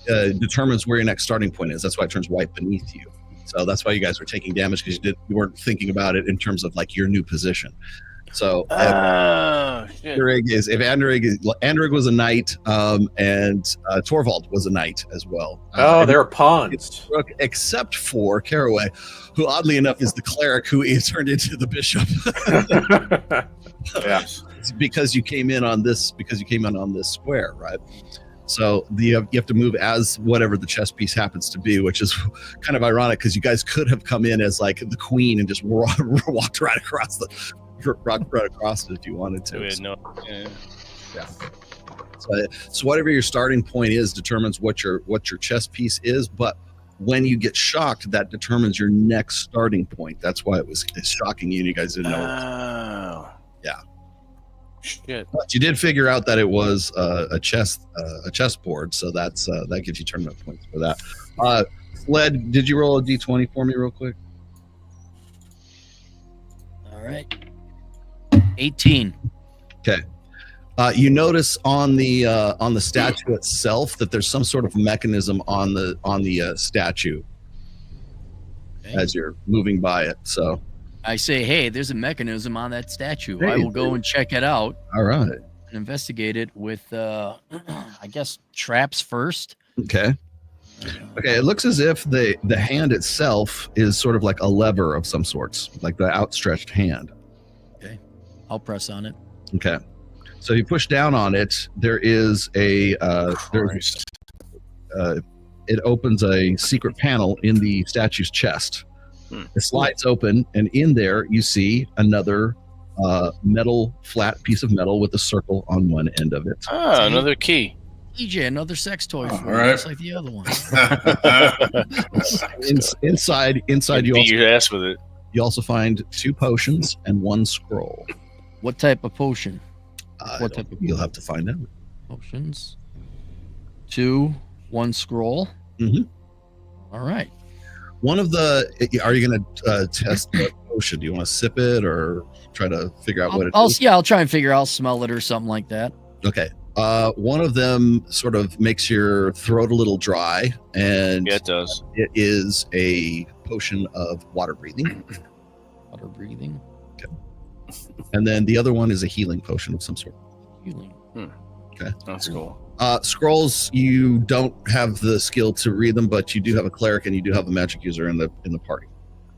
determines where your next starting point is. That's why it turns white beneath you. So that's why you guys were taking damage, because you weren't thinking about it in terms of like your new position. So Andrig was a knight, and Torvald was a knight as well. They're pawns. Except for Caraway, who oddly enough is the cleric who is turned into the bishop. Yeah. It's because you came in on this square, right? So you have to move as whatever the chess piece happens to be, which is kind of ironic because you guys could have come in as like the queen and just walked right across it if you wanted to. Yeah. So whatever your starting point is determines what your chess piece is, but when you get shocked, that determines your next starting point. That's why it's shocking you and you guys didn't know. Oh. Yeah. Shit. But you did figure out that it was a chessboard, so that gives you tournament points for that. Sled, did you roll a d20 for me real quick? All right. 18. Okay. You notice on the statue itself that there's some sort of mechanism on the statue as you're moving by it. So I say, hey, there's a mechanism on that statue. I will go and check it out. All right. And investigate it with, I guess, traps first. Okay. Okay. It looks as if the hand itself is sort of like a lever of some sorts, like the outstretched hand. Okay. I'll press on it. Okay. So you push down on it. There is it opens a secret panel in the statue's chest. It slides open, and in there you see another flat piece of metal with a circle on one end of it. Ah, another key. EJ, another sex toy for right. just like the other one. Inside you beat your ass with it. You also find 2 potions and 1 scroll. What type of potion? You'll have to find out. Potions. 2, 1 scroll. Mm-hmm. All right. One of are you going to test the potion? Do you want to sip it or try to figure out what it is? Yeah, I'll try and figure out, smell it or something like that. Okay. One of them sort of makes your throat a little dry, and yeah, it does. It is a potion of water breathing. Water breathing. Okay. And then the other one is a healing potion of some sort. Healing. Okay. That's cool. Scrolls, you don't have the skill to read them, but you do have a cleric and you do have a magic user in the party.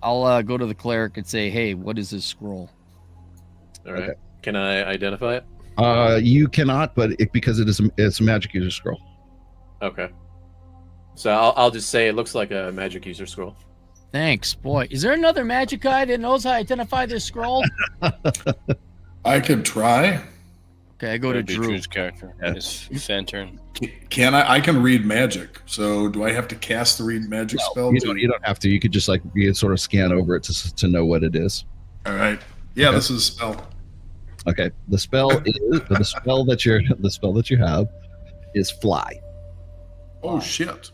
I'll go to the cleric and say, "Hey, what is this scroll?" All right. Okay. Can I identify it? You cannot, but because it's a magic user scroll. Okay. So I'll just say it looks like a magic user scroll. Thanks, boy. Is there another magic guy that knows how to identify this scroll? I could try. Okay, I go to Drew. Drew's character. It's fan turn. Can I? I can read magic. So do I have to cast the read magic spell? You don't have to. You could just you sort of scan over it to know what it is. All right. Yeah, okay. This is a spell. Okay. The spell is the spell that you have is fly. Oh shit.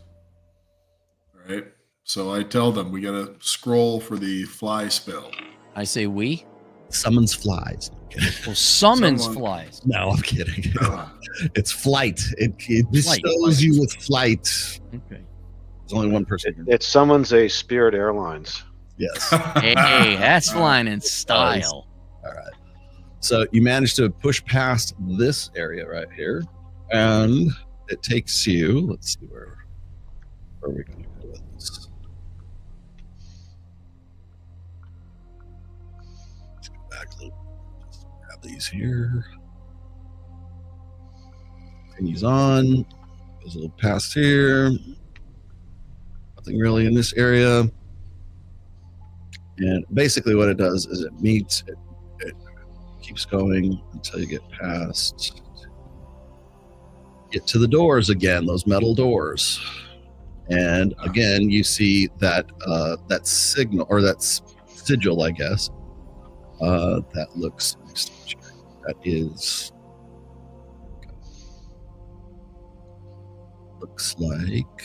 All right. So I tell them we got to scroll for the fly spell. I say we. Summons flies. Well, summons flies. No, I'm kidding. It's flight. It bestows you with flight. Okay. There's only one person. It summons a Spirit Airlines. Yes. Hey, that's flying in style. All right. So you managed to push past this area right here, and it takes you. Let's see where are we going to go with this? Let's go back a little. Just grab these here. Continues on. Goes a little past here. Nothing really in this area. And basically, what it does is it meets. It keeps going until you get past. Get to the doors again. Those metal doors. And again, you see that that signal or that sigil, I guess. That looks like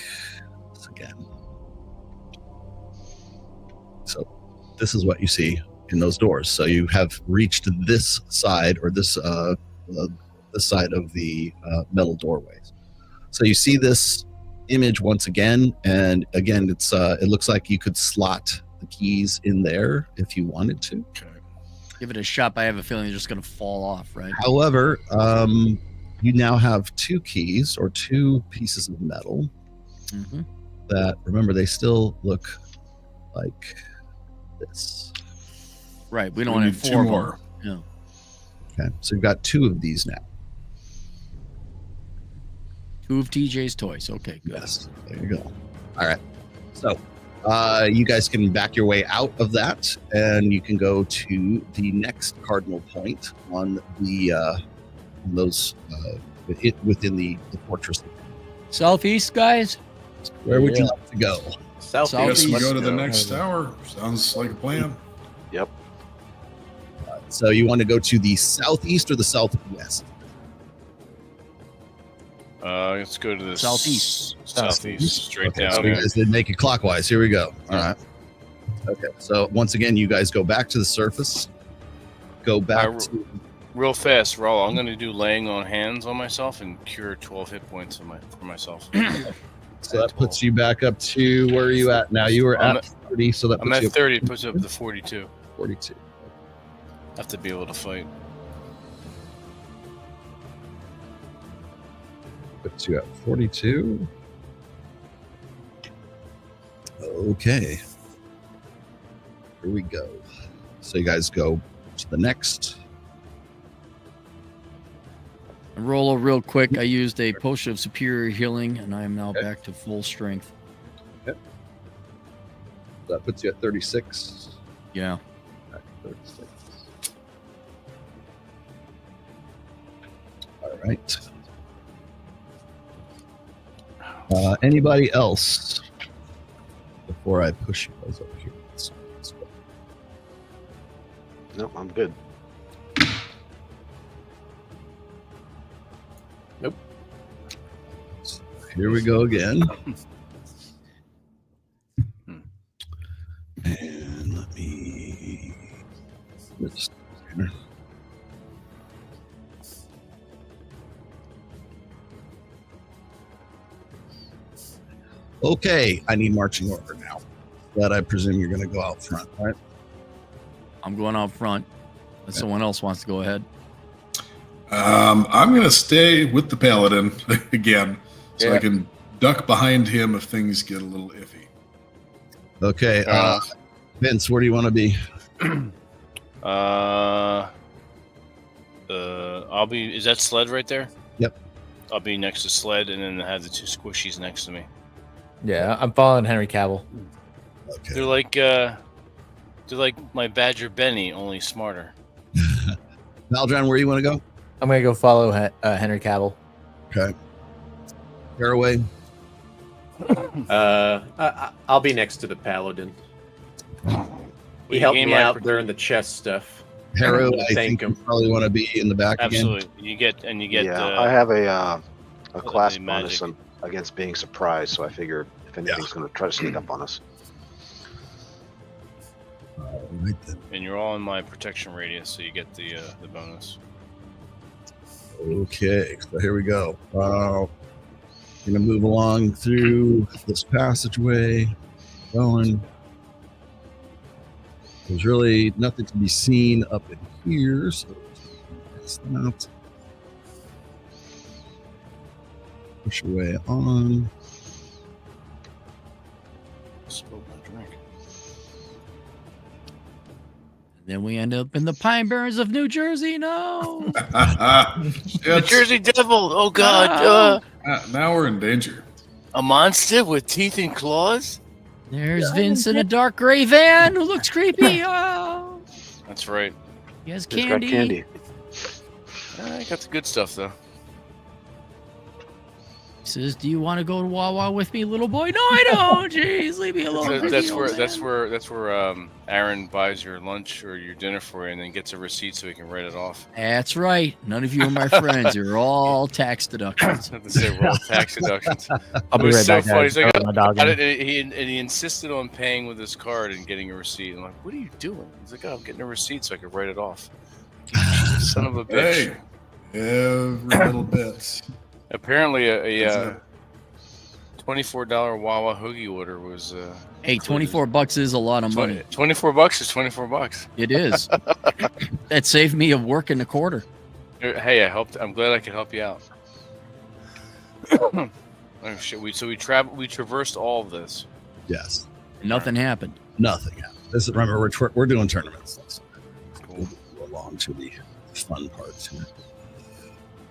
this again. So this is what you see in those doors. So you have reached this side or this side of the metal doorways. So you see this image once again, and again it looks like you could slot the keys in there if you wanted to. Okay. Give it a shot, but I have a feeling they're just going to fall off, right? However, you now have two keys or two pieces of metal that, remember, they still look like this. Right, we don't want to have four more. Yeah. Okay, so you've got two of these now. Two of TJ's toys. Okay, good. Yes, there you go. All right. So you guys can back your way out of that, and you can go to the next cardinal point on the those within the fortress. Southeast, guys? Where would you like to go? Southeast. I guess we go to the next tower. Sounds like a plan. Yep. So you want to go to the southeast or the southwest? Let's go to the southeast. Southeast, straight down. So you guys did make it clockwise. Here we go. All right. Okay. So once again, you guys go back to the surface. Go back to real fast, Raul. I'm going to do laying on hands on myself and cure 12 hit points for myself. So that puts you back up to where are you at now? You were at 30, so that puts I'm at you 30. It puts you up to 42. 42. I have to be able to fight. Puts you at 42. Okay. Here we go. So you guys go to the next. Roll real quick. I used a potion of superior healing, and I am now back to full strength. Okay. That puts you at 36. Yeah. 36. All right. Anybody else before I push you guys over here? Nope, I'm good. Nope. So here we go again. And let me just here. Okay, I need marching order now. That I presume you're going to go out front, right? I'm going out front. If someone else wants to go ahead. I'm going to stay with the paladin again, so I can duck behind him if things get a little iffy. Okay, Vince, where do you want to be? I'll be. Is that Sled right there? Yep. I'll be next to Sled, and then have the two squishies next to me. Yeah, I'm following Henry Cavill. Okay. They're like my Badger Benny, only smarter. Valdron, where do you want to go? I'm gonna go follow Henry Cavill. Okay. Fairway. I'll be next to the paladin. He helped me out during the chest stuff. Harrow, I think you probably want to be in the back Absolutely. again. You get. Yeah, I have a class bonus against being surprised, so I figure if anything's going to try to sneak up on us. Right then. And you're all in my protection radius, so you get the bonus. Okay, so here we go. Gonna move along through this passageway. Going. There's really nothing to be seen up in here, so it's not. Push your way on. Spilled my drink. Then we end up in the Pine Barrens of New Jersey. No, the Jersey Devil. Oh God! Now we're in danger. A monster with teeth and claws. There's Vince in a dark gray van who looks creepy. Oh, that's right. He has He's candy. got candy. I got the good stuff though. He says, "Do you want to go to Wawa with me, little boy?" No, I don't. Jeez, leave me alone. That's where Aaron buys your lunch or your dinner for you, and then gets a receipt so he can write it off. That's right. None of you are my friends. You're all tax deductions. I have to say we're all tax deductions. I'll be right back. Funny. He's like, my dog in. he insisted on paying with his card and getting a receipt. I'm like, what are you doing? He's like, oh, I'm getting a receipt so I can write it off. Son of a bitch. Hey, every little bit. Apparently, a $24 Wawa hoagie order was. Hey, $24 is a lot of money. $24 is $24. It is. That saved me a work in a quarter. Hey, I'm glad I could help you out. Oh shit! We traversed all of this. Yes. Nothing happened. Nothing happened. Remember, we're doing tournaments. So we'll go along to the fun parts here.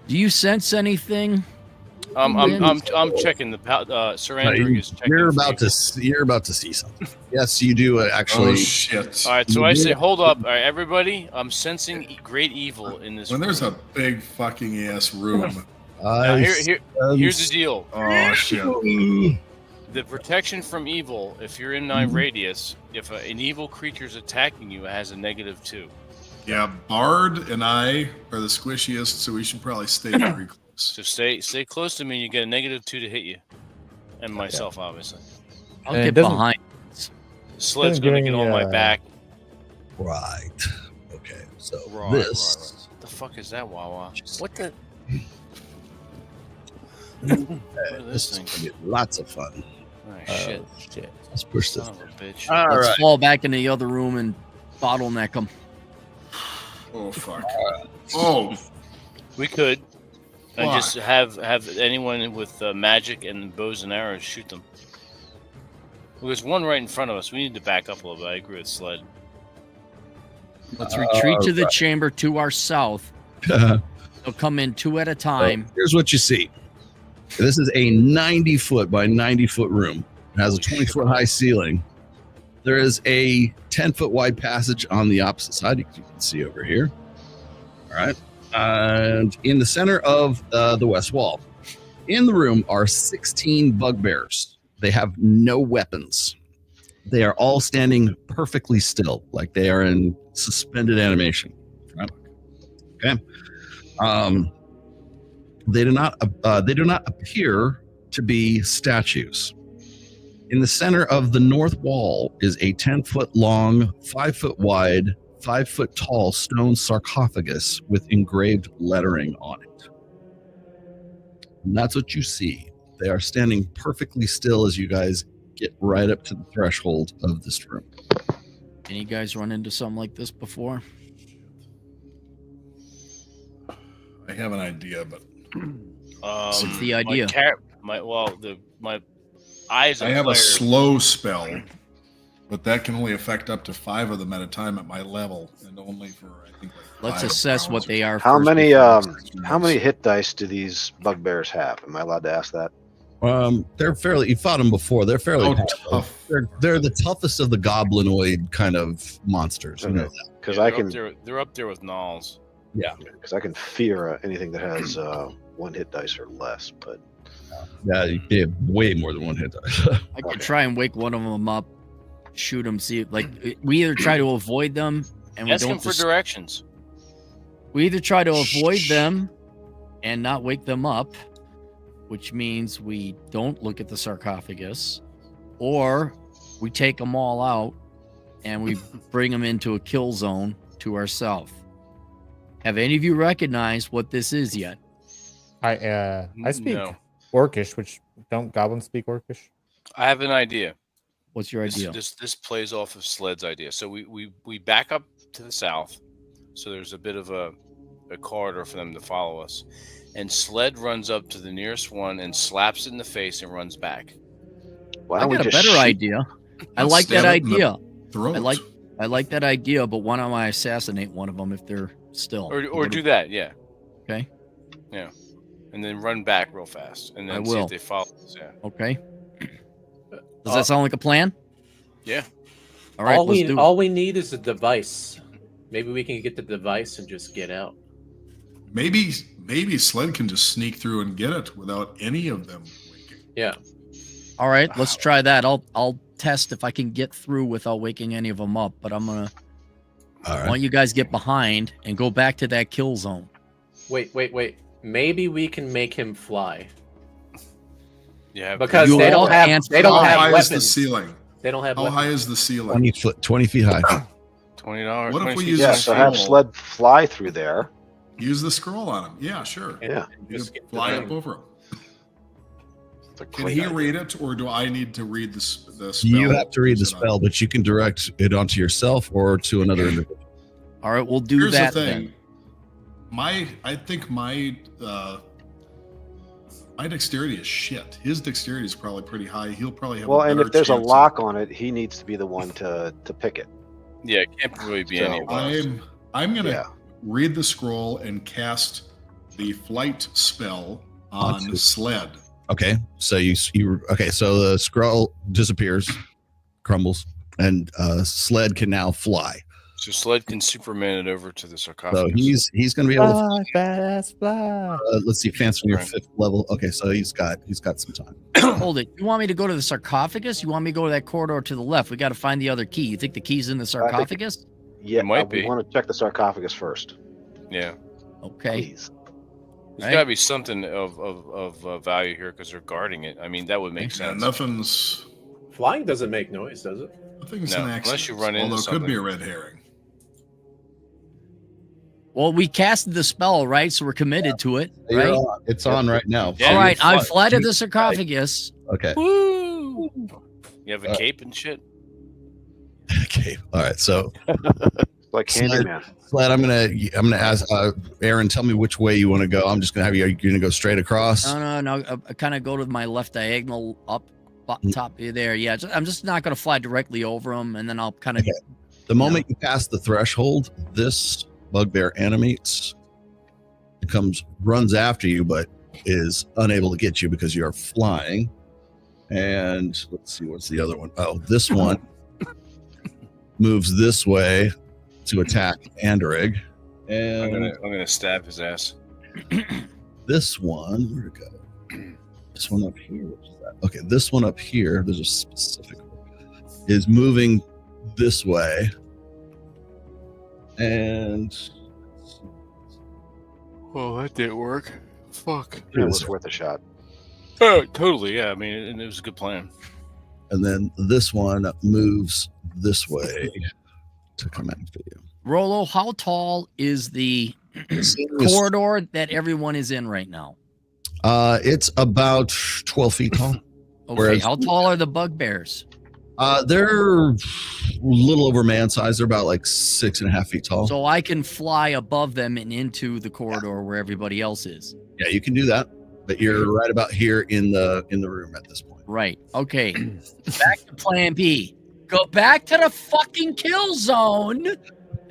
Do you sense anything? I'm checking the surrender is checking. You're about to see something. Yes, you do actually. Oh shit! All right, so I say, hold up, all right, everybody. I'm sensing great evil in this. When there's a big fucking ass room. Now, here's the deal. Oh shit! The protection from evil. If you're in my radius, if an evil creature is attacking you, it has a -2. Yeah, Bard and I are the squishiest, so we should probably stay very close. So stay close to me. You get a -2 to hit you, and myself, obviously. I'll get behind. Sled's gonna get on my back. Right. Okay. So Right. What the fuck is that, Wawa? What the? This is gonna be lots of fun. Oh, shit. Let's push this. Son of a bitch. Let's fall back in the other room and bottleneck them. Oh fuck! Oh, we could, and just have anyone with magic and bows and arrows shoot them. Well, there's one right in front of us. We need to back up a little bit. I agree with Sled. Let's retreat to the chamber to our south. They'll come in 2 at a time. So here's what you see. This is a 90-foot by 90-foot room. It has a 20-foot high ceiling. There is a 10-foot wide passage on the opposite side. You can see over here. All right. And in the center of the west wall, in the room are 16 bugbears. They have no weapons. They are all standing perfectly still, like they are in suspended animation. Right? Okay. They do not appear to be statues. In the center of the north wall is a 10-foot long, 5-foot wide, 5-foot tall stone sarcophagus with engraved lettering on it. And that's what you see. They are standing perfectly still as you guys get right up to the threshold of this room. Any guys run into something like this before? I have an idea, but what's the idea? My eyes. I have a slow spell, but that can only affect up to 5 of them at a time at my level, and only for I think. Like Let's assess what they are. How many hit dice do these bugbears have? Am I allowed to ask that? They're fairly. You fought them before. They're fairly tough. They're the toughest of the goblinoid kind of monsters. Okay. You know Because they're up there with gnolls. Yeah. Because I can fear anything that has 1 hit dice or less. But yeah, they have way more than 1 hit dice. I could try and wake one of them up, shoot them. See, like we either try to avoid them and we ask them for directions. We either try to avoid them and not wake them up, which means we don't look at the sarcophagus, or we take them all out and we bring them into a kill zone to ourselves. Have any of you recognized what this is yet? I speak Orcish, which don't goblins speak Orcish? I have an idea. What's your idea? This plays off of Sled's idea. So we back up to the south. So there's a bit of a corridor for them to follow us. And Sled runs up to the nearest one and slaps it in the face and runs back. I got a better idea. I like that idea. I like that idea, but why don't I assassinate one of them if they're still? Or do that, yeah. Okay. Yeah. And then run back real fast. And then see if they follow us. Yeah. Okay. Does that sound like a plan? Yeah. All right, all we need is a device. Maybe we can get the device and just get out. Maybe Sled can just sneak through and get it without any of them waking. Yeah. All right, let's try that. I'll test if I can get through without waking any of them up, but I'm gonna want you guys get behind and go back to that kill zone. Wait. Maybe we can make him fly. Yeah, because they don't have weapons. How high is the ceiling? They don't have How weapons. high is the ceiling? 20 feet high. $20. What if we use so have Sled fly through there? Use the scroll on him. Yeah, sure. Yeah. Just fly up over him. Can he read it, or do I need to read the spell? You have to read the spell, but you can direct it onto yourself or to another individual. All right, we'll do that then. I think my dexterity is shit. His dexterity is probably pretty high. He'll probably have. Well, and if there's a lock on it, he needs to be the one to pick it. Yeah, it can't really be any of us. I'm gonna read the scroll and cast the flight spell on Sled. Okay, so so the scroll disappears, crumbles, and Sled can now fly. So Sled can Superman it over to the sarcophagus. So he's going to be able to fly. Let's see, Fance, from your 5th level. Okay, so he's got some time. Hold it. You want me to go to the sarcophagus? You want me to go to that corridor to the left? We got to find the other key. You think the key's in the sarcophagus? Yeah, we want to check the sarcophagus first. Yeah. Okay. Please. There's got to be something of value here because they're guarding it. I mean, that would make sense. Nothing's. Flying doesn't make noise, does it? Nothing's an accident. Unless you run into something. Although it could be a red herring. Well, we casted the spell, right? So we're committed to it, right? It's on right now. All right, I fly to the sarcophagus. Okay. Woo! You have a cape and shit? Okay. All right. So like Candyman. Sled, I'm gonna ask Aaron, tell me which way you want to go. I'm just gonna have you. Are you gonna go straight across? No. I kind of go to my left diagonal up top there. Yeah, I'm just not gonna fly directly over them, and then I'll kind of. Okay. The moment you pass the threshold, this bugbear animates. It runs after you, but is unable to get you because you are flying. And let's see, what's the other one? Oh, this one moves this way to attack Anderig. And I'm gonna stab his ass. This one, where'd it go? This one up here. What is that? Okay, this one up here, there's a specific one, is moving this way. And well, that didn't work. Fuck. It was worth a shot. Oh, totally. Yeah, I mean, it was a good plan. And then this one moves this way to come after you. Rolo, how tall is the corridor that everyone is in right now? It's about 12 feet tall. Okay, how tall are the bugbears? They're a little over man size. They're about like 6.5 feet tall. So I can fly above them and into the corridor where everybody else is. Yeah, you can do that, but you're right about here in the room at this point. Right. Okay. Back to Plan B. Go back to the fucking kill zone,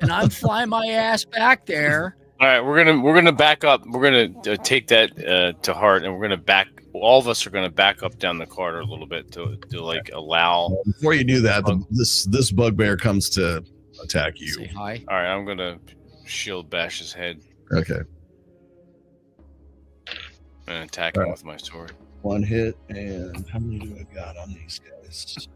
and I'm flying my ass back there. All right, we're gonna back up. We're gonna take that to heart, and we're gonna back. All of us are gonna back up down the corridor a little bit to like allow. Before you do that, this bugbear comes to attack you. Say hi. All right, I'm gonna shield bash his head. Okay. And attack him with my sword. 1 hit, and how many do I got on these guys?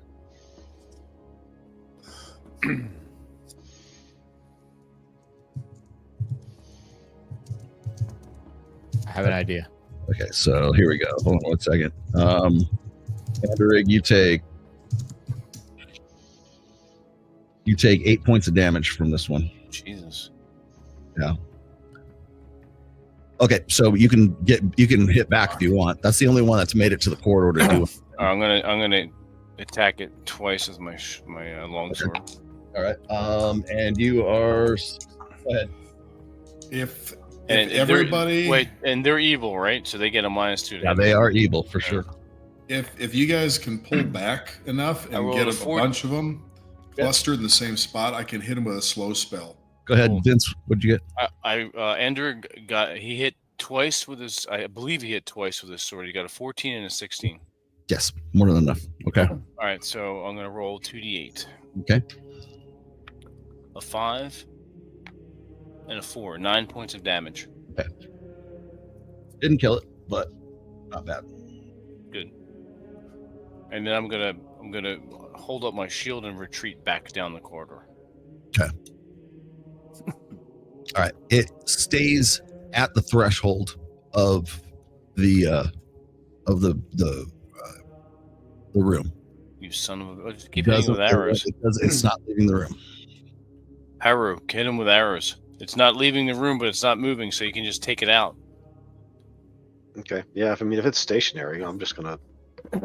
I have an idea. Okay, so here we go. Hold on 1 second. Andrig, you take 8 points of damage from this one. Jesus. Yeah. Okay, so you can hit back if you want. That's the only one that's made it to the corridor to do it. I'm gonna attack it twice with my longsword. All right. And you are. Go ahead. If And everybody wait, and they're evil, right? So they get a -2. Yeah, they are evil for sure. If you guys can pull back enough and get a bunch of them clustered in the same spot, I can hit them with a slow spell. Go ahead, Vince. What'd you get? Ender he hit twice with his. I believe he hit twice with his sword. He got a 14 and a 16. Yes, more than enough. Okay. All right, so I'm gonna roll 2d8. Okay. A 5 and a 4. 9 points of damage. Okay. Didn't kill it, but not bad. Good. And then I'm gonna hold up my shield and retreat back down the corridor. Okay. All right. It stays at the threshold of the room. You son of a! Just keep hitting with arrows. It's not leaving the room. Haru, hit him with arrows. It's not leaving the room, but it's not moving, so you can just take it out. Okay. Yeah. If it's stationary, I'm just gonna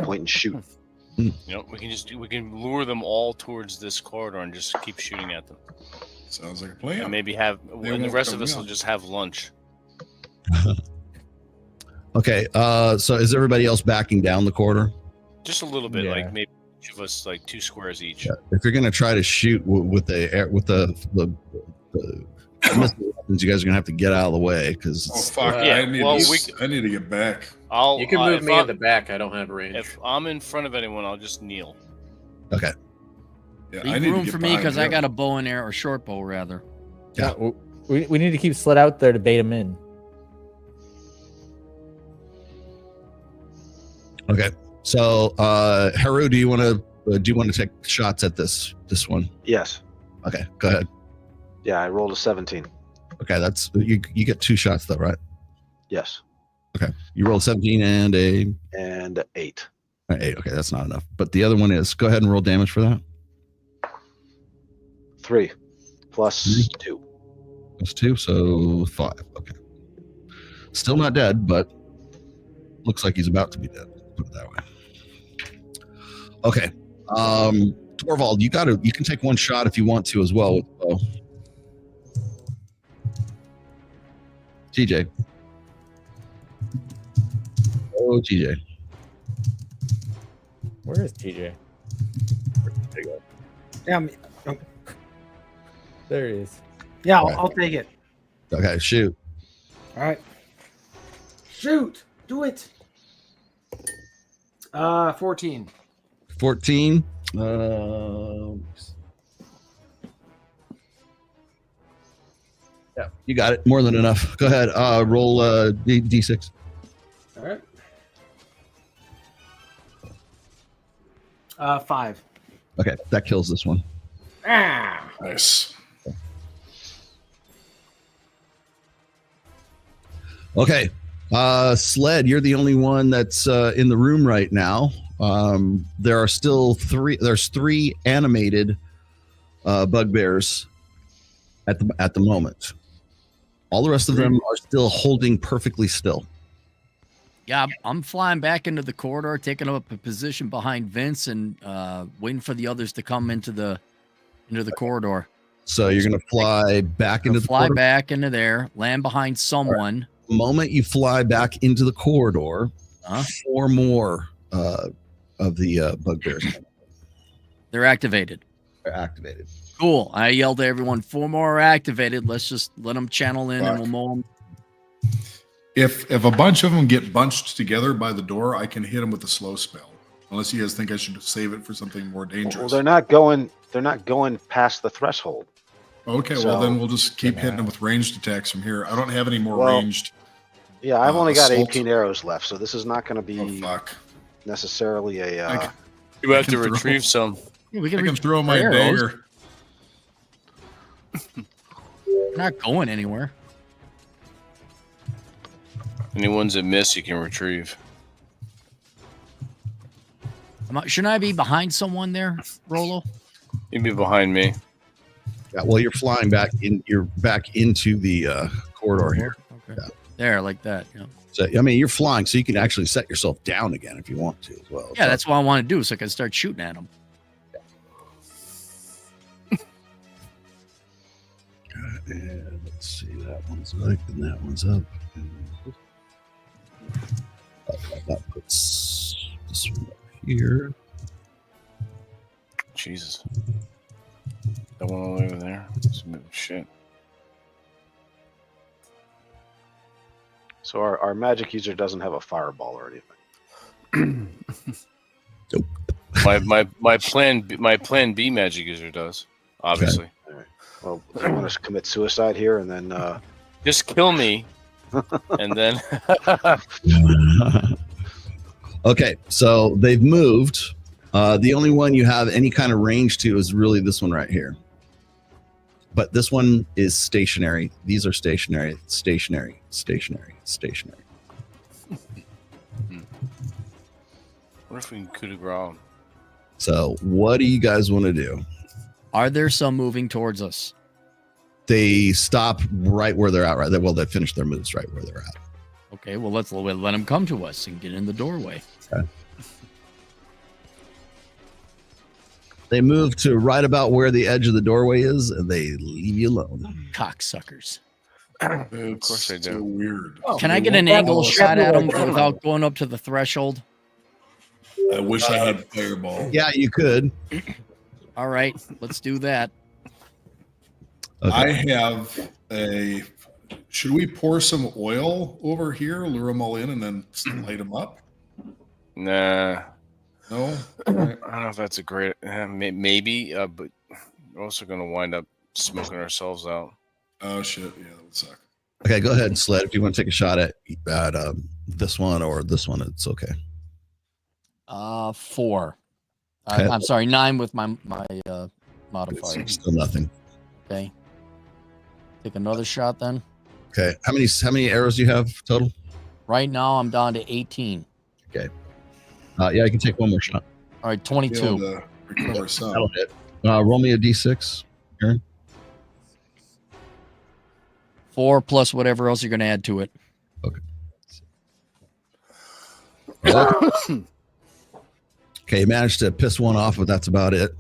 point and shoot. You know, we can lure them all towards this corridor and just keep shooting at them. Sounds like a plan. And maybe and the rest of us will just have lunch. Okay. So is everybody else backing down the corridor? Just a little bit, like maybe each of us like 2 squares each. Yeah. If you're gonna try to shoot with the missile weapons, you guys are gonna have to get out of the way because. Oh fuck! I need to get back. You can move me in the back. I don't have range. If I'm in front of anyone, I'll just kneel. Okay. Yeah, leave room for me because I got a bow and arrow, or short bow rather. Yeah, we need to keep Sled out there to bait him in. Okay. So, Haru, do you want to take shots at this one? Yes. Okay, go ahead. Yeah, I rolled a 17. Okay, that's you get 2 shots though, right? Yes. Okay, you rolled 17 and a 8. 8. Okay, that's not enough. But the other one is. Go ahead and roll damage for that. 3 plus 2. Plus 2, so 5. Okay. Still not dead, but looks like he's about to be dead. Put it that way. Okay. Torvald, you can take 1 shot if you want to as well with the bow. TJ. Oh, TJ. Where is TJ? Yeah, there he is. Yeah, I'll take it. Okay, shoot. All right. Shoot. Do it. 14. 14. Yeah, you got it. More than enough. Go ahead. Roll D6. All right. 5. Okay, that kills this one. Ah. Nice. Okay. Sled, you're the only one that's in the room right now. There are still 3. There's 3 animated bugbears at the moment. All the rest of them are still holding perfectly still. Yeah, I'm flying back into the corridor, taking up a position behind Vince, and waiting for the others to come into the corridor. So you're going to fly back into the corridor? Back into there, land behind someone. Right. The moment you fly back into the corridor, 4 more of the bugbears. They're activated. They're activated. Cool. I yelled at everyone, 4 more are activated. Let's just let them channel in and we'll mow them. If a bunch of them get bunched together by the door, I can hit them with a slow spell. Unless you guys think I should save it for something more dangerous. Well, they're not going past the threshold. Okay, so, well then we'll just keep hitting them with ranged attacks from here. I don't have any more ranged. Yeah, I've only got 18 arrows left, so this is not going to be necessarily a. You have to retrieve some. Yeah, I can throw my dagger. They're not going anywhere. Any ones that miss, you can retrieve. Shouldn't I be behind someone there, Rolo? You'd be behind me. Yeah, well, you're flying back in. You're back into the corridor here. Okay. Yeah. There, like that. Yeah. So, I mean, you're flying, so you can actually set yourself down again if you want to as well. Yeah, that's what I want to do, so I can start shooting at them. And let's see, that one's up, and that one's up. That puts this one up here. Jesus. That one all the way over there. Shit. So our magic user doesn't have a fireball or anything. Nope. My plan B magic user does, obviously. Okay. All right. Well, do you want to commit suicide here and then just kill me and then Okay, so they've moved. The only one you have any kind of range to is really this one right here. But this one is stationary. These are stationary, stationary, stationary, stationary. What if we can coup de grace? So what do you guys want to do? Are there some moving towards us? They stop right where they're at, right? Well, they finish their moves right where they're at. Okay, well, let's let them come to us and get in the doorway. Okay. They move to right about where the edge of the doorway is, and they leave you alone. Cocksuckers. Of course they do. So weird. Can I get an angle shot at them without going up to the threshold? I wish I had fireball. Yeah, you could. All right, let's do that. Okay. I have a. Should we pour some oil over here, lure them all in, and then light them up? Nah. No? I don't know if that's a great... maybe, but we're also going to wind up smoking ourselves out. Oh, shit. Yeah, that would suck. Okay, go ahead, Sled. If you want to take a shot at this one or this one, it's okay. 4. Okay. I'm sorry, 9 with my modifier. Still nothing. Okay. Take another shot then. Okay. How many arrows do you have total? Right now, I'm down to 18. Okay. Yeah, I can take one more shot. All right, 22. Recover some. That'll hit. Roll me a d6, Aaron. 4 plus whatever else you're going to add to it. Okay. Okay, you managed to piss one off, but that's about it.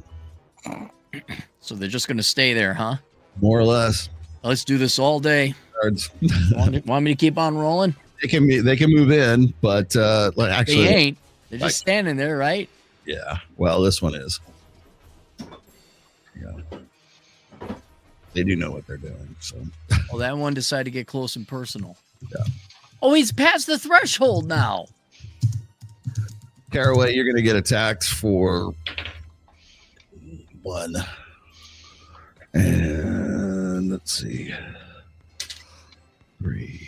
So they're just going to stay there, huh? More or less. Let's do this all day. Want me to keep on rolling? They can move in, but actually they ain't. They're just standing there, right? Yeah. Well, this one is. Yeah. They do know what they're doing. So. Well, that one decided to get close and personal. Yeah. Oh, he's past the threshold now. Caraway, you're going to get attacked for 1. And let's see. 3.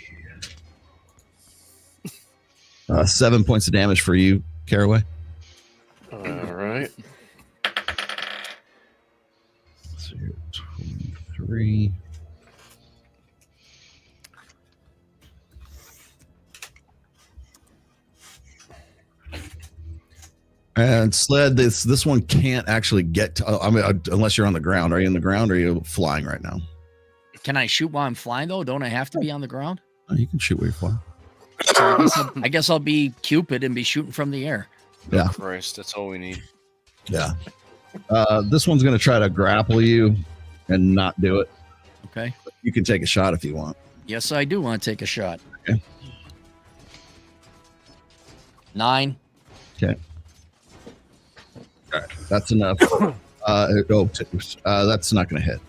7 points of damage for you, Caraway. All right. So 23. And Sled, this one can't actually get to, unless you're on the ground. Are you on the ground or are you flying right now? Can I shoot while I'm flying, though? Don't I have to be on the ground? Oh, you can shoot where you're flying. So I guess I'll be Cupid and be shooting from the air. Yeah. Oh, Christ, that's all we need. Yeah. This one's going to try to grapple you and not do it. Okay. You can take a shot if you want. Yes, I do want to take a shot. Okay. 9. Okay. All right. That's enough. That's not going to hit.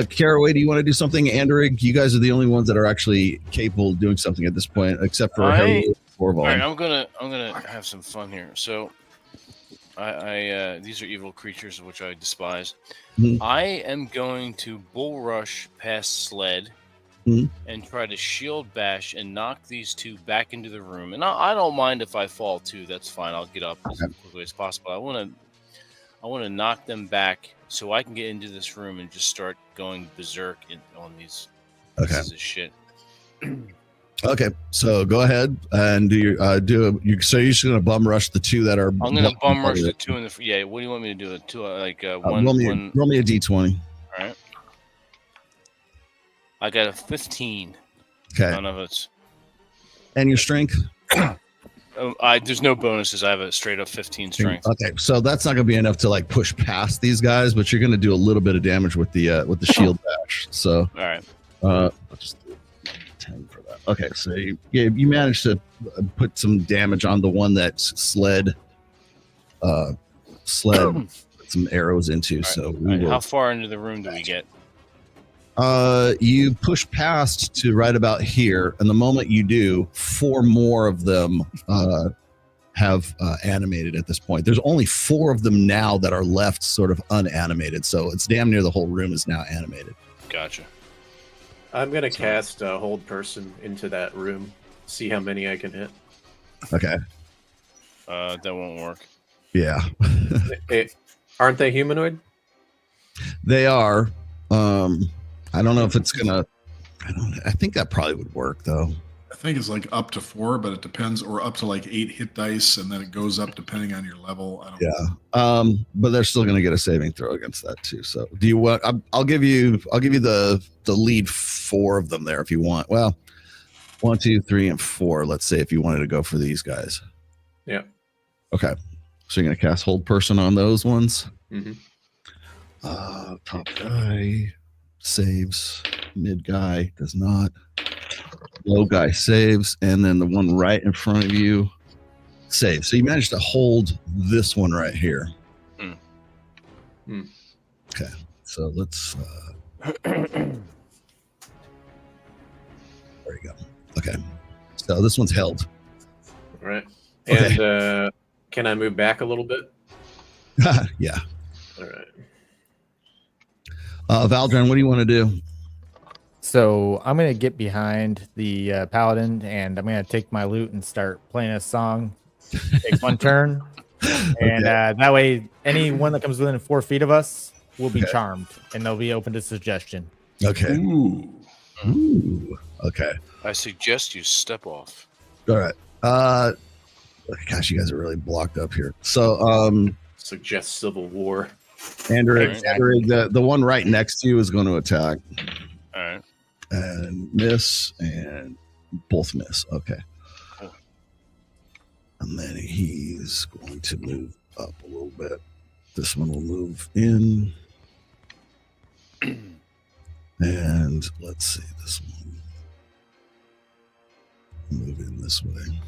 Caraway, do you want to do something? Andrig, you guys are the only ones that are actually capable of doing something at this point, except for Harry Orval. All right, I'm gonna have some fun here. So, I these are evil creatures which I despise. Mm-hmm. I am going to bull rush past Sled mm-hmm. and try to shield bash and knock these two back into the room. And I don't mind if I fall too. That's fine. I'll get up as quickly as possible. I want to knock them back so I can get into this room and just start going berserk on these pieces of shit. Okay, so go ahead and do your so you're just gonna bum rush the two that are. I'm gonna bum rush the two in the. Yeah, what do you want me to do? Two one. Roll me a d20. All right. I got a 15. Okay. None of it's. And your strength. There's no bonuses. I have a straight up 15 strength. Okay, so that's not going to be enough to like push past these guys, but you're going to do a little bit of damage with the shield bash. So, all right, I'll just do 10 for that. Okay, so you managed to put some damage on the one that Sled put some arrows into. Right. So, how far into the room do we get? You push past to right about here, and the moment you do, 4 more of them have animated at this point. There's only 4 of them now that are left sort of unanimated, so it's damn near the whole room is now animated. Gotcha. I'm going to cast Hold Person into that room, see how many I can hit. Okay. That won't work. Yeah. Aren't they humanoid? They are. I don't know if it's gonna. I think that probably would work though. I think it's like up to 4, but it depends, or up to like 8 hit dice, and then it goes up depending on your level. I don't know. But they're still gonna get a saving throw against that too. So do you want? I'll give you the lead 4 of them there if you want. Well, 1, 2, 3, and 4. Let's say if you wanted to go for these guys. Yeah. Okay. So you're gonna cast Hold Person on those ones. Mm-hmm. Top guy saves, mid guy does not, low guy saves, and then the one right in front of you saves. So you managed to hold this one right here. Okay, so let's there you go. Okay, so this one's held. All right. And can I move back a little bit? Yeah. All right. Valdron, what do you want to do? So I'm going to get behind the paladin, and I'm going to take my lute and start playing a song. Take one turn. And that way, anyone that comes within 4 feet of us will be charmed, and they'll be open to suggestion. Okay. Ooh. Okay. I suggest you step off. All right. Gosh, you guys are really blocked up here. So, suggest civil war. Andrew, the one right next to you is going to attack. All right. And miss, and both miss. Okay. Cool. And then he's going to move up a little bit. This one will move in. And let's see, this one move in this way.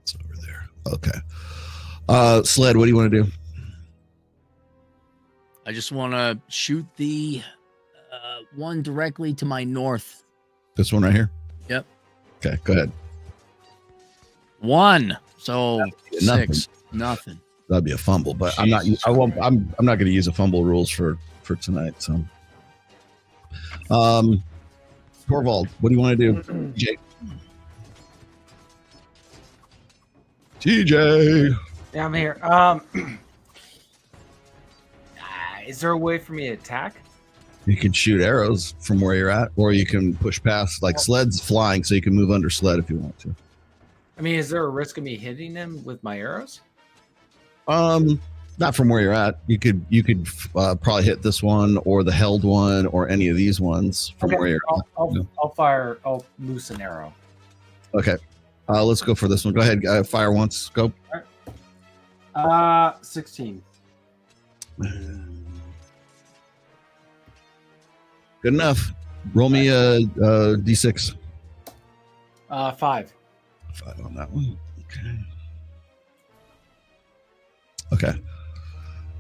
It's over there. Okay. Sled, what do you want to do? I just want to shoot the one directly to my north. This one right here? Yep. Okay, go ahead. 1. So 6. Nothing. That'd be a fumble, but I'm not going to use a fumble rules for tonight. So, Torvald, what do you want to do? TJ. Yeah, I'm here. Is there a way for me to attack? You can shoot arrows from where you're at, or you can push past. Like Sled's flying, so you can move under Sled if you want to. I mean, is there a risk of me hitting them with my arrows? Not from where you're at. You could probably hit this one or the held one or any of these ones from where you're at. I'll loose an arrow. Okay. Let's go for this one. Go ahead. Fire once. Go. 16. Good enough. Roll me a d6. 5. 5 on that one. Okay.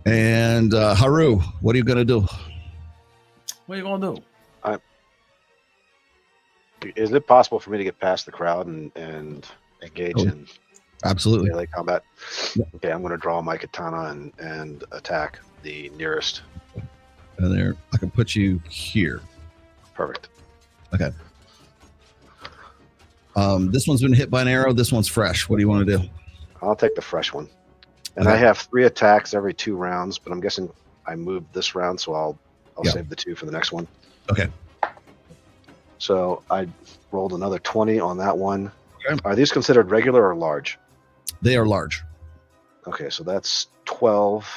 And Haru, what are you gonna do? What are you gonna do? Is it possible for me to get past the crowd and engage in absolutely melee combat? Okay, I'm gonna draw my katana and attack the nearest. And there, I can put you here. Perfect. Okay. This one's been hit by an arrow. This one's fresh. What do you want to do? I'll take the fresh one. And I have 3 attacks every 2 rounds, but I'm guessing I moved this round, so I'll save the 2 for the next one. Okay. So I rolled another 20 on that one. Okay. Are these considered regular or large? They are large. Okay, so that's 12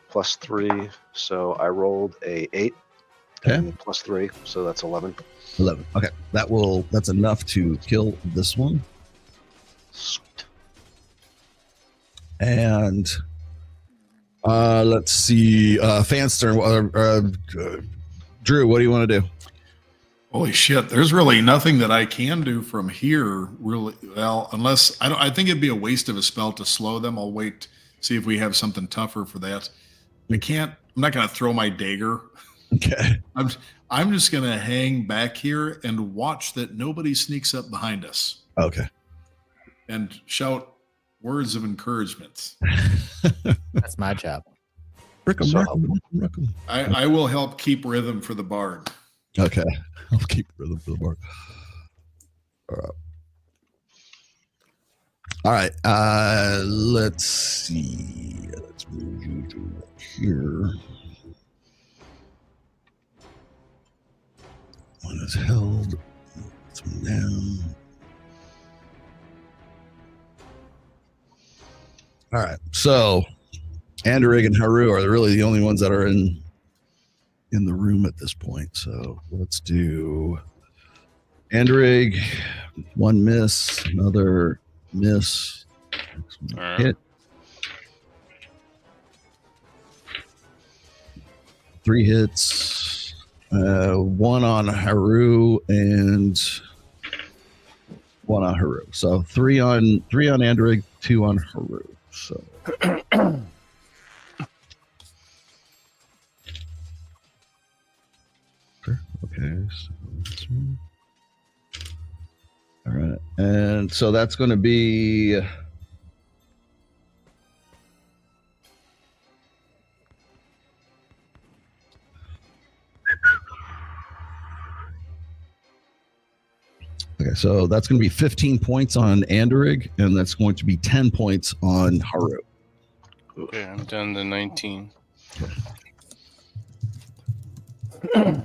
plus 3. So I rolled a 8 and plus 3, so that's 11. 11. Okay, that's enough to kill this one. Sweet. And let's see, Fanstern, Drew, what do you want to do? Holy shit! There's really nothing that I can do from here, really. Well, unless I think it'd be a waste of a spell to slow them. I'll wait, see if we have something tougher for that. I'm not gonna throw my dagger. Okay. I'm just gonna hang back here and watch that nobody sneaks up behind us. Okay. And shout words of encouragement. That's my job. I will help keep rhythm for the bard. Okay. I'll keep rhythm for the bard. All right. Let's see. Let's move you to here. One is held. This one down. All right. So Anderig and Haru are really the only ones that are in the room at this point. So let's do Anderig, 1 miss, another miss, hit, 3 hits, 1 on Haru and 1 on Haru. So 3 on Anderig, 2 on Haru. So okay, so this one. All right, and so that's going to be okay. So that's going to be 15 points on Anderig, and that's going to be 10 points on Haru. Okay, I'm down to 19. Okay.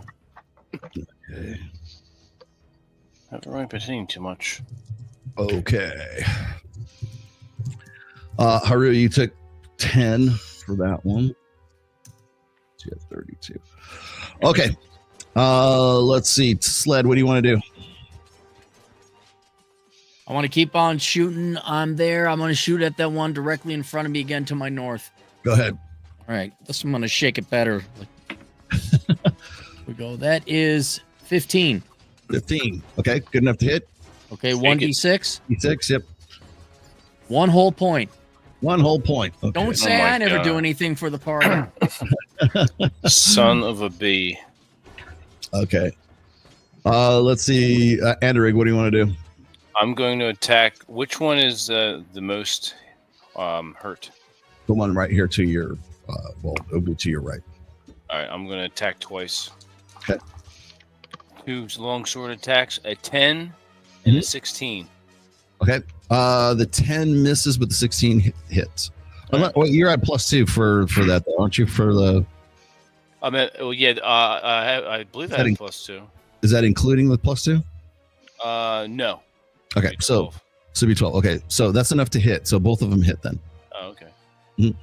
Not really hitting too much. Okay. Haru, you took 10 for that one. So you have 32. Okay. Let's see. Sled, what do you want to do? I want to keep on shooting. I'm there. I'm going to shoot at that one directly in front of me again to my north. Go ahead. All right. This I'm going to shake it better. We go. That is 15. 15. Okay. Good enough to hit. Okay. 1d6. D6. Yep. 1 whole point. 1 whole point. Okay. Don't say I never do anything for the party. Son of a bee. Okay. Let's see. Anderig, what do you want to do? I'm going to attack. Which one is the most hurt? The one right here to your, it'll be to your right. All right. I'm going to attack twice. Okay. 2 longsword attacks, a 10 and a 16. Okay. The 10 misses, but the 16 hits. Well, you're at +2 for that, though, aren't you? For the. I'm at. Well, yeah. I believe that +2. Is that including the +2? No. Okay. So be 12. Okay. So that's enough to hit. So both of them hit then. Oh, okay. Mm.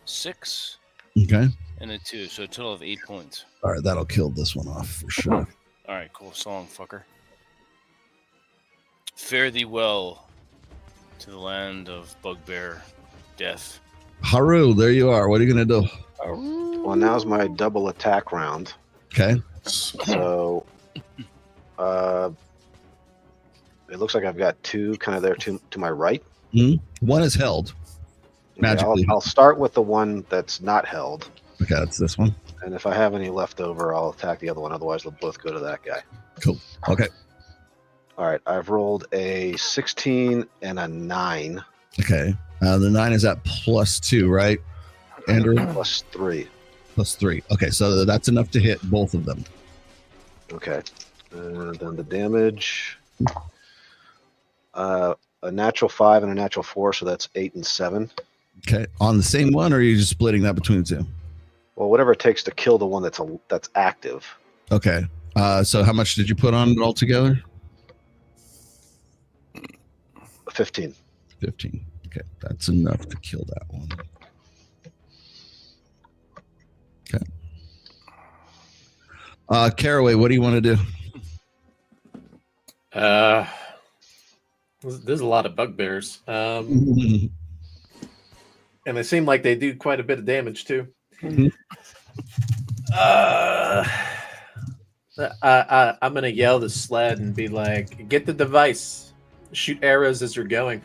6. Okay. And a 2, so a total of 8 points. All right, that'll kill this one off for sure. All right, cool. So long, fucker. Fare thee well to the land of bugbear death. Haru, there you are. What are you going to do? Well, now's my double attack round. Okay. So, it looks like I've got 2 kind of there to my right. Mm-hmm. One is held. Magically. Okay, I'll start with the one that's not held. Okay, that's this one. And if I have any left over, I'll attack the other one. Otherwise, they'll both go to that guy. Cool. Okay. All right, I've rolled a 16 and a 9. Okay. The 9 is at +2, right? Andrew? +3. +3. Okay, so that's enough to hit both of them. Okay. And then the damage. A natural 5 and a natural 4, so that's 8 and 7. Okay. On the same one, or are you just splitting that between the two? Well, whatever it takes to kill the one that's active. Okay. So how much did you put on it altogether? 15. 15. Okay. That's enough to kill that one. Okay. Caraway, what do you want to do? There's a lot of bugbears. And they seem like they do quite a bit of damage too. I'm gonna yell to Sled and be like, "Get the device, shoot arrows as you're going,"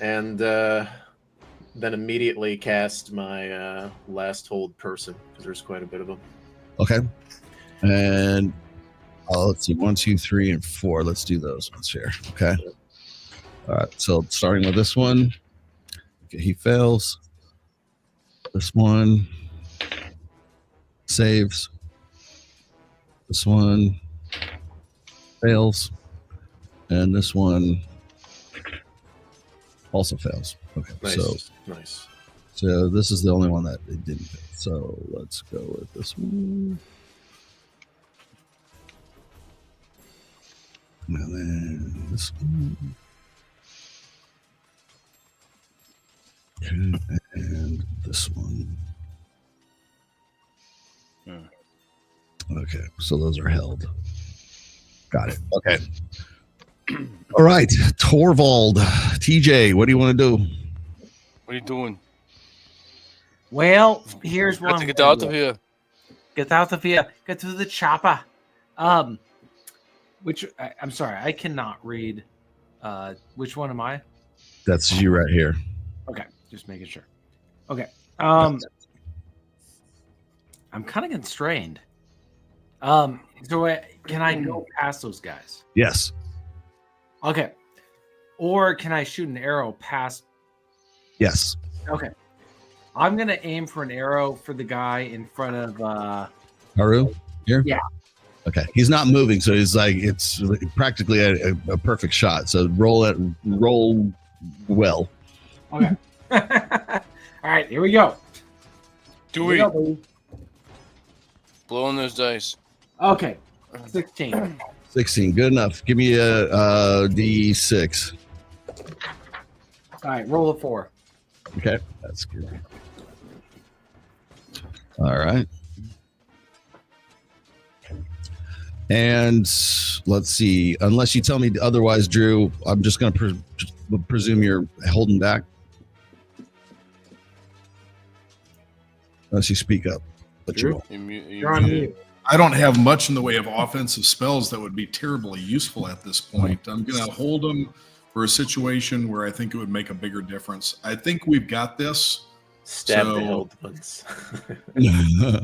and then immediately cast my last hold person because there's quite a bit of them. Okay. And let's see, 1, 2, 3, and 4. Let's do those ones here. Okay. All right. So starting with this one, okay, he fails. This one saves. This one fails, and this one also fails. Okay. Nice. So this is the only one that it didn't fail. So let's go with this one. And then this one. Okay, and this one. Okay, so those are held. Got it. Okay. All right, Torvald, TJ, what do you want to do? What are you doing? Well, here's one. Get out of here. Get out of here. Get to the chopper. Which I'm sorry, I cannot read. Which one am I? That's you right here. Okay, just making sure. Okay. I'm kind of constrained. So can I go past those guys? Yes. Okay. Or can I shoot an arrow past? Yes. Okay. I'm gonna aim for an arrow for the guy in front of Haru here. Yeah. Okay. He's not moving, so it's like it's practically a perfect shot. So roll well. Okay. All right, here we go. Blow on those dice. Okay. 16. 16. Good enough. Give me a D6. All right, roll a 4. Okay. That's good. All right. And let's see. Unless you tell me otherwise, Drew, I'm just going to presume you're holding back. Unless you speak up. But Drew? You're on mute. I don't have much in the way of offensive spells that would be terribly useful at this point. I'm going to hold them for a situation where I think it would make a bigger difference. I think we've got this. Stab the held ones. Yeah.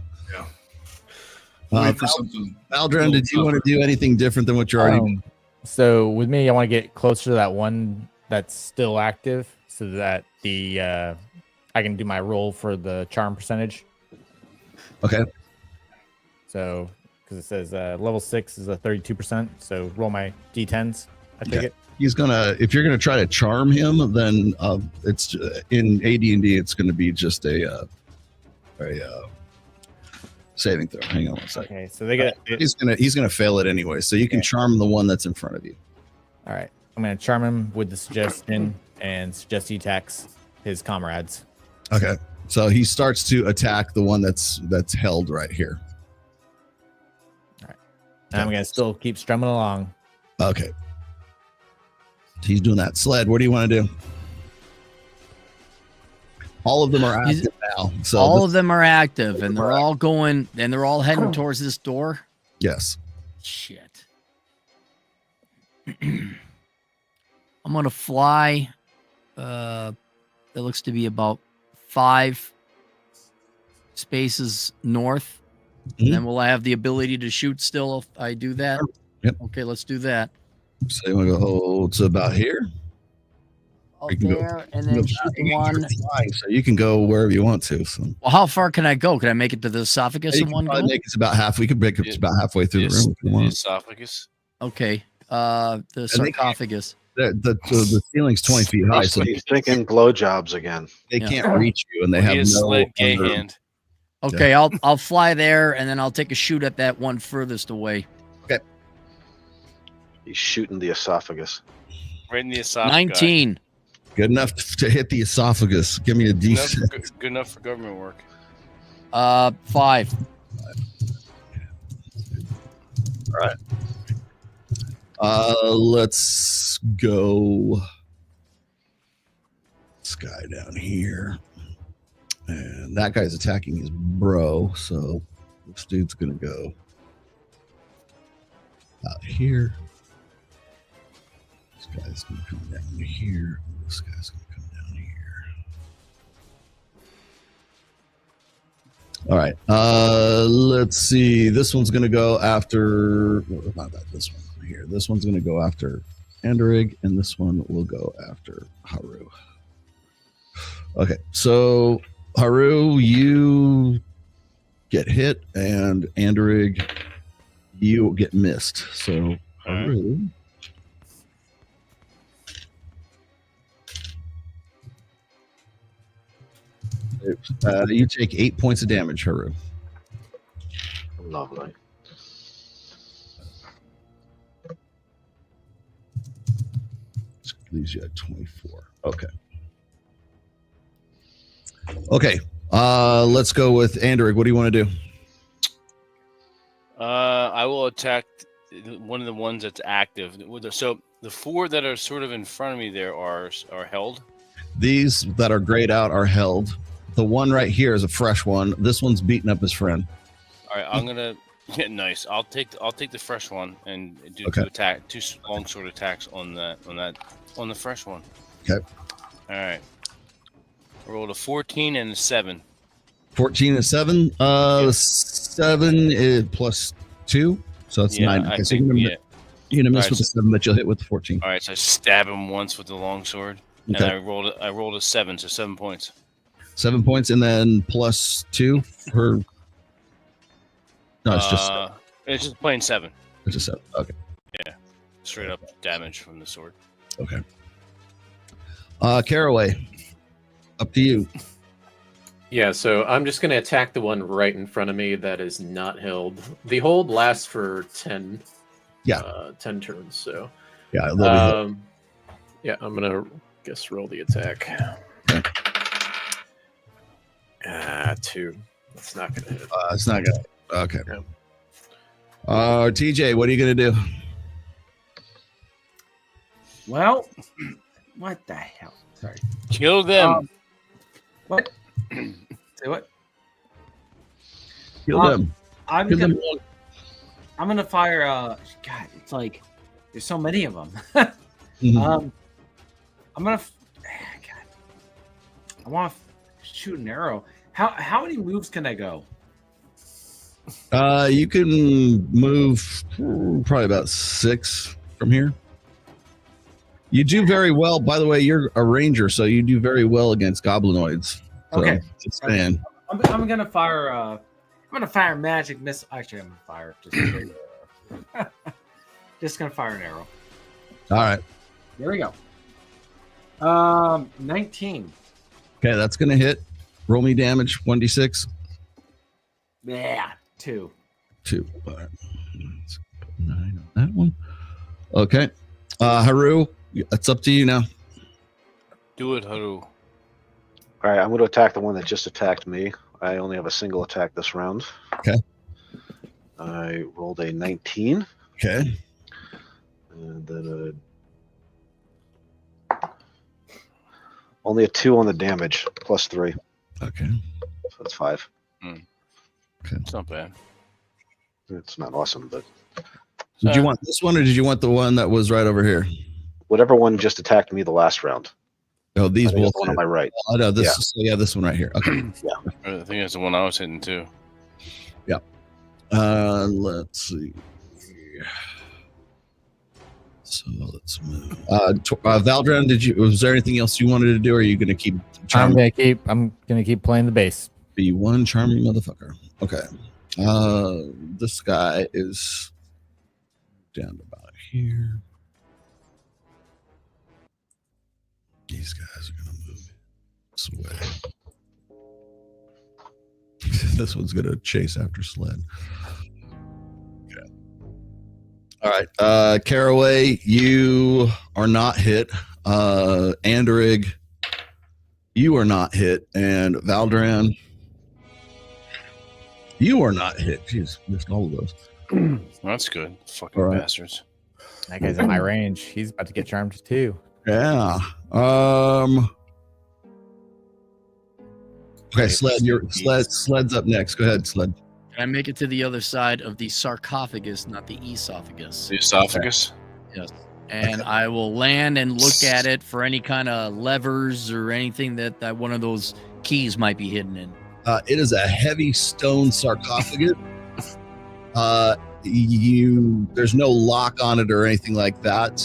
Wait for something. Aldrin, did you want to do anything different than what you're already doing? So with me, I want to get closer to that one that's still active so that I can do my roll for the charm percentage. Okay. So, because it says level 6 is a 32%, so roll my d10s. I take it. He's gonna. If you're gonna try to charm him, then it's in AD&D. It's gonna be just a saving throw. Hang on one second. Okay, so they get. He's gonna fail it anyway. So you can charm the one that's in front of you. All right, I'm gonna charm him with the suggestion and suggest he attacks his comrades. Okay, so he starts to attack the one that's held right here. All right, and I'm gonna still keep strumming along. Okay, he's doing that. Sled, what do you want to do? All of them are active now. So all of them are active, and they're all going, and they're all heading towards this door. Yes. Shit. I'm gonna fly. That looks to be about 5 spaces north. And then will I have the ability to shoot still if I do that? Yep. Okay, let's do that. So you want to go to about here? Up there, and then shoot the one. Flying, so you can go wherever you want to. So. Well, how far can I go? Can I make it to the esophagus in one go? Make it about half. We could break it about halfway through the room if you want. The esophagus. Okay. The sarcophagus. The ceiling's 20 feet high. So he's thinking blowjobs again. They can't reach you, and they have no gay hand. Okay, yeah. I'll fly there, and then I'll take a shoot at that one furthest away. Okay. He's shooting the esophagus. Right in the esophagus. 19. Good enough to hit the esophagus. Give me a decent. Good enough for government work. 5. All right. Let's go. This guy down here, and that guy's attacking his bro. So this dude's gonna go out here. This guy's gonna come down to here. This guy's gonna come down here. All right. Let's see. This one's gonna go after. Well, not that. This one here. This one's gonna go after Anderig, and this one will go after Haru. Okay. So Haru, you get hit, and Anderig, you get missed. So Haru. You take 8 points of damage, Haru. Lovely. Leaves you at 24. Okay. Okay. Let's go with Anderig. What do you want to do? I will attack one of the ones that's active. So the 4 that are sort of in front of me there are held. These that are grayed out are held. The one right here is a fresh one. This one's beating up his friend. All right, I'm gonna get nice. I'll take the fresh one and do two long sword attacks on the fresh one. Okay. All right. I rolled a 14 and a 7. 14 and 7. 7 is plus 2, so that's 9. Okay, so you're gonna miss with the 7, but you'll hit with the 14. All right, so I stab him once with the long sword, and I rolled a 7, so 7 points. 7 points, and then plus 2 for. No, it's just plain 7. It's just 7. Okay. Yeah, straight up damage from the sword. Okay. Caraway, up to you. Yeah, so I'm just going to attack the one right in front of me that is not held. The hold lasts for 10. Yeah. 10 turns. So. Yeah. Yeah, I'm gonna roll the attack. Okay. 2. That's not gonna hit. It's not gonna. Okay. Yeah. TJ, what are you gonna do? Well, what the hell? Sorry. Kill them. What? Say what? Kill them. I'm gonna fire. God, it's like there's so many of them. I'm gonna. God, I want to shoot an arrow. How many moves can I go? You can move probably about 6 from here. You do very well. By the way, you're a ranger, so you do very well against goblinoids. So, okay. Just saying. I'm gonna fire. I'm gonna fire magic missile. Actually, I'm gonna fire just gonna fire an arrow. All right. There we go. 19. Okay, that's gonna hit. Roll me damage. 1d6. Yeah, 2. 2. All right. Let's put 9 on that one. Okay. Haru, it's up to you now. Do it, Haru. All right, I'm going to attack the one that just attacked me. I only have a single attack this round. Okay. I rolled a 19. Okay. And then only a 2 on the damage, plus 3. Okay. So that's 5. Okay. It's not bad. It's not awesome, but. Did you want this one or did you want the one that was right over here? Whatever one just attacked me the last round. Oh, these both. The one on my right. Oh, no, this one right here. Okay. Yeah. I think that's the one I was hitting too. Yeah. Let's see. So let's move. Valdran, was there anything else you wanted to do, or are you going to keep? I'm gonna keep playing the bass. Be one charming motherfucker. Okay. This guy is down about here. These guys are gonna move this way. This one's gonna chase after Sled. Okay. All right. Caraway, you are not hit. Anderig, you are not hit. And Valdran, you are not hit. Jeez, missed all of those. That's good. Fucking bastards. That guy's in my range. He's about to get charmed too. Yeah. Okay, Sled's up next. Go ahead, Sled. Can I make it to the other side of the sarcophagus, not the esophagus? The esophagus? Yes. And I will land and look at it for any kind of levers or anything that one of those keys might be hidden in. It is a heavy stone sarcophagus. There's no lock on it or anything like that.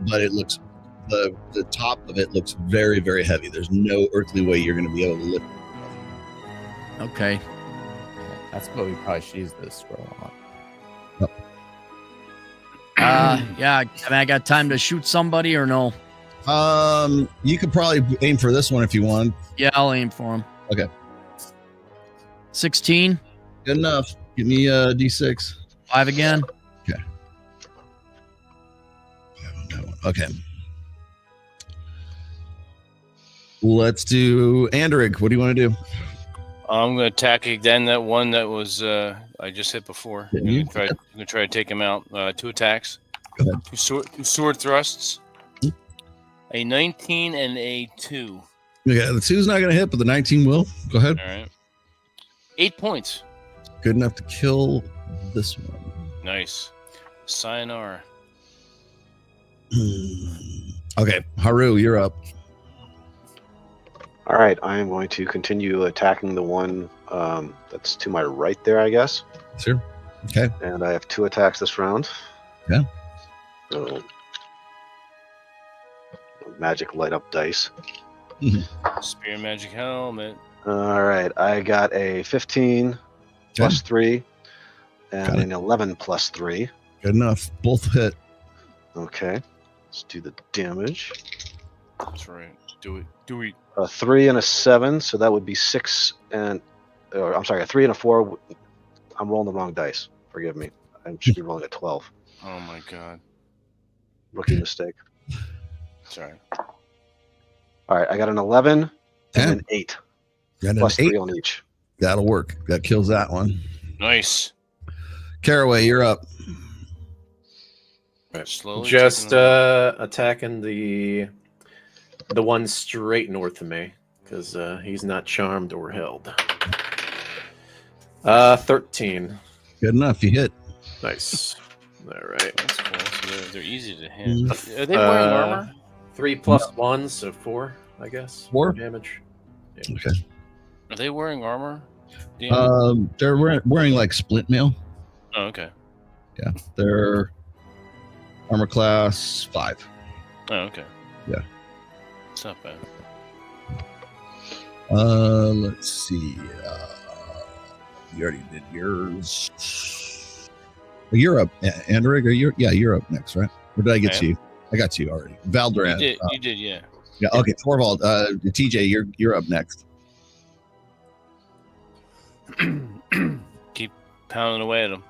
But it looks the top of it looks very, very heavy. There's no earthly way you're going to be able to lift it. Okay. That's what we probably should use this scroll on. Yeah. I got time to shoot somebody or no? You could probably aim for this one if you want. Yeah, I'll aim for him. Okay. 16. Good enough. Give me a D6. 5 again. Okay. Okay. Let's do Andrig. What do you want to do? I'm going to attack again that one that was I just hit before. I'm going to try to take him out. 2 attacks. Go ahead. Two sword thrusts. A 19 and a 2. Yeah, the 2's not going to hit, but the 19 will. Go ahead. All right. 8 points. Good enough to kill this one. Nice. Sayonara. Okay, Haru, you're up. All right, I am going to continue attacking the one that's to my right there, I guess. Sure. Okay. And I have 2 attacks this round. Yeah. So, magic light up dice. Spear magic helmet. All right, I got a 15 plus 3 and an 11 plus 3. Good enough. Both hit. Okay, let's do the damage. That's right. Do it. A 3 and a 7, so that would be 6 and... I'm sorry, a 3 and a 4. I'm rolling the wrong dice. Forgive me. I should be rolling a 12. Oh my god. Rookie mistake. Sorry. All right, I got an 11 and an 8. Plus 3 on each. That'll work. That kills that one. Nice. Caraway, you're up. Slowly. Just attacking the one straight north of me because he's not charmed or held. 13. Good enough. You hit. Nice. All right. That's cool. So they're easy to hit. Are they wearing armor? 3 plus 1, so 4, I guess. 4 damage. Yeah. Okay. Are they wearing armor? They're wearing like splint mail. Oh, okay. Yeah, they're armor class 5. Oh, okay. Yeah. It's not bad. Let's see. You already did yours. You're up, Andrig. You're up next, right? Or did I get you? I got you already. Valdran. You did, yeah. Yeah. Okay. Torvald. TJ, you're up next. Keep pounding away at him.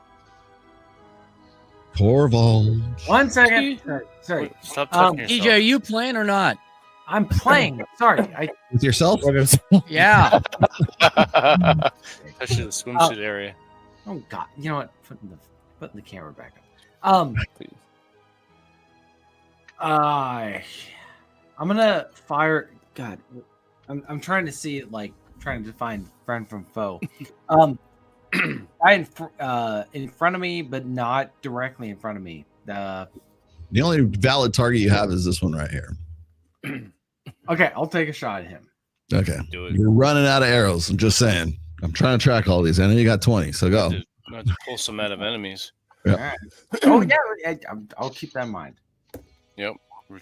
Torvald. 1 second. Sorry. Stop talking yourself. TJ, are you playing or not? I'm playing. Sorry. With yourself? Yeah. Especially the swimsuit area. Oh God! You know what? Putting the camera back up. I'm gonna fire. God, I'm trying to see it, like trying to find friend from foe. Guy in front of me, but not directly in front of me. The only valid target you have is this one right here. Okay, I'll take a shot at him. Okay, you're running out of arrows. I'm just saying. I'm trying to track all these. I know you got 20, so go. I have to pull some out of enemies. Yeah. All right. Oh yeah, I'll keep that in mind. Yep.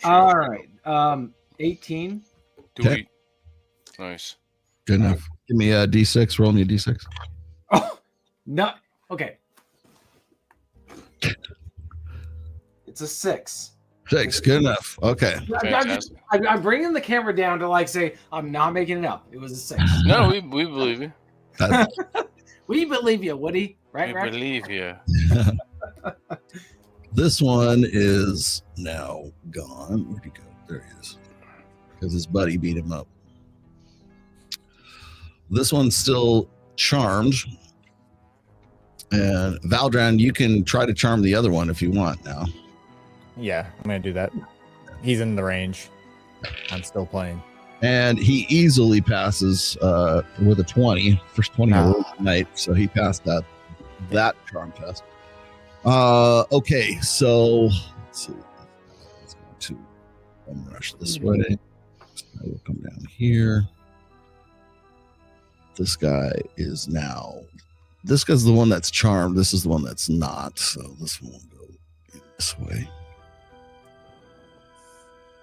All right. 18. Okay. Nice. Good enough. Give me a D6. Roll me a D6. Oh no. Okay. It's a 6. 6. Good enough. Okay. I'm bringing the camera down to like say I'm not making it up. It was a 6. No, we believe you. We believe you, Woody. Right? We believe you. This one is now gone. Where'd he go? There he is. Because his buddy beat him up. This one's still charmed. And Valdran, you can try to charm the other one if you want now. Yeah, I'm going to do that. He's in the range. I'm still playing. And he easily passes with a 20. First 20 tonight. So he passed that charm test. Okay, so let's see. Let's go to rush this way. This guy will come down here. This guy is now. This guy's the one that's charmed. This is the one that's not. So this one will go this way.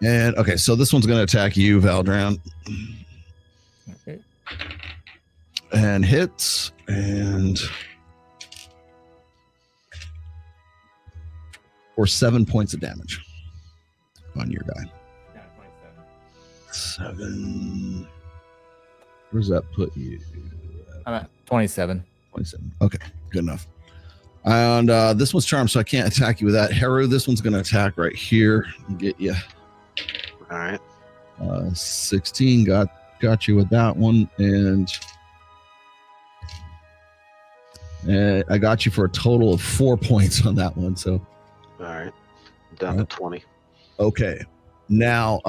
And okay, so this one's going to attack you, Valdran. Okay. And hits and for 7 points of damage on your guy. 7. Where does that put you? I'm at 27. 27. Okay, good enough. And this one's charmed, so I can't attack you with that. Haru, this one's going to attack right here and get you. All right. 16 got you with that one, and I got you for a total of 4 points on that one. So, all right, down to 20. Okay, now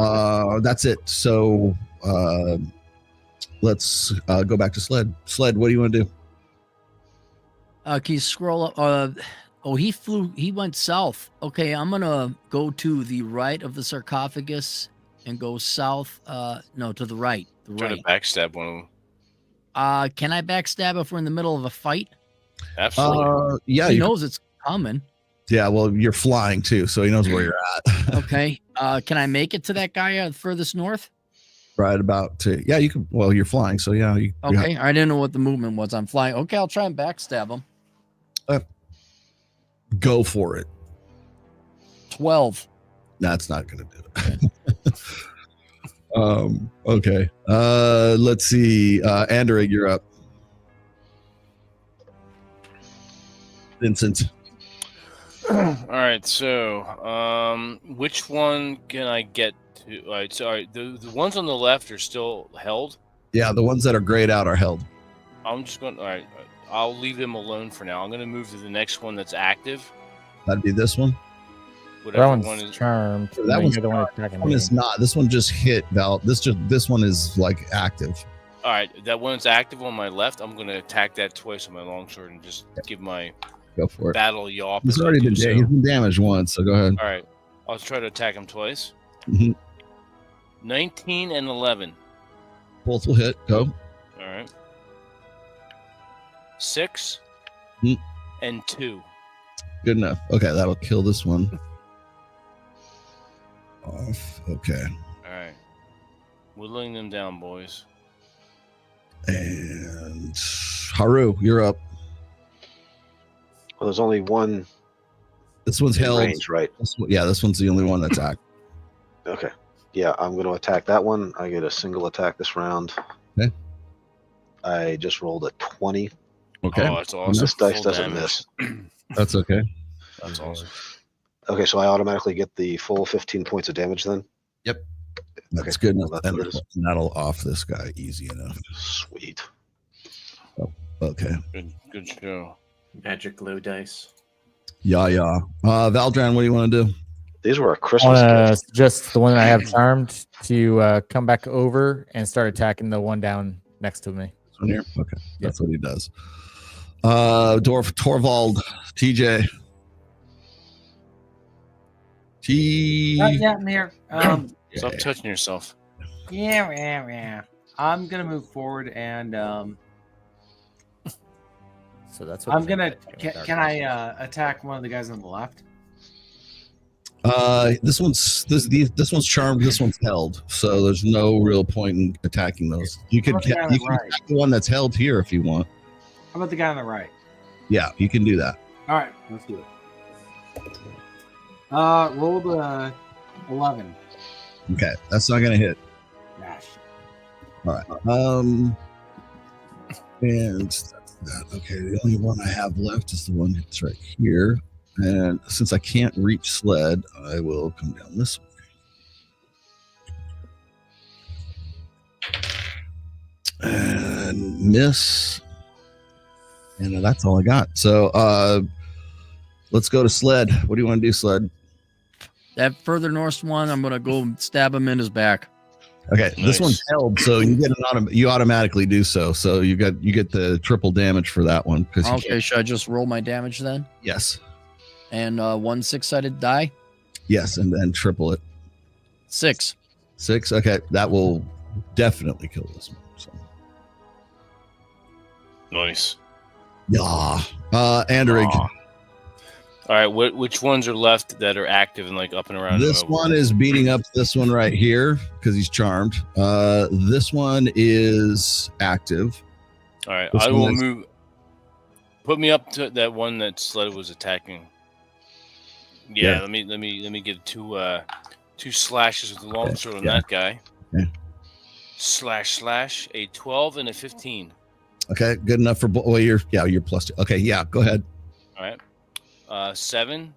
that's it. So let's go back to Sled. Sled, what do you want to do? Can you scroll up? He went south. Okay, I'm gonna go to the right of the sarcophagus and go south. No, to the right. Trying to backstab one of them. Can I backstab if we're in the middle of a fight? Absolutely. Yeah, he knows it's coming. Yeah, well, you're flying too, so he knows where you're at. Okay. Can I make it to that guy furthest north? Right about to. Yeah, you can. Well, you're flying, so yeah. Okay, I didn't know what the movement was. I'm flying. Okay, I'll try and backstab him. Go for it. 12. That's not gonna do it. Okay. Let's see. Andrew, you're up. Vincent. All right. So, which one can I get to? All right. So, all right, the ones on the left are still held. Yeah, the ones that are grayed out are held. I'm just going. All right. I'll leave them alone for now. I'm going to move to the next one that's active. That'd be this one. Whatever that one's one is charmed. So that one's the one attacking. One is not. This one just hit Val. This one is like active. All right, that one's active on my left. I'm going to attack that twice with my longsword and just give my go for it. Battle yawp. He's already been he's been damaged once, so go ahead. All right, I'll try to attack him twice. 19 and 11. Both will hit. Go. All right. 6 and 2. Good enough. Okay, that'll kill this one. Off. Okay. All right. Whittling them down, boys. And Haru, you're up. Well, there's only one. This one's held. Range, right? This one's the only one that's active. Okay. Yeah, I'm going to attack that one. I get a single attack this round. Okay. I just rolled a 20. Okay. Oh, that's awesome. This dice doesn't miss. That's okay. That's awesome. Okay, so I automatically get the full 15 points of damage then? Yep. That's good enough. That'll off this guy easy enough. Sweet. Oh, okay. Good show. Magic glow dice. Yeah. Valdran, what do you want to do? These were a Christmas gift. Just the one that I have charmed to come back over and start attacking the one down next to me. This one here? Okay. That's what he does. Torvald, TJ. Yeah, I'm here. Stop touching yourself. Yeah. I'm gonna move forward and so that's what I'm gonna. Can I attack one of the guys on the left? This one's charmed. This one's held. So there's no real point in attacking those. You can attack the one that's held here if you want. How about the guy on the right? Yeah, you can do that. All right, let's do it. Rolled 11. Okay, that's not gonna hit. Gosh. All right. And that's that. Okay, the only one I have left is the one that's right here. And since I can't reach sled, I will come down this way. And miss. And that's all I got. So let's go to sled. What do you want to do, sled? That further north one, I'm gonna go stab him in his back. Okay, nice. This one's held, so you get you automatically do so. So you get the triple damage for that one. Okay, should I just roll my damage then? Yes. And 1 6-sided die? Yes, and triple it. 6. 6? Okay, that will definitely kill this one. So. Nice. Yeah. Anderig. All right, which ones are left that are active and like up and around? This one is beating up this one right here because he's charmed. This one is active. All right, I will move. Put me up to that one that Sled was attacking. Yeah. Let me give two slashes with the longsword on that guy. Yeah. Slash, a 12 and a 15. Okay, good enough for you're +2. Okay, yeah, go ahead. All right. 7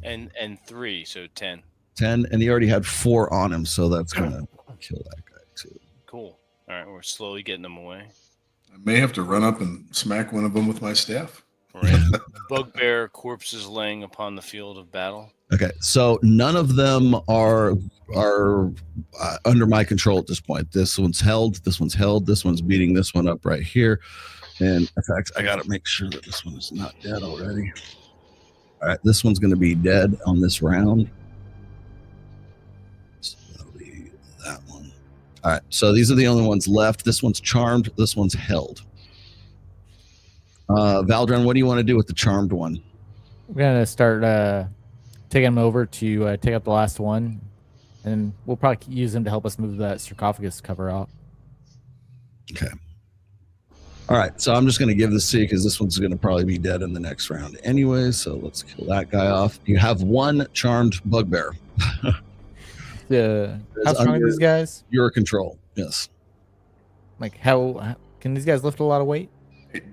and 3, so 10. 10, and he already had 4 on him, so that's gonna kill that guy too. Cool. All right, we're slowly getting them away. I may have to run up and smack one of them with my staff. Right. Bugbear corpses laying upon the field of battle. Okay, so none of them are under my control at this point. This one's held. This one's held. This one's beating this one up right here. And in fact, I got to make sure that this one is not dead already. All right, this one's going to be dead on this round. So that'll be that one. All right, so these are the only ones left. This one's charmed. This one's held. Valdran, what do you want to do with the charmed one? We're going to start taking him over to take up the last one. And we'll probably use him to help us move that sarcophagus cover out. Okay. All right, so I'm just going to give this to you because this one's going to probably be dead in the next round anyway. So let's kill that guy off. You have 1 charmed bugbear. How strong are these guys? Your control, yes. Like how can these guys lift a lot of weight?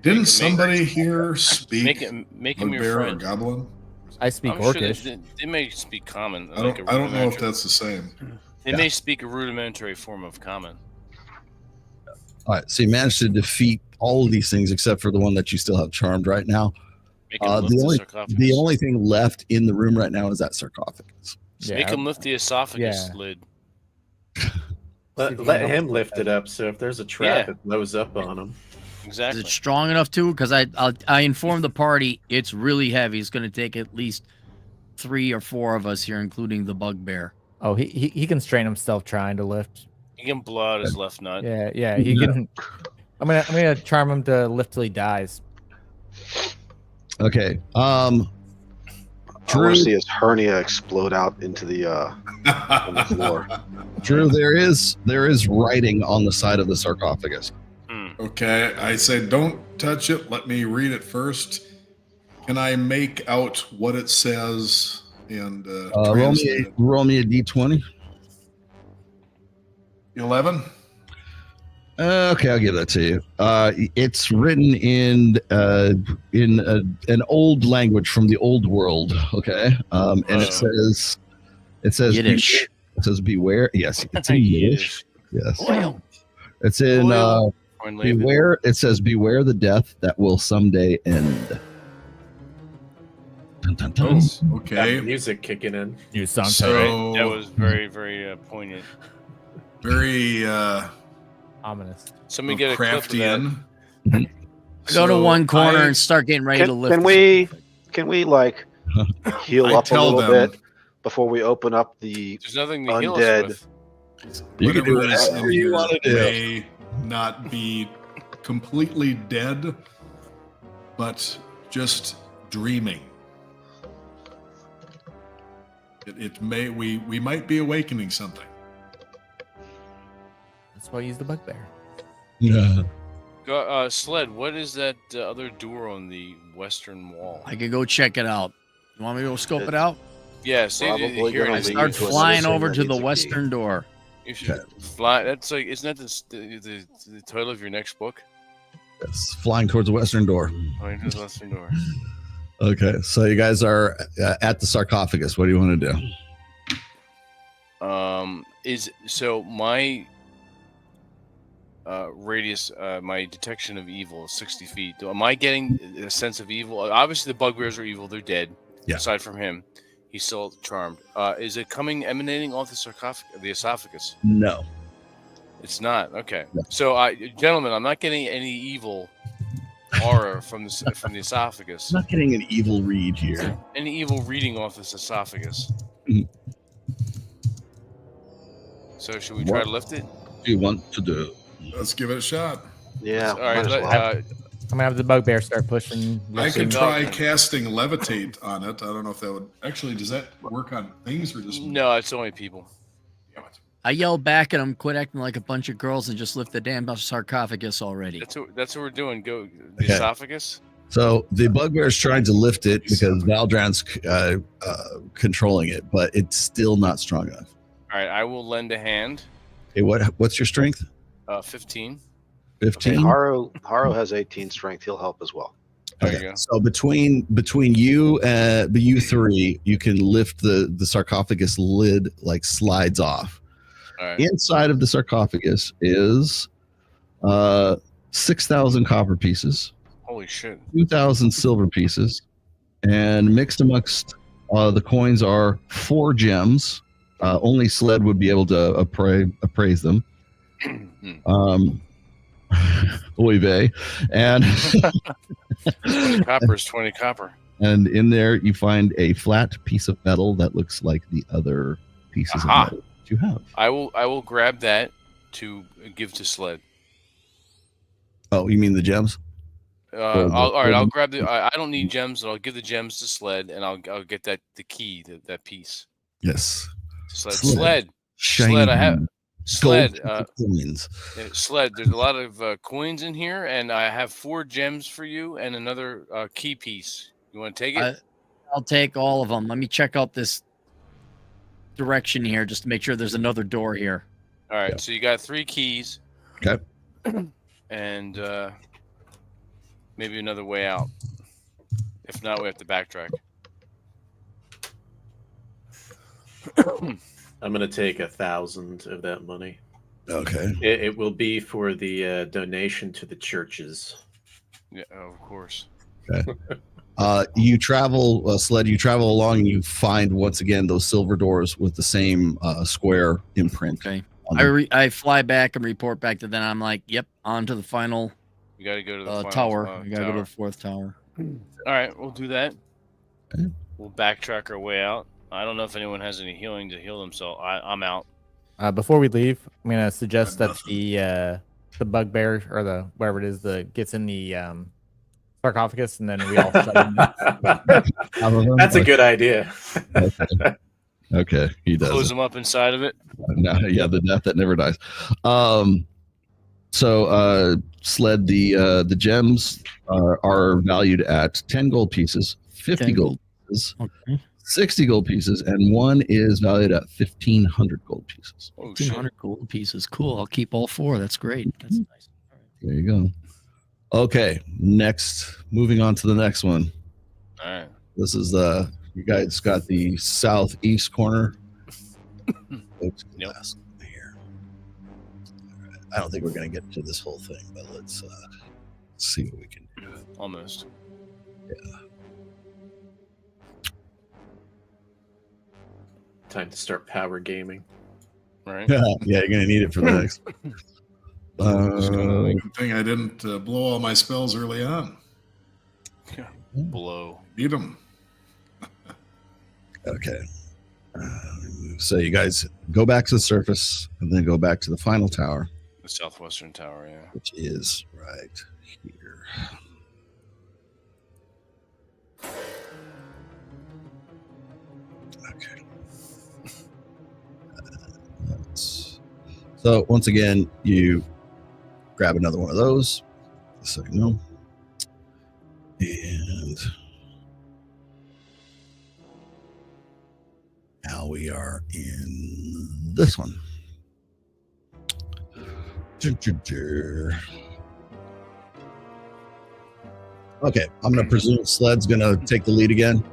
Didn't somebody here speak make him your friend? Or goblin? I speak Orcish. Sure they may speak common. I don't know if that's the same. They may speak a rudimentary form of common. All right, so you managed to defeat all of these things except for the one that you still have charmed right now. The only thing left in the room right now is that sarcophagus. Yeah, make him lift the esophagus lid. Let him lift it up, so if there's a trap, it blows up on him. Exactly. Is it strong enough too? Because I informed the party it's really heavy. It's going to take at least 3 or 4 of us here, including the bugbear. Oh, he can strain himself trying to lift. He can blow out his left nut. Yeah, he can. I'm gonna charm him to lift till he dies. Okay. I want to see his hernia explode out into the on the floor. Drew, there is writing on the side of the sarcophagus. Okay, I said don't touch it. Let me read it first. Can I make out what it says and roll me a d20? 11. Okay, I'll give that to you. It's written in an old language from the old world. Okay, and it says Yiddish. It says beware. Yes, it's in Yiddish. Yes. Oil. It's in Leave beware. It says beware the death that will someday end. Dun, dun, dun. Oh, okay. Got music kicking in. New song. So that was very, very poignant. very Ominous. Somebody get a clip of that. Craftian. Go to one corner and start getting ready to lift. Can we like heal up a little bit before we open up the There's nothing to undead? heal us with. You can do Whatever is whatever in you here want to do. may not be completely dead, but just dreaming. It may we might be awakening something. That's why I use the bugbear. Yeah. Sled, what is that other door on the western wall? I could go check it out. You want me to go scope it out? Yeah, see, Probably here gonna it is. be Start to a flying citizen over that to the needs a key. western door. You should fly. That's like, isn't that the title of your next book? Yes. Flying towards the western door. Flying to the western door. Okay, so you guys are at the sarcophagus. What do you want to do? So my radius, my detection of evil is 60 feet. Am I getting a sense of evil? Obviously, the bugbears are evil. They're dead. Yeah. Aside from him, he's still charmed. Is it emanating off the esophagus? No. It's not. Okay. No. So, gentlemen, I'm not getting any evil aura from the esophagus. I'm not getting an evil read here. Any evil reading off this esophagus? Mhm. So, should we try to lift it? What do you want to do? Let's give it a shot. Yeah. All right. might as well. I'm gonna have the bugbear start pushing. I could lifting. try casting levitate on it. I don't know if that would actually. Does that work on things or just? No, it's only people. I yelled back at them, quit acting like a bunch of girls and just lift the damn sarcophagus already. That's what we're doing. Go the Okay. esophagus. So the bugbear is trying to lift it because Valdran's controlling it, but it's still not strong enough. All right, I will lend a hand. Hey, what's your strength? 15. 15. Okay, Haro has 18 strength. He'll help as well. There you Okay. go. So between you and you three, you can lift the sarcophagus lid, like slides off. All right. Inside of the sarcophagus is 6,000 copper pieces, Holy shit. 2,000 silver pieces, and mixed amongst the coins are 4 gems. Only Sled would be able to appraise them. Oy vey. And 20 copper is 20 copper. and in there you find a flat piece of metal that looks like the other pieces Aha. of metal that you have. I will grab that to give to Sled. Oh, you mean the gems? All right, I'll grab the. I don't need gems, but I'll give the gems to Sled, and I'll get the key, that piece. Yes. Sled. Shiny Sled. I have Sled. coins. Sled. There's a lot of coins in here, and I have 4 gems for you and another key piece. You want to take it? I'll take all of them. Let me check out this direction here just to make sure there's another door here. All right. Yeah. So you got 3 keys. Okay. And maybe another way out. If not, we have to backtrack. I'm gonna take 1,000 of that money. Okay. It will be for the donation to the churches. Yeah, of course. Okay. You travel, Sled. You travel along, and you find once again those silver doors with the same square imprint. Okay. on them. I fly back and report back to them. I'm like, yep, on to the final We got to go to the final, tower. We got to go to tower. the 4th tower. All right, we'll do that. Okay. We'll backtrack our way out. I don't know if anyone has any healing to heal themselves. I'm out. Before we leave, I'm gonna suggest that the bugbear or the whatever it is gets in the sarcophagus, and then we all shut him. That's a good idea. Okay, he does. Close it. them up inside of it. No, yeah, the death that never dies. Sled, the gems are valued at 10 gold pieces, 50 gold pieces, Okay. 60 gold pieces, and one is valued at 1,500 gold pieces. Oh, shit. 1,500 gold pieces. Cool. I'll keep all 4. That's great. That's nice. There you go. Okay, next, moving on to the next one. All right. This is you guys got the southeast corner. go to the last one here. Right. I don't think we're going to get to this whole thing, but let's see what we can do. Almost. Yeah. Time to start power gaming. Right. Yeah, you're going to need it for the next. Good thing I didn't blow all my spells early on. Yeah. Blow. Need them. Okay. So you guys go back to the surface and then go back to the final tower. The southwestern tower, yeah. Which is right here. Okay. So once again, you grab another one of those. So you know. And now we are in this one. Okay, I'm going to presume Sled's going to take the lead again.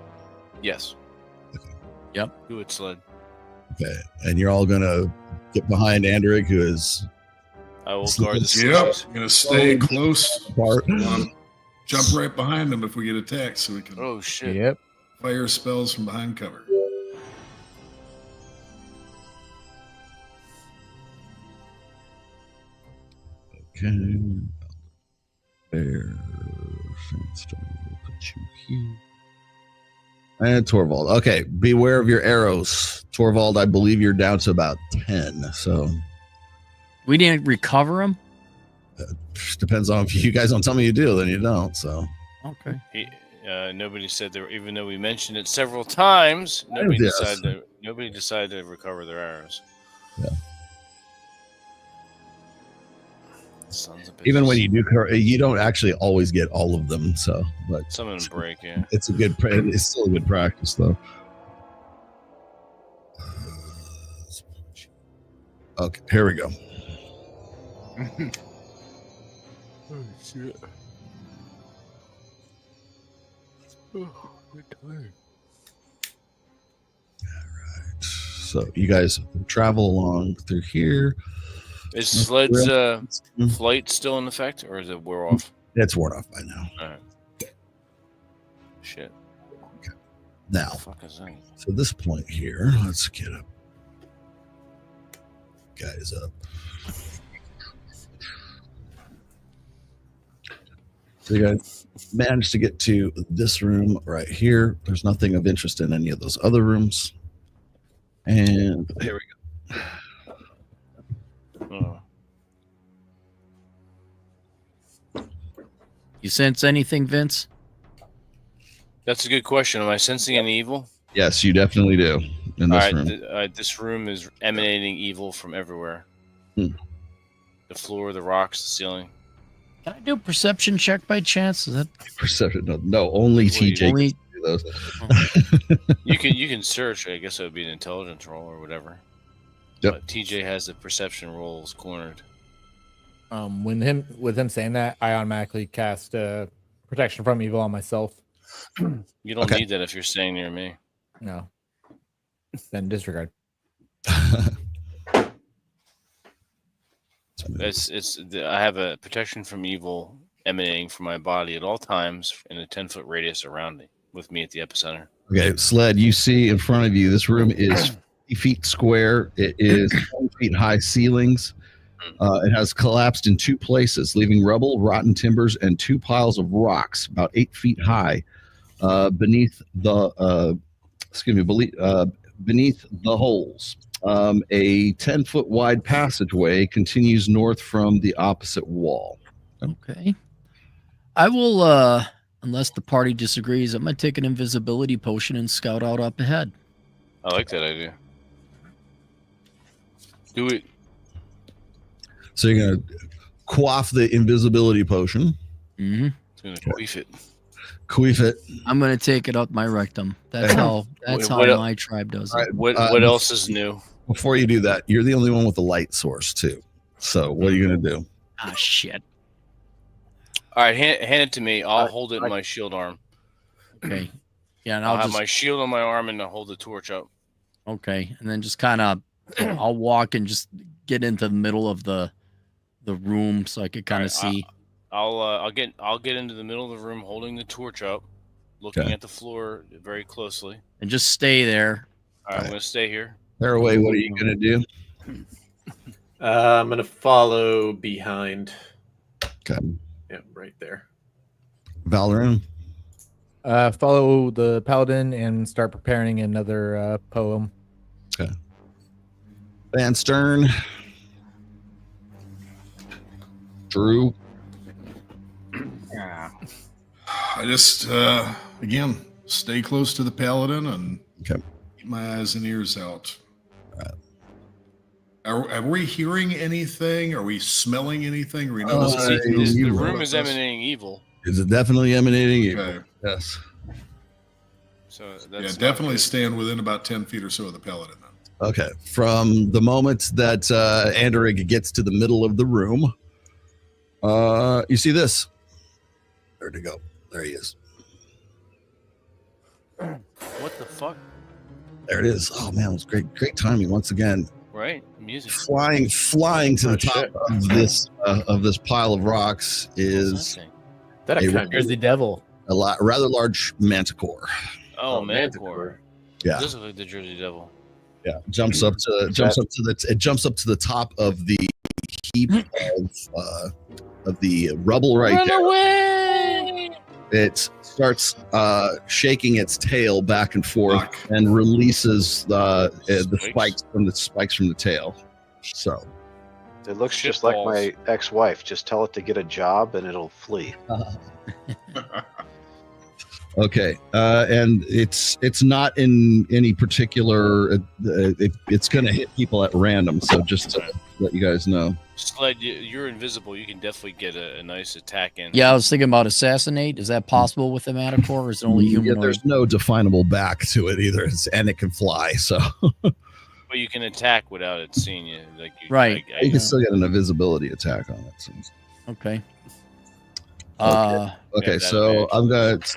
Yes. Okay. Yep. Do it, Sled. Okay, and you're all going to get behind Andric, who is. I will guard the Yep, I'm going to stay close. Part. Jump right behind them if we get attacked, so we can. Oh shit! Yep. Fire spells from behind cover. Okay. There. Put you here. And Torvald. Okay, beware of your arrows. Torvald, I believe you're down to about 10. So we didn't recover them. Depends on if you guys don't tell me you do, then you don't. So okay. Nobody said there, even though we mentioned it several times. Nobody decided to recover their arrows. Yeah. Sons of bitches. Even when you do, you don't actually always get all of them. So, but some of them break. Yeah, it's a good. It's still a good practice, though. Okay, here we go. Oh shit! Oh, we're tired. All right. So you guys travel along through here. Is Sled's flight still in effect, or is it wear off? It's worn off by now. All right. Shit. Okay. Now, what the fuck is that? So this point here, let's get up. Guys up. So you guys managed to get to this room right here. There's nothing of interest in any of those other rooms. And here we go. Oh. You sense anything, Vince? That's a good question. Am I sensing any evil? Yes, you definitely do. In this room. This room is emanating evil from everywhere. The floor, the rocks, the ceiling. Can I do a perception check by chance? Is that perception? No, only TJ can do those. You can search. I guess it would be an intelligence roll or whatever. Yep. But TJ has the perception rolls cornered. With him saying that, I automatically cast protection from evil on myself. You don't need that if you're staying near me. No. Then disregard. I have a protection from evil emanating from my body at all times in a 10-foot radius around me, with me at the epicenter. Okay, Sled, you see in front of you, this room is 50 feet square. It is 20 feet high ceilings. It has collapsed in two places, leaving rubble, rotten timbers, and two piles of rocks about 8 feet high beneath the beneath the holes. A 10-foot wide passageway continues north from the opposite wall. Okay. I will, unless the party disagrees, I'm going to take an invisibility potion and scout out up ahead. I like that idea. Do it. So you're going to quaff the invisibility potion. Mm-hmm. It's going to queef it. Queef it. I'm going to take it up my rectum. That's how my tribe does it. Right, what else is new? Before you do that, you're the only one with the light source, too. So what are you going to do? Ah, shit. All right, hand it to me. I'll hold it in my shield arm. Okay. Yeah, and I'll have my shield on my arm and I'll hold the torch up. Okay, and then just kind of I'll walk and just get into the middle of the room so I could kind of see. I'll get into the middle of the room, holding the torch up, looking at the floor very closely, and just stay there. All right, I'm gonna stay here. Fairway, what are you gonna do? I'm gonna follow behind. Okay. Yeah, right there. Valoran. Follow the paladin and start preparing another poem. Okay. Van Stern. Drew. Yeah. I just again stay close to the paladin and keep my eyes and ears out. Are we hearing anything? Are we smelling anything? Are we noticing the room is emanating evil. Is it definitely emanating evil? Yes. So that's definitely stand within about 10 feet or so of the paladin. Then. Okay. From the moment that Anderig gets to the middle of the room, you see this. Where'd it go? There he is. What the fuck? There it is. Oh man, it was great timing once again. Right, music. Flying to the top of this pile of rocks is a Jersey Devil, a rather large manticore. Oh, manticore. Yeah, this looks like the Jersey Devil. Yeah, jumps up to the top of the heap of the rubble right there. Away! It starts shaking its tail back and forth and releases the spikes from the tail. So it looks just like my ex-wife. Just tell it to get a job and it'll flee. Okay, and it's not in any particular. It's going to hit people at random. So just to let you guys know. Sled, you're invisible. You can definitely get a nice attack in. Yeah, I was thinking about assassinate. Is that possible with the manticore, or is it only humanoid? Yeah, there's no definable back to it either, and it can fly. So, but you can attack without it seeing you. Right. You can still get an invisibility attack on it. So. Okay. Okay, so I've got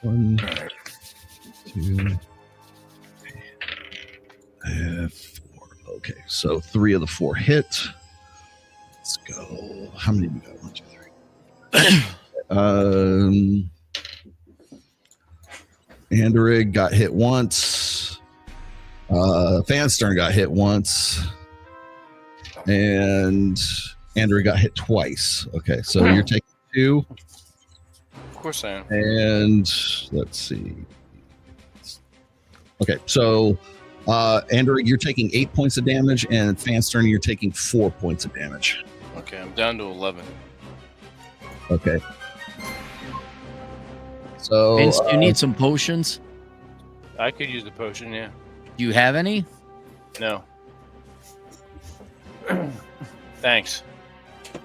1, 2, 4. Okay, so 3 of the 4 hit. Let's go. How many do we got? 1, 2, 3. Anderig got hit once. Fanstern got hit once. And Andrew got hit twice. Okay, so you're taking 2. Of course I am. And let's see. Okay, so Andrew, you're taking 8 points of damage, and Fanstern, you're taking 4 points of damage. Okay, I'm down to 11. Okay. So Vince, do you need some potions? I could use the potion, yeah. Do you have any? No. Thanks.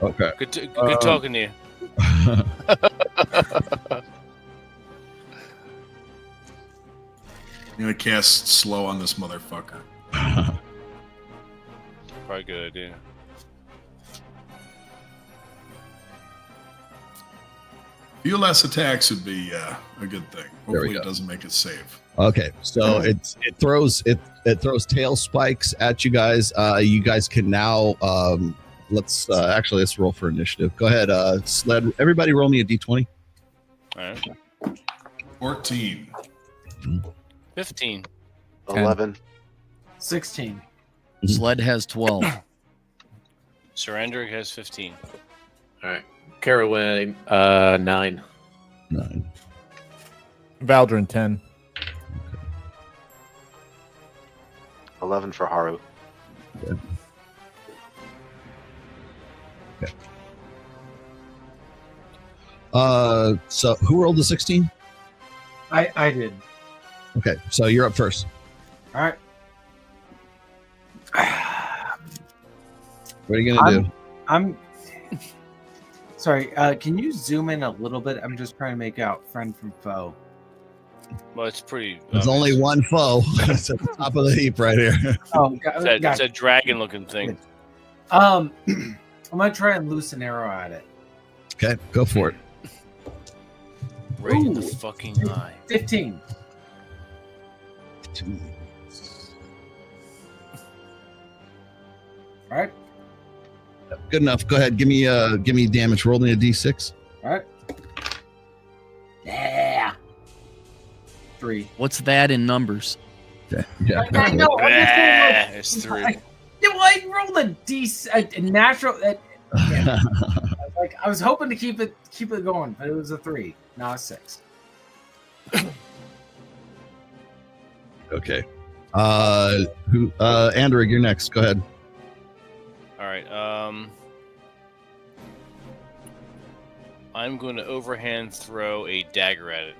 Okay. Good talking to you. I'm gonna cast slow on this motherfucker. Probably a good idea. A few less attacks would be a good thing. Hopefully, it doesn't make it save. Okay, so it throws tail spikes at you guys. You guys can now let's roll for initiative. Go ahead, Sled. Everybody, roll me a d20. All right. 14. 15. 11. 16. Sled has 12. Surrender has 15. All right. Caraway, 9. 9. Valdrin, 10. 11 for Haru. Okay. So who rolled the 16? I did. Okay, so you're up first. All right. What are you gonna do? I'm sorry. Can you zoom in a little bit? I'm just trying to make out friend from foe. Well, it's pretty. There's only one foe. It's at the top of the heap right here. Oh, it's a dragon-looking thing. I'm gonna try and loose an arrow at it. Okay, go for it. Right in the fucking eye. 15. All right. Good enough. Go ahead. Give me damage. Roll me a d6. All right. Yeah. 3. What's that in numbers? Yeah. I know. It's 3. Yeah, well, I rolled a natural. I was hoping to keep it going, but it was a 3. Now it's 6. Okay. Andrew, you're next. Go ahead. All right. I'm going to overhand throw a dagger at it.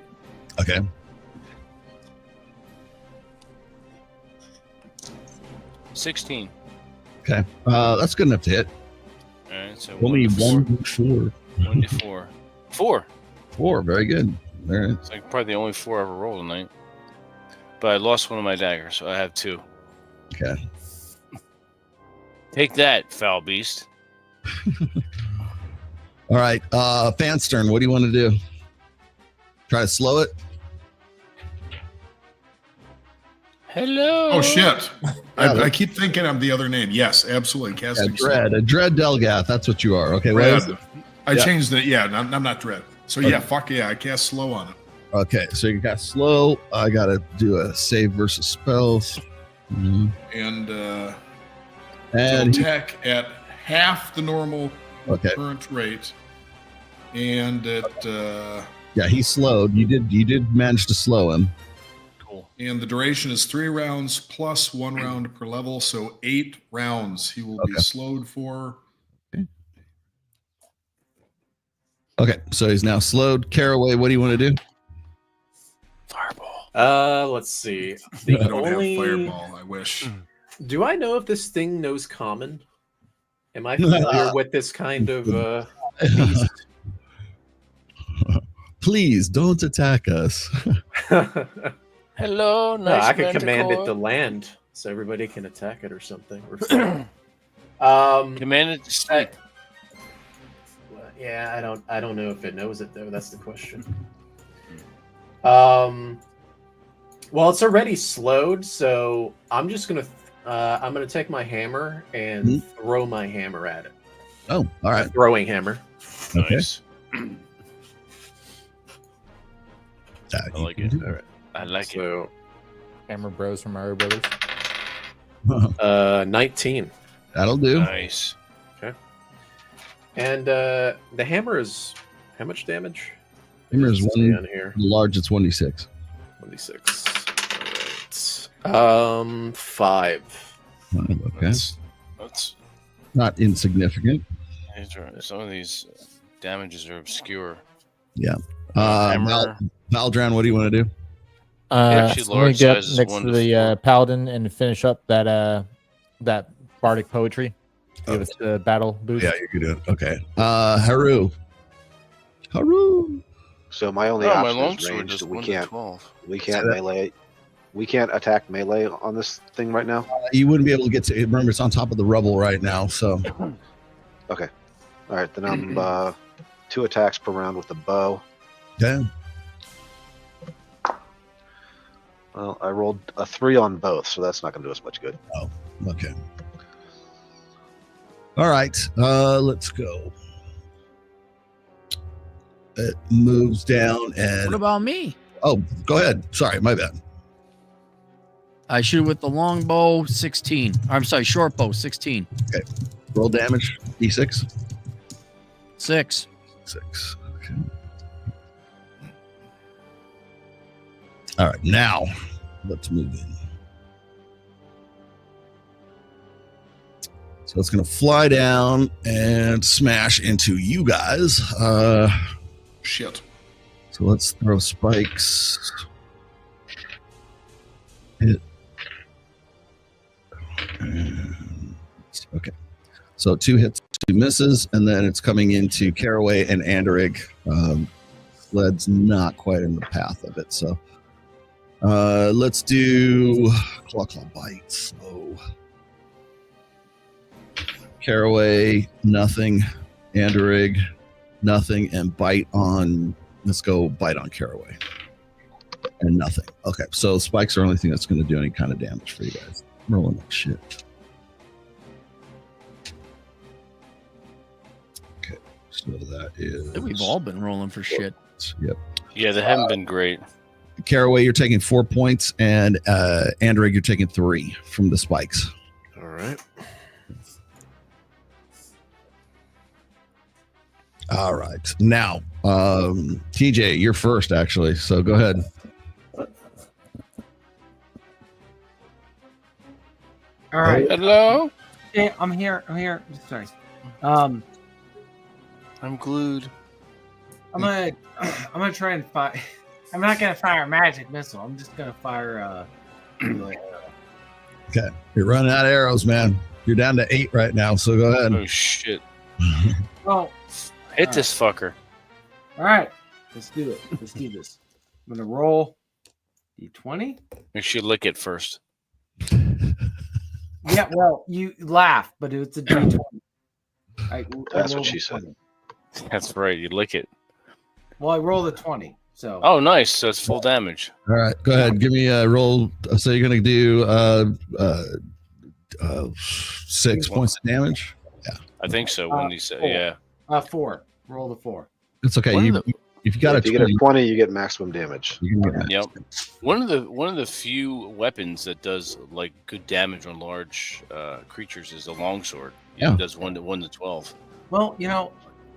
Okay. $16. Okay. That's good enough to hit. All right. So only 1d4. 1d4. 4. 4. Very good. All right. It's like probably the only 4 I ever rolled tonight. But I lost one of my daggers, so I have 2. Okay. Take that, foul beast. All right. Fanstern, what do you want to do? Try to slow it? Hello. Oh, shit. I keep thinking of the other name. Yes, absolutely. Casting Dread. A Dread Delgath. That's what you are. Okay. Dread. I changed it. Yeah, I'm not Dread. So, yeah, fuck yeah. I cast slow on it. Okay. So you got slow. I got to do a save versus spells. Mm-hmm. And attack at half the normal current rate. And yeah, he slowed. You did manage to slow him. Cool. And the duration is 3 rounds plus 1 round per level, so 8 rounds he will be slowed for. Okay, so he's now slowed. Caraway, what do you want to do? Fireball. Let's see. I don't have fireball. I wish. Do I know if this thing knows common? Am I familiar with this kind of beast? Please don't attack us. Hello, nice. No, I could command it to land so everybody can attack it or something. Command it to sleep. Yeah, I don't know if it knows it though. That's the question. Well, it's already slowed, so I'm just gonna take my hammer and throw my hammer at it. Oh, all right. Throwing hammer. Okay. Nice. I like it. All right. I like it. Hammer Bros from Mario Brothers. 19. That'll do. Nice. Okay. And the hammer is how much damage? Hammer is one here. Large. It's 1d6. 1d6. All right. 5. Okay. That's not insignificant. Some of these damages are obscure. Yeah. Valdran, what do you want to do? I'm going to get up next to the paladin and finish up that bardic poetry. Give us the battle boost. Yeah, you can do it. Okay. Haru. So my only option is range. So we can't melee. We can't attack melee on this thing right now. You wouldn't be able to get to it. Remember, it's on top of the rubble right now. So. Okay. All right. Then I'm 2 attacks per round with the bow. Yeah. Well, I rolled a 3 on both, so that's not going to do us much good. Oh, okay. All right, let's go. It moves down and... What about me? Oh, go ahead. Sorry, my bad. I shoot with the long bow, 16. I'm sorry, short bow, 16. Okay. Roll damage, D6. 6. 6. Okay. All right, now let's move in. So it's going to fly down and smash into you guys. Shit. So let's throw spikes. Okay. So 2 hits, 2 misses, and then it's coming into Caraway and Anderig. Sled's not quite in the path of it, so let's do claw bites. So Caraway, nothing. Anderig, nothing, and bite on. Let's go bite on Caraway, and nothing. Okay, so spikes are the only thing that's going to do any kind of damage for you guys. I'm rolling like shit. So that is. We've all been rolling for shit. Yep. Yeah, they haven't been great. Caraway, you're taking 4 points, and Andrig, you're taking 3 from the spikes. All right. All right. Now, TJ, you're first, actually. So go ahead. All right. Hello. Yeah, I'm here. Sorry. I'm glued. I'm gonna try and fire. I'm not gonna fire a magic missile. I'm just gonna fire Okay. You're running out of arrows, man. You're down to 8 right now. So go ahead. Oh shit! Oh, hit this fucker. All right. Let's do it. Let's do this. I'm gonna roll d20. Make sure you lick it first. Yeah. Well, you laugh, but it's a d20. That's what she said. That's right. You lick it. Well, I rolled a 20. So. Oh, nice. So it's full damage. All right. Go ahead. Give me a roll. So you're going to do 6 points of damage. Yeah. I think so. When you said, yeah. 4. Roll the 4. It's okay. If you got if you get a 20, you get maximum damage. Yep. One of the few weapons that does like good damage on large creatures is a longsword. Yeah. It does 1 to 12. Well,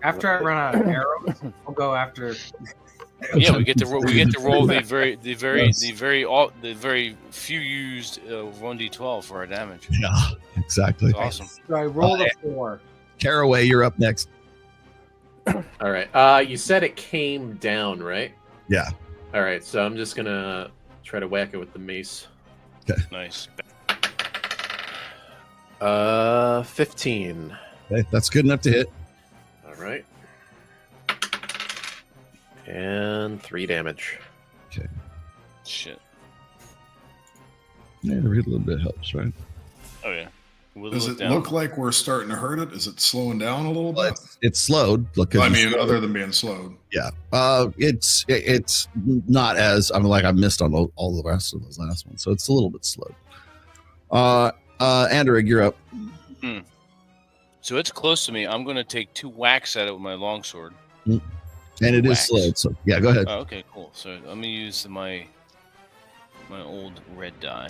after I run out of arrows, I'll go after. Yeah, we get to roll the very few used 1d12 for our damage. Yeah, exactly. That's awesome. So I rolled a 4. Caraway, you're up next. All right. You said it came down, right? Yeah. All right. So I'm just gonna try to whack it with the mace. Okay. Nice. 15. Okay, that's good enough to hit. All right. And 3 damage. Okay. Shit. Yeah, a little bit helps, right? Oh yeah. Does it look like we're starting to hurt it? Is it slowing down a little bit? It's slowed. Look, I mean, other than being slowed. Yeah. It's not as I missed on all the rest of those last ones, so it's a little bit slowed. Andrig, you're up. So it's close to me. I'm going to take 2 whacks at it with my longsword. And it is slowed, so yeah, go ahead. Oh, okay, cool. So I'm going to use my old red die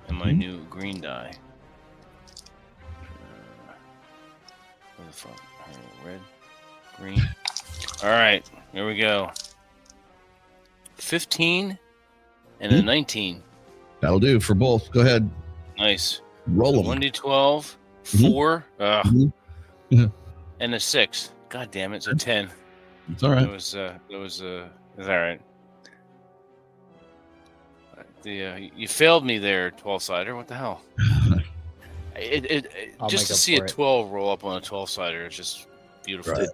and my new green die. Where the fuck? Red, green. All right, here we go. 15 and a 19. That'll do for both. Go ahead. Nice. Roll them. 1d12, 4, and a 6. God damn it! So 10. It's all right. It was all right. You failed me there, 12-sider. What the hell? Just to see a 12 roll up on a 12-sider, it's just beautiful. Right.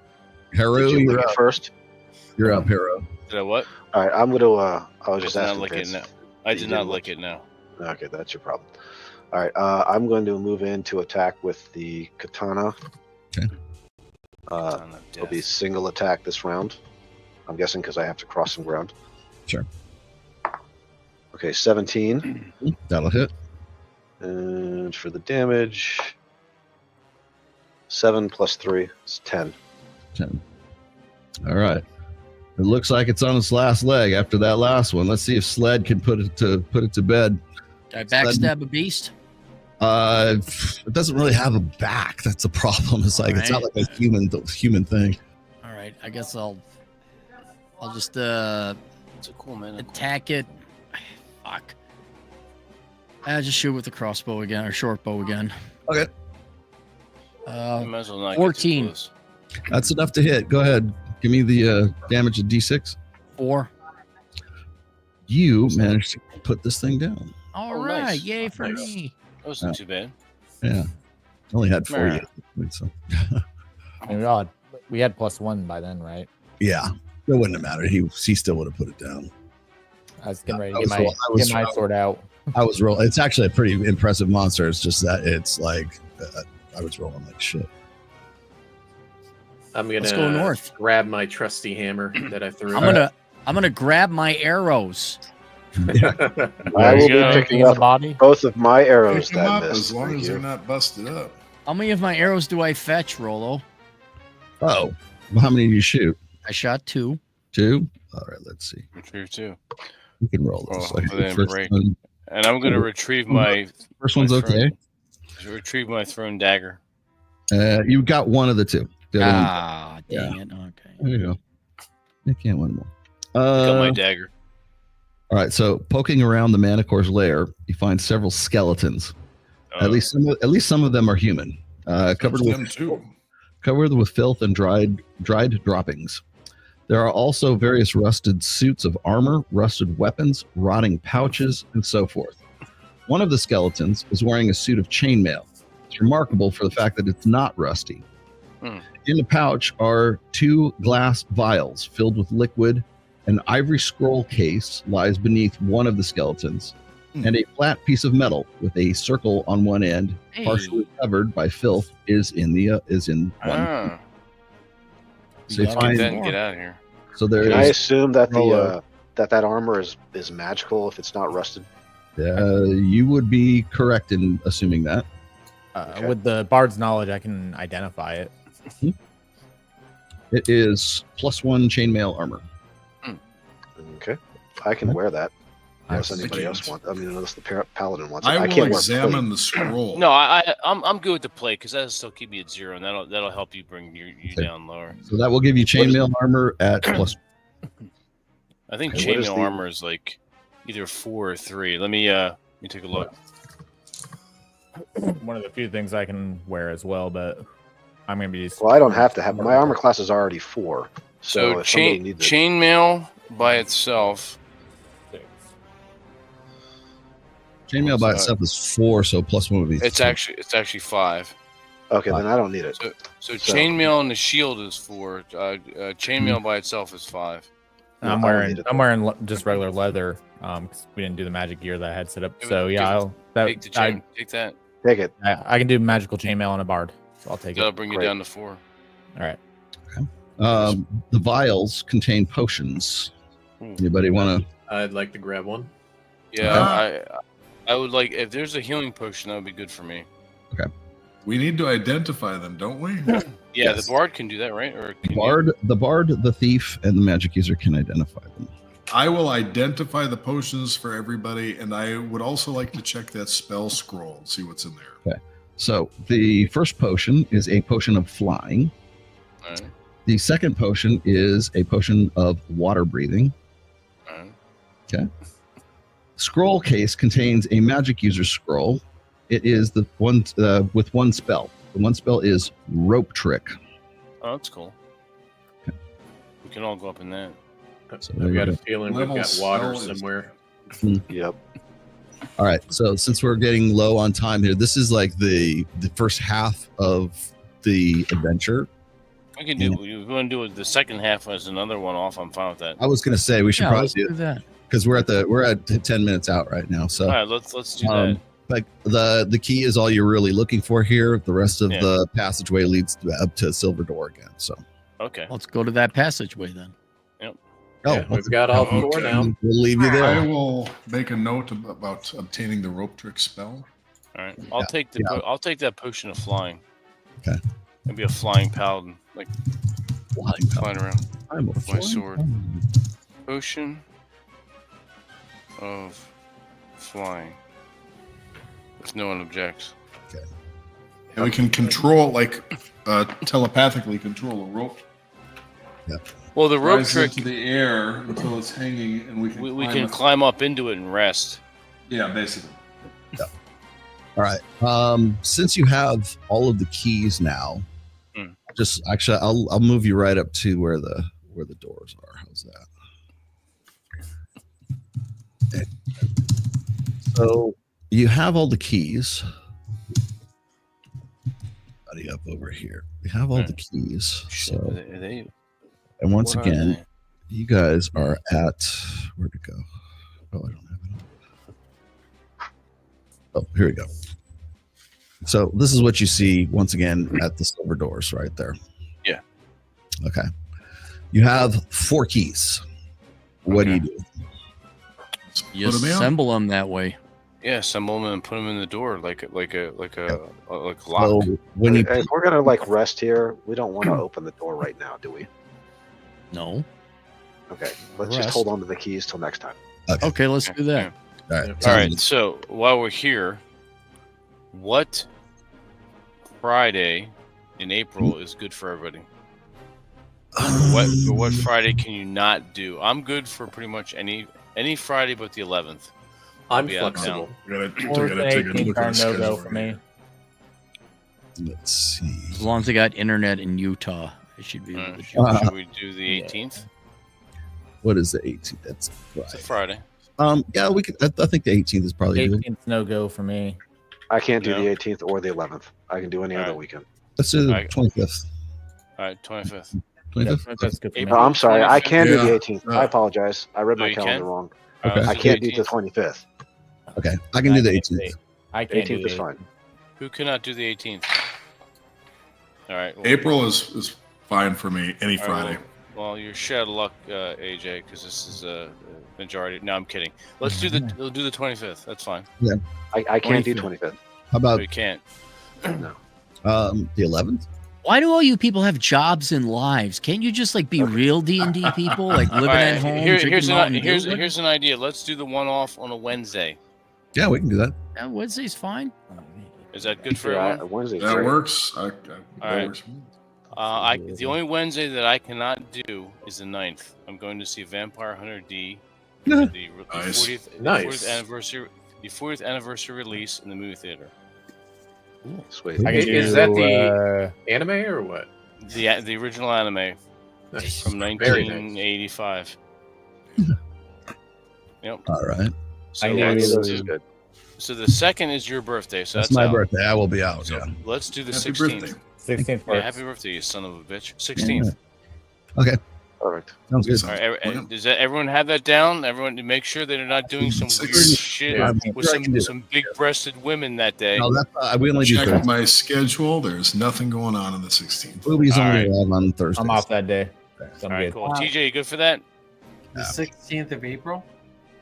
Hero, you're up first. You're up, Hero. Did I what? All right, I'm gonna. I was just asking. I did not lick it now. Okay, that's your problem. All right, I'm going to move in to attack with the katana. Okay. It'll be single attack this round. I'm guessing because I have to cross some ground. Sure. Okay, 17. That'll hit. And for the damage, 7 plus 3 is 10. 10. All right. It looks like it's on its last leg after that last one. Let's see if Sled can put it to bed. Did I backstab a beast? It doesn't really have a back. That's the problem. It's like it's not like a human thing. All right. I guess I'll just It's a cool man. Attack it. Fuck. I just shoot with the crossbow again or short bow again. Okay. You might as well not 14. Get too close. That's enough to hit. Go ahead. Give me the damage of D6. 4. You managed to put this thing down. All right. Nice. Yay for me. That wasn't too bad. Yeah. Only had 4 Alright. yet. So. We had +1 by then, right? Yeah. It wouldn't have mattered. He still would have put it down. I was getting ready to get my sword out. I was rolling. It's actually a pretty impressive monster. It's just that it's like I was rolling like shit. I'm Let's go north. Grab my trusty hammer that I threw. I'm gonna grab my arrows. I will be picking up both of my arrows Pick 'em that up missed. as long Thank as you. they're not busted up. How many of my arrows do I fetch, Rolo? Oh, Well, how many did you shoot? I shot 2. 2. All right, let's see. Retrieve 2. You can roll this. And I'm going to retrieve my first one's okay. Retrieve my thrown dagger. You got one of the 2. The dang it. Okay. There you go. You can't win more. I got my dagger. All right, so poking around the Manicore's lair, you find several skeletons. At least some of them are human. Covered with filth and dried droppings. There are also various rusted suits of armor, rusted weapons, rotting pouches, and so forth. One of the skeletons is wearing a suit of chainmail. It's remarkable for the fact that it's not rusty. In the pouch are 2 glass vials filled with liquid. An ivory scroll case lies beneath one of the skeletons, and a flat piece of metal with a circle on one end, partially covered by filth, is in one. So you find that and get out of here. So there. Can I assume that that armor is magical if it's not rusted? You would be correct in assuming that. Okay. With the bard's knowledge, I can identify it. It is +1 chainmail armor. Okay, I can wear that. Unless anybody else wants. I mean, unless the paladin wants it. I can't examine the scroll. No, I'm good with the plate because that'll still keep me at 0, and that'll help you bring you down lower. So that will give you chainmail armor at +. I think chainmail armor is like either 4 or 3. Let me take a look. One of the few things I can wear as well, but I'm gonna be. Well, I don't have to have my armor class is already 4. So chainmail by itself. Chainmail by itself is 4, so +1 would be. It's actually 5. Okay, then I don't need it. So chainmail and the shield is 4. Chainmail by itself is 5. I'm wearing just regular leather because we didn't do the magic gear that I had set up. So yeah, take that. Take it. I can do magical chainmail on a bard, so I'll take it. That'll bring you down to 4. All right. Okay. The vials contain potions. Anybody want to? I'd like to grab one. Yeah, I would like, if there's a healing potion, that would be good for me. Okay. We need to identify them, don't we? Yeah, Yes. the bard can do that, right? Or The bard, the thief, and the magic user can identify them. I will identify the potions for everybody, and I would also like to check that spell scroll and see what's in there. Okay. So the first potion is a potion of flying. All right. The second potion is a potion of water breathing. All right. Okay. Scroll case contains a magic user scroll. It is the one with one spell. The one spell is rope trick. Oh, that's cool. Okay. We can all go up in that. So I've got a feeling we've got water somewhere. Yep. All right. So since we're getting low on time here, this is like the first half of the adventure. We can do. We want to do it. The second half as another one off. I'm fine with that. I was going to say we should probably do that because we're at 10 minutes out right now. So all right, let's do that. Like the key is all you're really looking for here. The rest of the passageway leads up to Silver Door again. So okay, let's go to that passageway then. Yep. We've got all 4 now. We'll leave you there. I will make a note about obtaining the rope trick spell. All right, I'll take that potion of flying. Okay. Maybe a flying paladin, like flying around with my sword. Potion of flying. If no one objects. Okay. And we can control, telepathically control a rope. Yeah. Well, the rope trick into the air until it's hanging, and we can climb up into it and rest. Yeah, basically. Yeah. All right. Since you have all of the keys now, I'll move you right up to where the doors are. How's that? Okay. So you have all the keys. Buddy up over here. We have all the keys. So, and once again, you guys are at where'd it go? Oh, I don't have it. Oh, here we go. So this is what you see once again at the silver doors right there. Yeah. Okay. You have 4 keys. What do you do? You assemble them that way. Yeah, assemble them and put them in the door like a lock. So when you if we're gonna like rest here, we don't want to open the door right now, do we? No. Okay, let's just hold on to the keys till next time. Okay, let's do that. All right. All right. So while we're here, what Friday in April is good for everybody? What Friday can you not do? I'm good for pretty much any Friday but the 11th. I'm flexible. Gotta take a look at the schedule for me. Let's see. As long as I got internet in Utah, I should be able to. Should we do the 18th? What is the 18th? That's It's a Friday. Yeah, we could. I think the 18th is probably good. 18th no go for me. I can't do the 18th or the 11th. I can do any other weekend. Let's do the 25th. All right, 25th. 25th. That's good for me. Oh, I'm sorry. I can do the Yeah. 18th. I apologize. I read my you calendar can? wrong. Okay. I can't do the 25th. Okay, I can do the 18th. I can't do 18th is fine. Who cannot do the 18th? All right. Well, April is fine for me. Any all right, Friday. well, you're shit out of luck, AJ, because this is a majority. No, I'm kidding. We'll do the 25th. That's fine. I can't do 25th. How about We can't. No. the 11th? Why do all you people have jobs and lives? Can't you just like be real D&D people, like living at home? Here's Mountain Dew? an idea. Let's do the one off on a Wednesday. Yeah, we can do that. Yeah, Wednesday's fine. Is that good for Yeah, everyone? Wednesday's That great. works. That right. works for me. The only Wednesday that I cannot do is the 9th. I'm going to see Vampire Hunter D, Yeah. the Nice. 40th anniversary release in the movie theater. Sweet. Is that the anime or what? The original anime Nice. from Very nice. 1985. Yep. All right. So I know let's This do- is good. So the 2nd is your birthday. So That's that's my out. birthday. I will be out. So Yeah. let's do the Happy 16th. birthday. 16th Yeah, works. happy birthday, you son of a bitch. 16th. Okay. Perfect. Sounds good. All right, does everyone have that down? Everyone to make sure they're not doing some weird shit Yeah. with some big-breasted women that day. No, that's we only do Check Thursday. my schedule. There's nothing going on the 16th. Movies All only right. live on Thursdays. I'm off that day. So I'm All right, good. cool. TJ, you good for that? The 16th of April?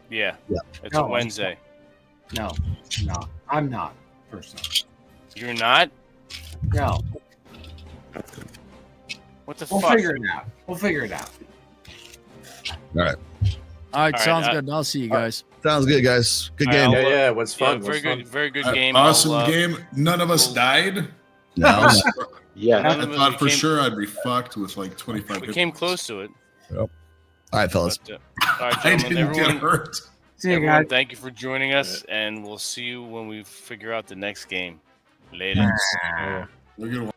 Yeah. Yeah. It's No, a Wednesday. No, I'm not personally. You're not? No, What the we'll fuck? figure it out. All right. All right, All right, sounds good. I'll see you guys. Sounds good, guys. Good All right, game. I'll- Yeah, it was fun. very was fun. good, very good game. Awesome I'll, game. None of us died. No, Yeah. None I of us- thought we for came- sure I'd be fucked with like 25 We hit came points. close to it. all right, fellas. But, all right, I gentlemen, didn't get everyone, hurt. See you everyone, guys. thank you for joining us, and we'll see you when we figure out the next game. Later. We're gonna